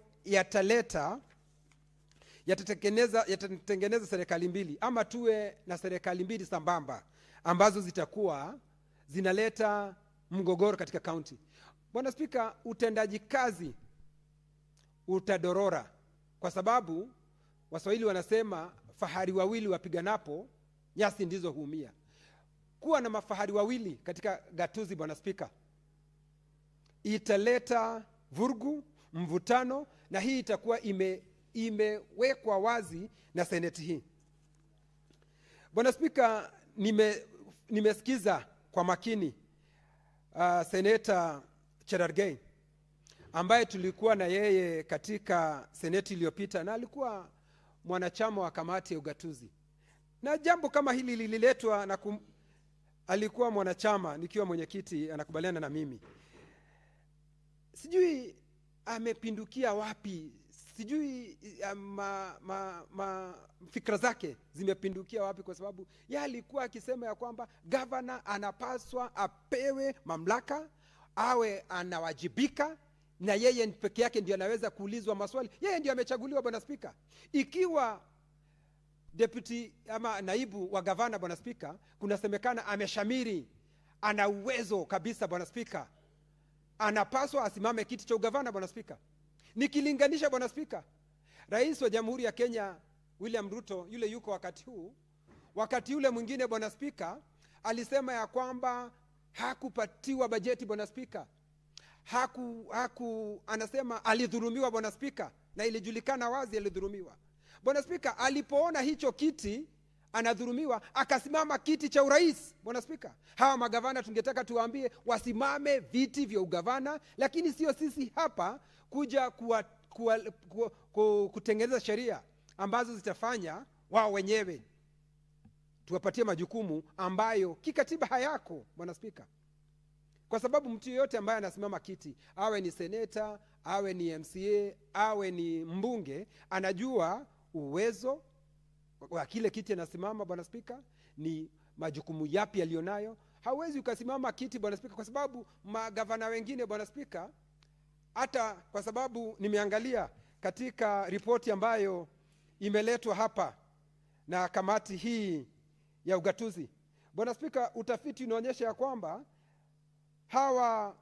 yatatengeneza serikali mbili, ama tuwe na serikali mbili sambamba ambazo zitakuwa zinaleta mgogoro katika county. Bwana Spika, utendaji kazi utadorora kwa sababu Waswahili wanasema fahari wawili wapiganapo nyasi ndizo huumia. Kuwa na mafahari wawili katika gatuzi, Bwana Spika, italeta vurugu, mvutano, na hii itakuwa imewekwa wazi na seneti hii. Bwana Spika, nimesikiza kwa makini Seneta Cherargei ambaye tulikuwa na yeye katika seneti iliyopita, na alikuwa mwanachama wa kamati ya ugatuzi, na jambo kama hili lililetwa na alikuwa mwanachama nikiwa mwenyekiti, anakubaliana na mimi. Sijui amepindukia wapi, sijui fikra zake zimepindukia wapi, kwa sababu yeye alikuwa akisema ya kwamba gavana anapaswa apewe mamlaka, awe anawajibika, na yeye peke yake ndio anaweza kuulizwa maswali. Yeye ndio amechaguliwa, Bwana Spika. Ikiwa deputy ama naibu wa gavana, Bwana Spika, kunasemekana ameshamiri, ana uwezo kabisa, Bwana Spika, anapaswa asimame kiti cha ugavana, Bwana Spika. Nikilinganisha, Bwana Spika, Rais wa Jamhuri ya Kenya William Ruto, yule yuko wakati huu, wakati yule mwingine, Bwana Spika, alisema ya kwamba hakupatiwa bajeti, Bwana Spika. Anasema alidhulumiwa, Bwana Spika, na ilijulikana wazi alidhulumiwa. Bwana Spika, alipoona hicho kiti anadhulumiwa, akasimama kiti cha urais, Bwana Spika. Hawa magavana tungetaka tuwaambie wasimame viti vya ugavana, lakini sio sisi hapa kuja kutengeneza sheria ambazo zitafanya wao wenyewe tuwapatie majukumu ambayo kikatiba hayako, Bwana Spika. Kwa sababu mtu yeyote ambaye anasimama kiti, awe ni seneta, awe ni MCA, awe ni mbunge, anajua uwezo wa kile kiti anasimama, Bwana Spika, ni majukumu yapi alionayo. Hauwezi ukasimama kiti, Bwana Spika, kwa sababu magavana wengine, Bwana Spika, hata kwa sababu nimeangalia katika ripoti ambayo imeletwa hapa na kamati hii ya ugatuzi, Bwana Spika, utafiti unaonyesha ya kwamba hawa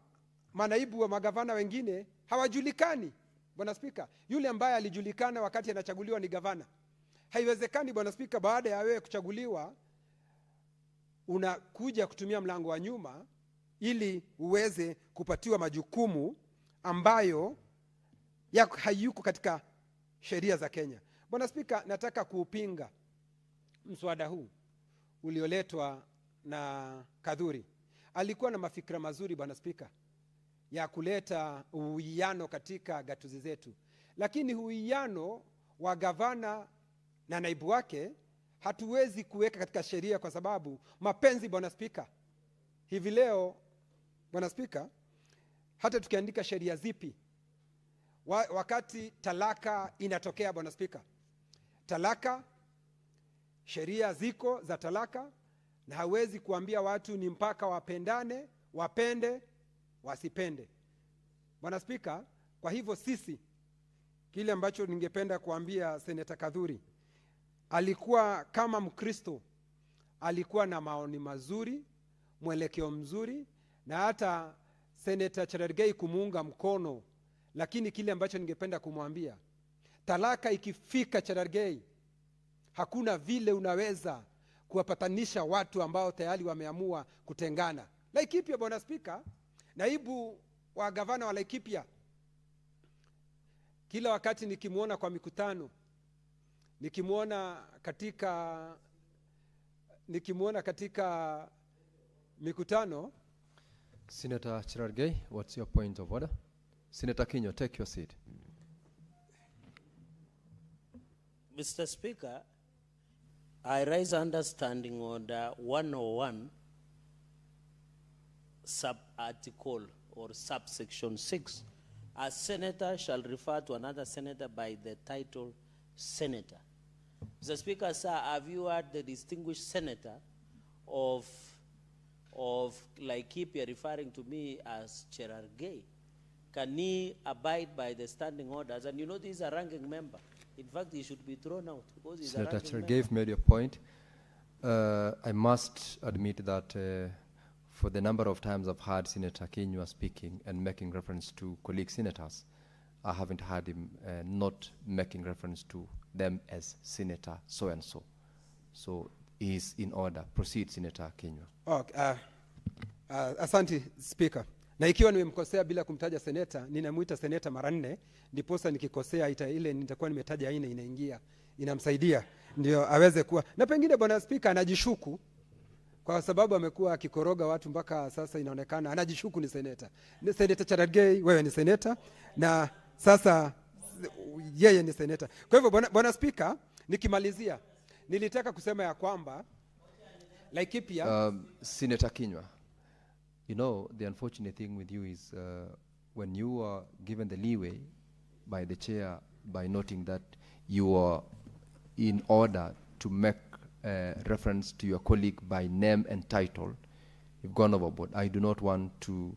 manaibu wa magavana wengine hawajulikani, Bwana Spika. Yule ambaye alijulikana wakati anachaguliwa ni gavana. Haiwezekani, Bwana Spika, baada ya wewe kuchaguliwa unakuja kutumia mlango wa nyuma ili uweze kupatiwa majukumu ambayo hayuko katika sheria za Kenya. Bwana Spika, nataka kuupinga mswada huu ulioletwa na Kadhuri. Alikuwa na mafikra mazuri, Bwana Spika, ya kuleta uwiano katika gatuzi zetu, lakini uwiano wa gavana na naibu wake hatuwezi kuweka katika sheria kwa sababu mapenzi, Bwana Spika. Hivi leo, Bwana Spika, hata tukiandika sheria zipi, wakati talaka inatokea, Bwana Spika, talaka, sheria ziko za talaka, na hawezi kuambia watu ni mpaka wapendane, wapende, wasipende, Bwana Spika. Kwa hivyo sisi, kile ambacho ningependa kuambia Seneta Kadhuri, alikuwa kama Mkristo, alikuwa na maoni mazuri, mwelekeo mzuri, na hata Seneta Cherargei kumuunga mkono. Lakini kile ambacho ningependa kumwambia, talaka ikifika, Cherargei, hakuna vile unaweza kuwapatanisha watu ambao tayari wameamua kutengana. Laikipia, Bwana Spika, naibu wa gavana wa Laikipia, kila wakati nikimwona kwa mikutano, nikimwona katika mikutano. Senator Cherargei, what's your point of order? Senator Kinyo, take your seat. Mr. Speaker, I raise understanding order 101, sub-article or subsection 6. A senator shall refer to another senator by the title senator. Mr. Speaker, sir, have you heard the distinguished senator of Laikipia referring to me as Cherargei? Can he abide by the standing orders? And you know, this is a ranking member. In fact, he should be thrown out because he's Senator a ranking member. Cherargei made your point. I must admit that for the number of times I've heard Senator Kinyua speaking and making reference to colleague senators, I haven't heard him not making reference to them as Senator so-and-so. So is in order. Proceed, Senator Kinyua. Okay, asante Speaker. Na ikiwa nimemkosea bila kumtaja seneta, ninamuita seneta mara 4, ndiposa nikikosea ile nitakuwa nimetaja 4 inaingia, inamsaidia ndio aweze kuwa. Na pengine Bwana Speaker anajishuku kwa sababu amekuwa akikoroga watu mpaka sasa inaonekana anajishuku ni seneta. Ni Senator Cherargei, wewe ni seneta na sasa yeye ni seneta. Kwa hivyo Bwana Speaker, nikimalizia nilitaka kusema ya kwamba Laikipia Senator Kinyua, you know, the unfortunate thing with you is when you are given the leeway by the chair by noting that you are in order to make reference to your colleague by name and title, you've gone overboard. I do not want to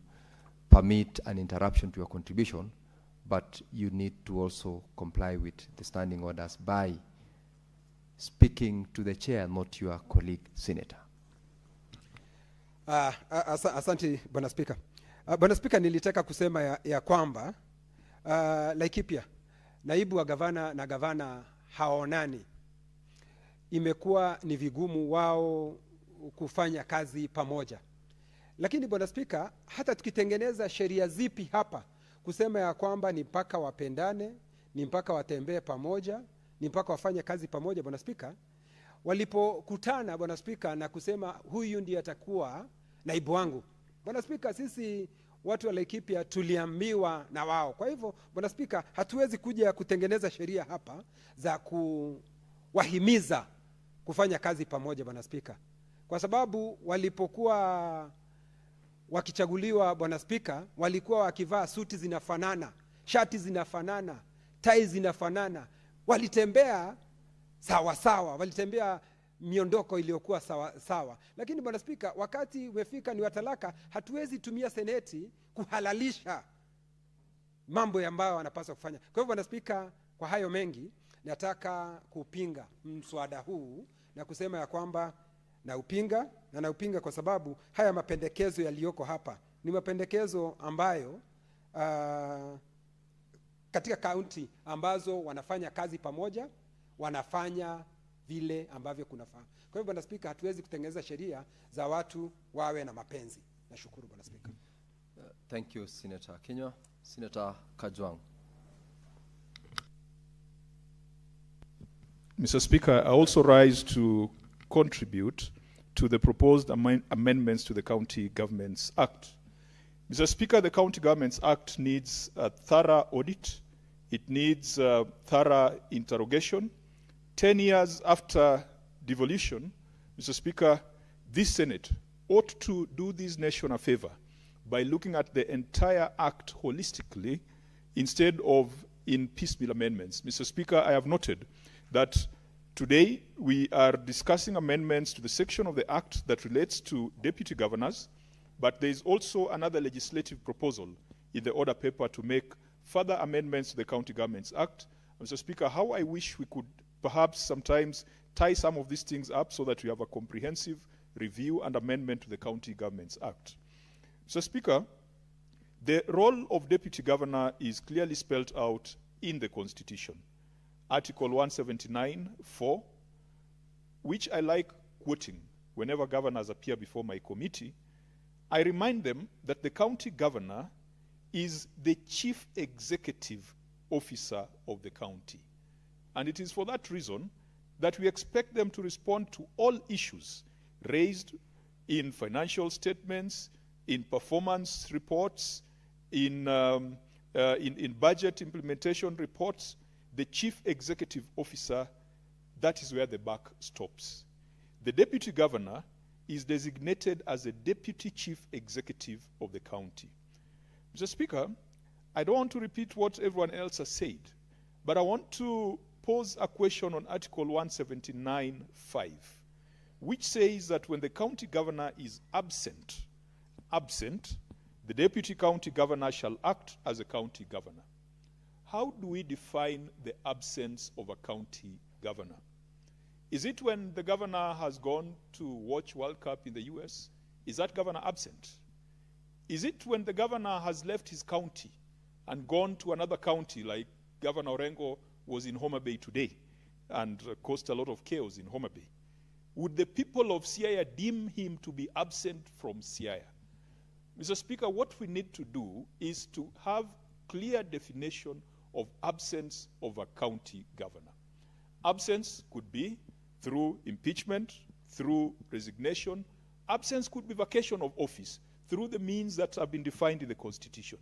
permit an interruption to your contribution, but you need to also comply with the standing orders by speaking to the chair, not your colleague senator. Asante Bwana Speaker. Bwana Speaker, nilitaka kusema ya kwamba Laikipia, naibu wa gavana na gavana haonani. Imekuwa ni vigumu wao kufanya kazi pamoja. Lakini Bwana Speaker, hata tukitengeneza sheria zipi hapa kusema ya kwamba ni mpaka wapendane, ni mpaka watembee pamoja, ni mpaka wafanye kazi pamoja, Bwana Speaker, walipokutana Bwana Speaker na kusema huyu ndiye atakuwa naibu wangu, Bwana Speaker, sisi watu wa Laikipia tuliambiwa na wao. Kwa hivyo Bwana Speaker, hatuwezi kuja kutengeneza sheria hapa za kuwahimiza kufanya kazi pamoja, Bwana Speaker, kwa sababu walipokuwa wakichaguliwa, Bwana Speaker, walikuwa wakivaa suti zinafanana, shati zinafanana, tai zinafanana, walitembea sawa sawa, walitembea miondoko iliyokuwa sawa sawa. Lakini Bwana Speaker, wakati umefika ni watalaka, hatuwezi tumia seneti kuhalalisha mambo ambayo wanapaswa kufanya. Kwa hivyo Bwana Speaker, kwa hayo mengi nataka kupinga mswada huu na kusema ya kwamba naupinga kwa sababu haya mapendekezo yaliyoko hapa ni mapendekezo ambayo katika kaunti ambazo wanafanya kazi pamoja, wanafanya vile ambavyo kunafaa. Kwa hivyo Bwana Speaker, hatuwezi kutengeneza sheria za watu wawe na mapenzi. Nashukuru Bwana Speaker. Thank you, Senator Kinyua. Senator Kajwang. Mr. Speaker, I also rise to contribute to the proposed amendments to the County Governments Act. Mr. Speaker, the County Governments Act needs a thorough audit. It needs thorough interrogation. 10 years after devolution, Mr. Speaker, this Senate ought to do this nation a favor by looking at the entire act holistically instead of in piecemeal amendments. Mr. Speaker, I have noted that today we are discussing amendments to the section of the act that relates to deputy governors, but there is also another legislative proposal in the order paper to make further amendments to the County Governments Act. Mr. Speaker, how I wish we could perhaps sometimes tie some of these things up so that we have a comprehensive review and amendment to the County Governments Act. Mr. Speaker, the role of deputy governor is clearly spelled out in the Constitution. Article 179(4), which I like quoting whenever governors appear before my committee, I remind them that the county governor is the chief executive officer of the county. And it is for that reason that we expect them to respond to all issues raised in financial statements, in performance reports, in budget implementation reports. The chief executive officer, that is where the buck stops. The deputy governor is designated as the deputy chief executive of the county. Mr. Speaker, I don't want to repeat what everyone else has said, but I want to pose a question on Article 179(5), which says that when the county governor is absent, the deputy county governor shall act as a county governor. How do we define the absence of a county governor? Is it when the governor has gone to watch World Cup in the US? Is that governor absent? Is it when the governor has left his county and gone to another county, like Governor Orengo was in Homa Bay today and caused a lot of chaos in Homa Bay? Would the people of Siaya deem him to be absent from Siaya? Mr. Speaker, what we need to do is to have clear definition of absence of a county governor. Absence could be through impeachment, through resignation. Absence could be vacation of office through the means that have been defined in the Constitution.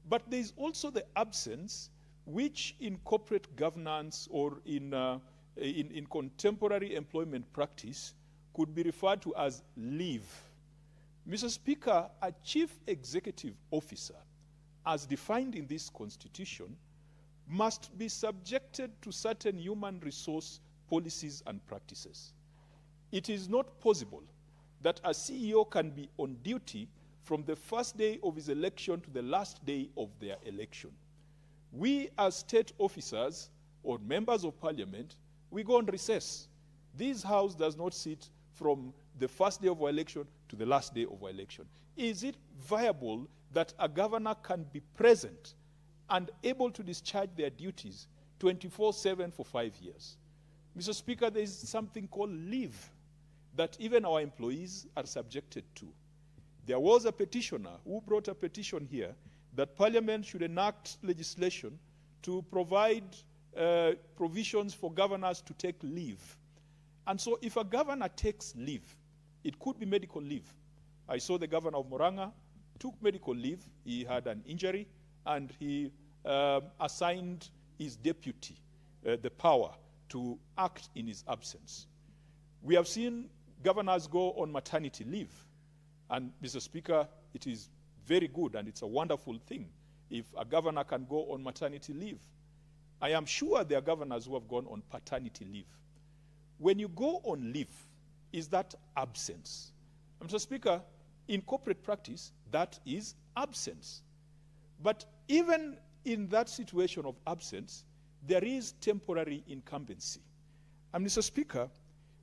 But there is also the absence which in corporate governance or in contemporary employment practice could be referred to as leave. Mr. Speaker, a chief executive officer, as defined in this Constitution, must be subjected to certain human resource policies and practices. It is not possible that a CEO can be on duty from the first day of his election to the last day of their election. We as state officers or members of parliament, we go on recess. This house does not sit from the first day of our election to the last day of our election. Is it viable that a governor can be present and able to discharge their duties 24/7 for 5 years? Mr. Speaker, there is something called leave that even our employees are subjected to. There was a petitioner who brought a petition here that Parliament should enact legislation to provide provisions for governors to take leave. And so if a governor takes leave, it could be medical leave. I saw the governor of Murang'a took medical leave. He had an injury, and he assigned his deputy the power to act in his absence. We have seen governors go on maternity leave. And, Mr. Speaker, it is very good and it's a wonderful thing if a governor can go on maternity leave. I am sure there are governors who have gone on paternity leave. When you go on leave, is that absence? Mr. Speaker, in corporate practice, that is absence. But even in that situation of absence, there is temporary incumbency. And Mr. Speaker,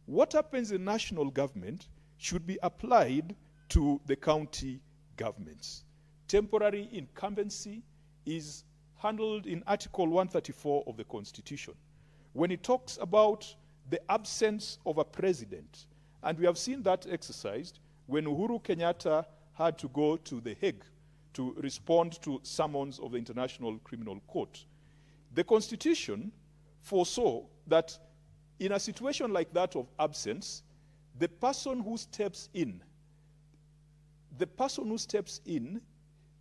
what happens in national government should be applied to the county governments. Temporary incumbency is handled in Article 134 of the Constitution, when it talks about the absence of a president. And we have seen that exercised when Uhuru Kenyatta had to go to The Hague to respond to summons of the International Criminal Court. The Constitution foresaw that in a situation like that of absence, the person who steps in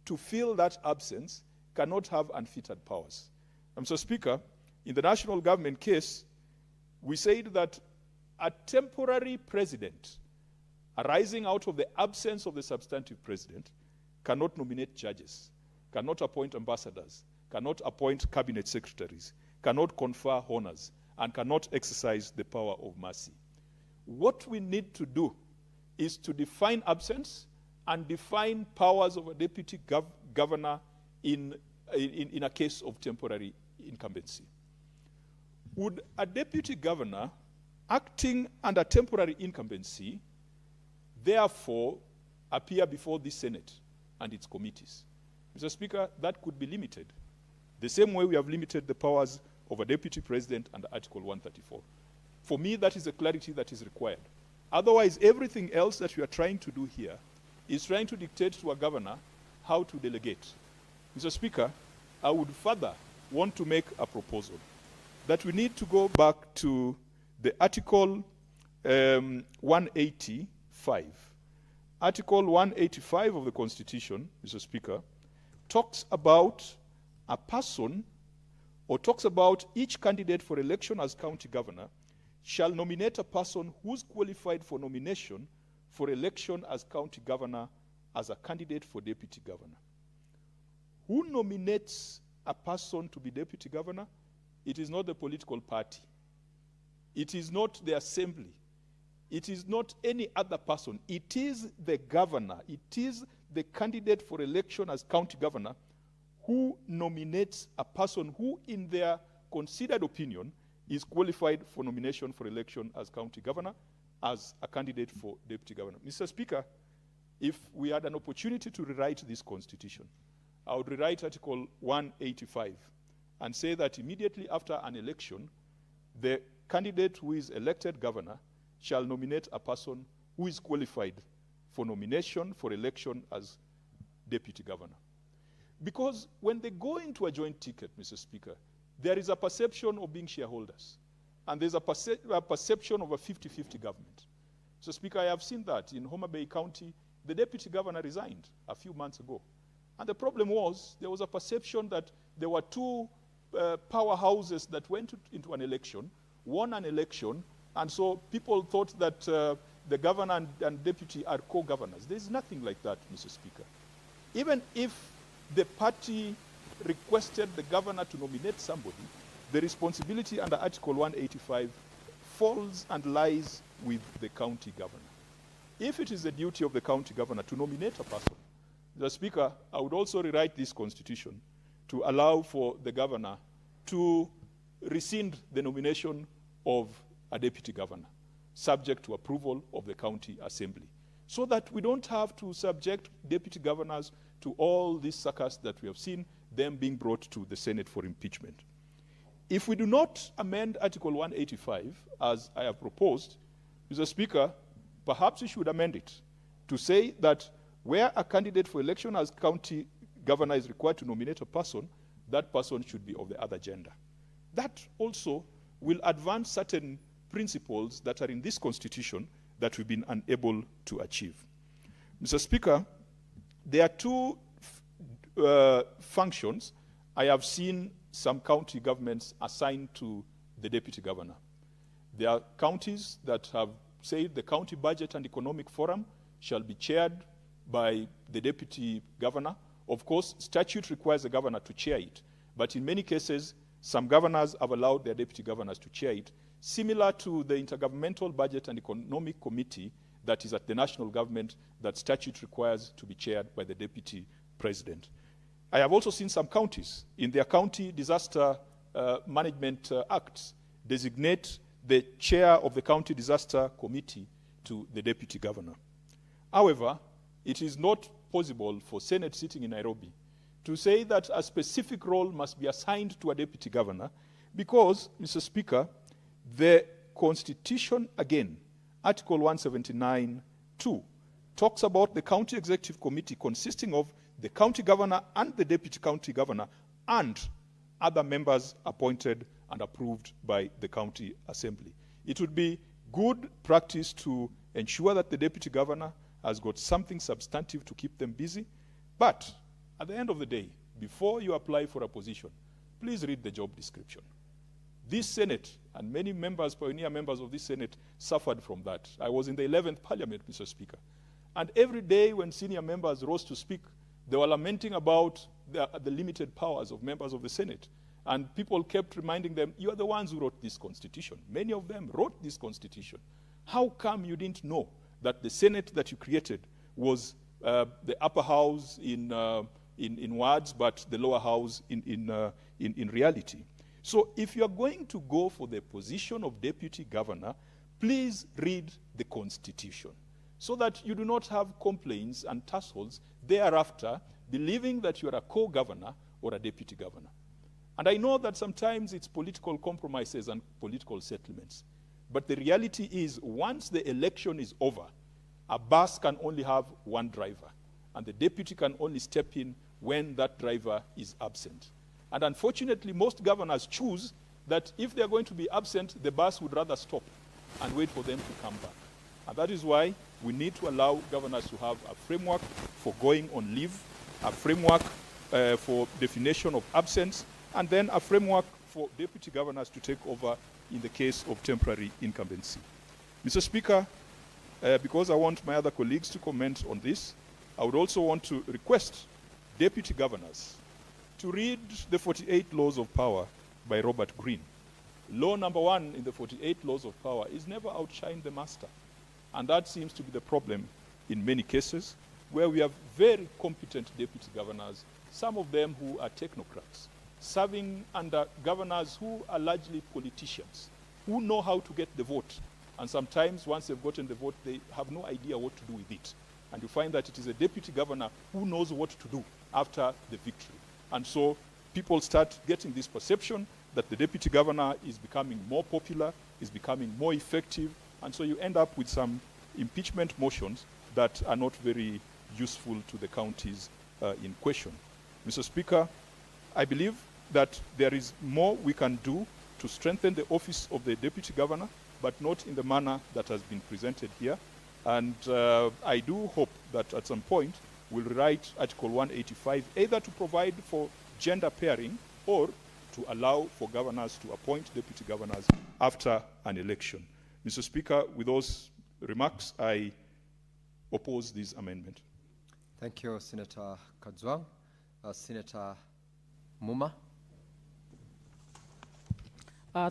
to fill that absence cannot have unfettered powers. Mr. Speaker, in the national government case, we said that a temporary president arising out of the absence of the substantive president cannot nominate judges, cannot appoint ambassadors, cannot appoint cabinet secretaries, cannot confer honors, and cannot exercise the power of mercy. What we need to do is to define absence and define powers of a deputy governor in a case of temporary incumbency. Would a deputy governor acting under temporary incumbency therefore appear before the Senate and its committees? Mr. Speaker, that could be limited. The same way we have limited the powers of a deputy president under Article 134. For me, that is the clarity that is required. Otherwise, everything else that we are trying to do here is trying to dictate to a governor how to delegate. Mr. Speaker, I would further want to make a proposal that we need to go back to the Article 185. Article 185 of the Constitution, Mr. Speaker, talks about a person, or talks about each candidate for election as county governor shall nominate a person who's qualified for nomination for election as county governor as a candidate for deputy governor. Who nominates a person to be deputy governor? It is not the political party. It is not the assembly. It is not any other person. It is the governor. It is the candidate for election as county governor who nominates a person who, in their considered opinion, is qualified for nomination for election as county governor, as a candidate for deputy governor. Mr. Speaker, if we had an opportunity to rewrite this constitution, I would rewrite Article 185 and say that immediately after an election, the candidate who is elected governor shall nominate a person who is qualified for nomination for election as deputy governor. Because when they go into a joint ticket, Mr. Speaker, there is a perception of being shareholders. And there's a perception of a 50-50 government. So, Speaker, I have seen that in Homa Bay County. The deputy governor resigned a few months ago. And the problem was there was a perception that there were two powerhouses that went into an election, won an election, and so people thought that the governor and deputy are co-governors. There's nothing like that, Mr. Speaker. Even if the party requested the governor to nominate somebody, the responsibility under Article 185 falls and lies with the county governor. If it is the duty of the county governor to nominate a person, Mr. Speaker, I would also rewrite this constitution to allow for the governor to rescind the nomination of a deputy governor, subject to approval of the county assembly, so that we don't have to subject deputy governors to all this circus that we have seen, them being brought to the Senate for impeachment. If we do not amend Article 185, as I have proposed, Mr. Speaker, perhaps we should amend it to say that where a candidate for election as county governor is required to nominate a person, that person should be of the other gender. That also will advance certain principles that are in this constitution that we've been unable to achieve. Mr. Speaker, there are two functions I have seen some county governments assigned to the deputy governor. There are counties that have said the county budget and economic forum shall be chaired by the deputy governor. Of course, statute requires the governor to chair it, but in many cases, some governors have allowed their deputy governors to chair it, similar to the Intergovernmental Budget and Economic Committee that is at the national government that statute requires to be chaired by the deputy president. I have also seen some counties in their county disaster management acts designate the chair of the county disaster committee to the deputy governor. However, it is not possible for Senate sitting in Nairobi to say that a specific role must be assigned to a deputy governor because, Mr. Speaker, the Constitution, again, Article 179(2), talks about the county executive committee consisting of the county governor and the deputy county governor and other members appointed and approved by the county assembly. It would be good practice to ensure that the deputy governor has got something substantive to keep them busy. But at the end of the day, before you apply for a position, please read the job description. This Senate and many members, pioneer members of this Senate, suffered from that. I was in the 11th Parliament, Mr. Speaker. And every day when senior members rose to speak, they were lamenting about the limited powers of members of the Senate. And people kept reminding them, you are the ones who wrote this constitution. Many of them wrote this constitution. How come you didn't know that the Senate that you created was the upper house in words, but the lower house in reality? So if you're going to go for the position of deputy governor, please read the Constitution so that you do not have complaints and tussles thereafter, believing that you are a co-governor or a deputy governor. And I know that sometimes it's political compromises and political settlements. But the reality is, once the election is over, a bus can only have one driver, and the deputy can only step in when that driver is absent. And unfortunately, most governors choose that if they're going to be absent, the bus would rather stop and wait for them to come back. And that is why we need to allow governors to have a framework for going on leave, a framework for definition of absence, and then a framework for deputy governors to take over in the case of temporary incumbency. Mr. Speaker, because I want my other colleagues to comment on this, I would also want to request deputy governors to read the 48 Laws of Power by Robert Greene. Law number 1 in the 48 Laws of Power is never outshine the master. And that seems to be the problem in many cases, where we have very competent deputy governors, some of them who are technocrats, serving under governors who are largely politicians, who know how to get the vote. And sometimes, once they've gotten the vote, they have no idea what to do with it. And you find that it is a deputy governor who knows what to do after the victory. And so people start getting this perception that the deputy governor is becoming more popular, is becoming more effective, and so you end up with some impeachment motions that are not very useful to the counties in question. Mr. Speaker, I believe that there is more we can do to strengthen the office of the deputy governor, but not in the manner that has been presented here. And I do hope that at some point we'll rewrite Article 185, either to provide for gender pairing or to allow for governors to appoint deputy governors after an election. Mr. Speaker, with those remarks, I oppose this amendment. Thank you, Senator Kadzwang. Senator Muma.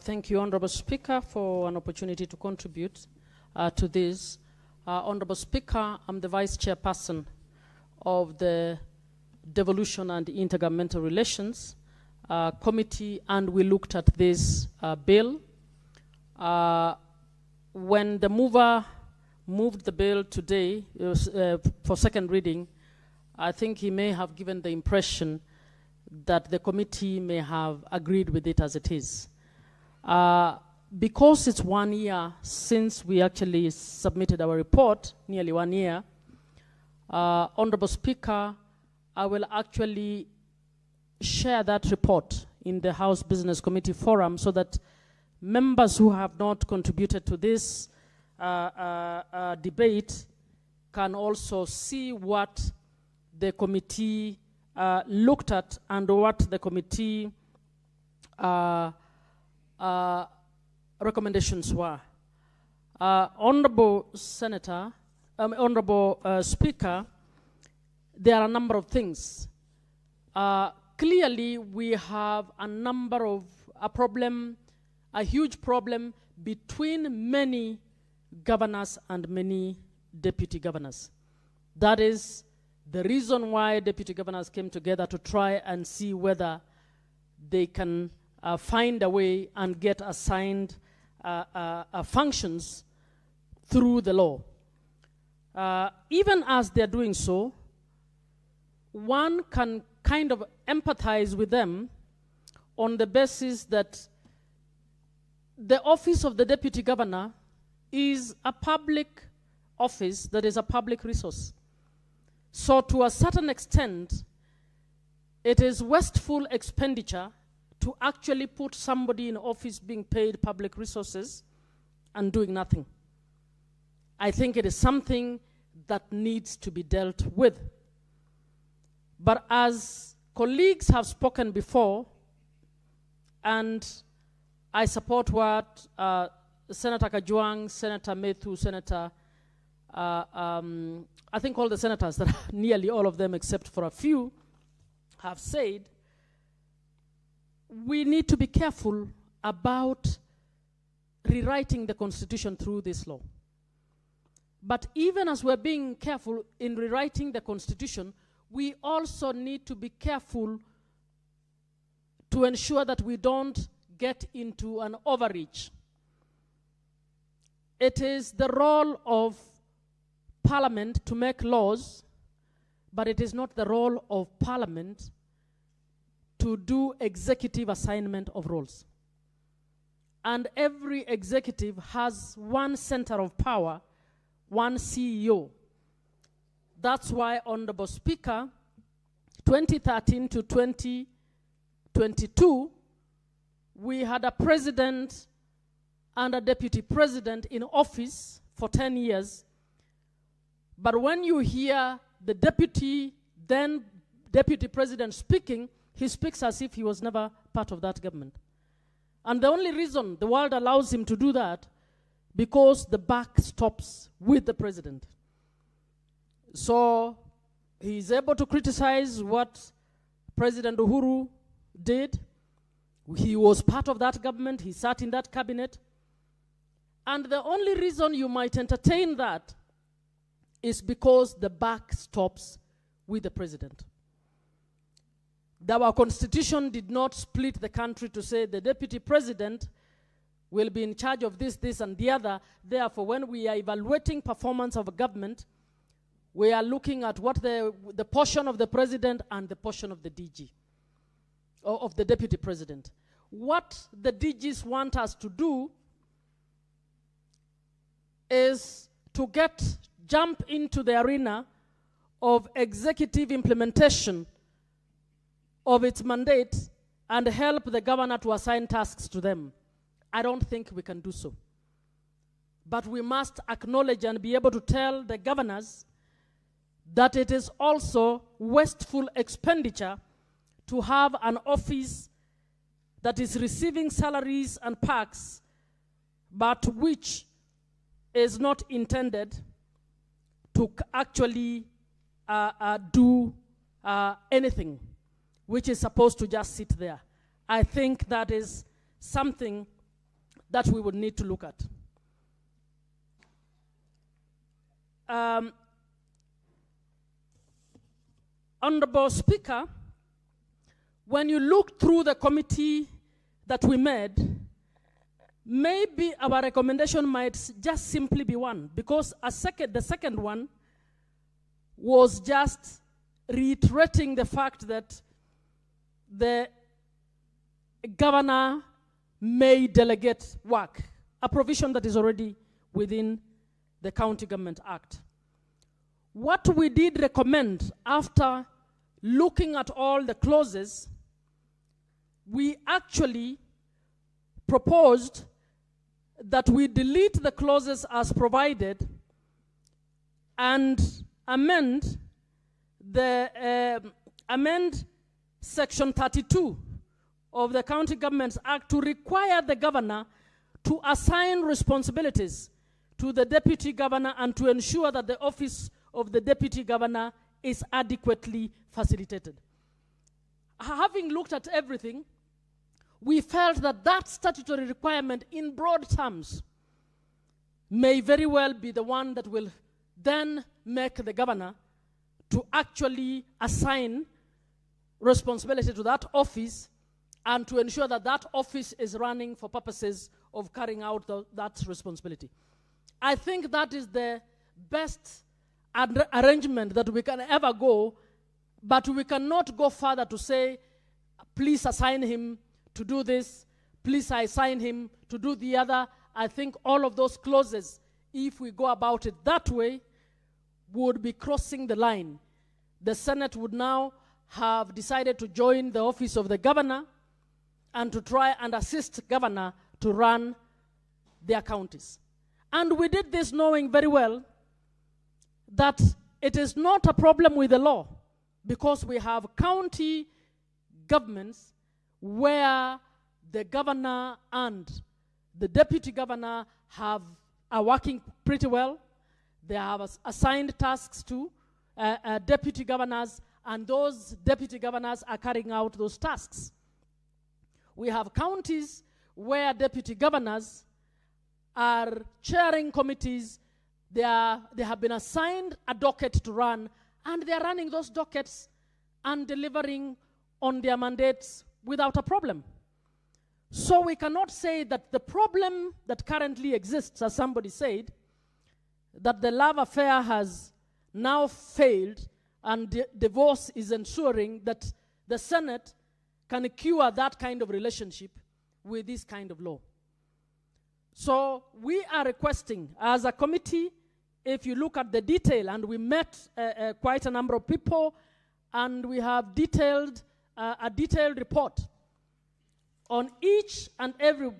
Thank you, Honorable Speaker, for an opportunity to contribute to this. Honorable Speaker, I'm the Vice Chairperson of the Devolution and Intergovernmental Relations Committee, and we looked at this bill. When the mover moved the bill today for second reading, I think he may have given the impression that the committee may have agreed with it as it is. Because it's 1 year since we actually submitted our report, nearly 1 year, Honorable Speaker, I will actually share that report in the House Business Committee forum so that members who have not contributed to this debate can also see what the committee looked at and what the committee recommendations were. Honorable Senator, Honorable Speaker, there are a number of things. Clearly, we have a huge problem between many governors and many deputy governors. That is the reason why deputy governors came together to try and see whether they can find a way and get assigned functions through the law. Even as they're doing so, one can kind of empathize with them on the basis that the office of the deputy governor is a public office that is a public resource. So to a certain extent, it is wasteful expenditure to actually put somebody in office being paid public resources and doing nothing. I think it is something that needs to be dealt with. But as colleagues have spoken before, and I support what Senator Kadzwang, Senator Methu, Senator, I think all the senators, that nearly all of them except for a few, have said, we need to be careful about rewriting the Constitution through this law. But even as we're being careful in rewriting the Constitution, we also need to be careful to ensure that we don't get into an overreach. It is the role of Parliament to make laws, but it is not the role of Parliament to do executive assignment of roles. and every executive has one center of power, one CEO. That's why, Honorable Speaker, 2013 to 2022, we had a president and a deputy president in office for 10 years. But when you hear the then deputy president speaking, he speaks as if he was never part of that government. And the only reason the world allows him to do that, because the buck stops with the president. So he's able to criticize what President Uhuru did. He was part of that government. He sat in that cabinet. And the only reason you might entertain that is because the buck stops with the president. Our constitution did not split the country to say the deputy president will be in charge of this, this, and the other. Therefore, when we are evaluating performance of a government, we are looking at what the portion of the president and the portion of the DG, or of the deputy president. What the DGs want us to do is to jump into the arena of executive implementation of its mandate and help the governor to assign tasks to them. I don't think we can do so. But we must acknowledge and be able to tell the governors that it is also wasteful expenditure to have an office that is receiving salaries and perks, but which is not intended to actually do anything, which is supposed to just sit there. I think that is something that we would need to look at. Honorable Speaker, when you look through the committee that we made, maybe our recommendation might just simply be one, because the second one was just reiterating the fact that the governor may delegate work, a provision that is already within the County Government Act. What we did recommend after looking at all the clauses, we actually proposed that we delete the clauses as provided and amend Section 32 of the County Governments Act to require the governor to assign responsibilities to the deputy governor and to ensure that the office of the deputy governor is adequately facilitated. Having looked at everything, we felt that that statutory requirement in broad terms may very well be the one that will then make the governor to actually assign responsibility to that office and to ensure that that office is running for purposes of carrying out that responsibility. I think that is the best arrangement that we can ever go, but we cannot go further to say, please assign him to do this, please assign him to do the other. I think all of those clauses, if we go about it that way, would be crossing the line. The Senate would now have decided to join the office of the governor and to try and assist the governor to run their counties. And we did this knowing very well that it is not a problem with the law, because we have county governments where the governor and the deputy governor are working pretty well. They have assigned tasks to deputy governors, and those deputy governors are carrying out those tasks. We have counties where deputy governors are chairing committees. They have been assigned a docket to run, and they are running those dockets and delivering on their mandates without a problem. So we cannot say that the problem that currently exists, as somebody said, that the love affair has now failed and divorce is ensuring, that the Senate can cure that kind of relationship with this kind of law. So we are requesting, as a committee, if you look at the detail, and we met quite a number of people, and we have a detailed report on each and every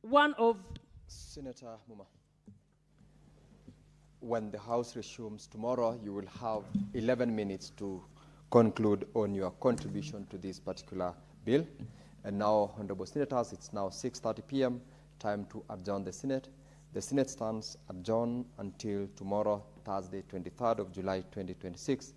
one of... Senator Muma, when the House resumes tomorrow, you will have 11 minutes to conclude on your contribution to this particular bill. And now, Honorable Senators, it's now 6:30 p.m., time to adjourn the Senate. The Senate stands adjourned until tomorrow, Thursday, 23rd of July, 2026.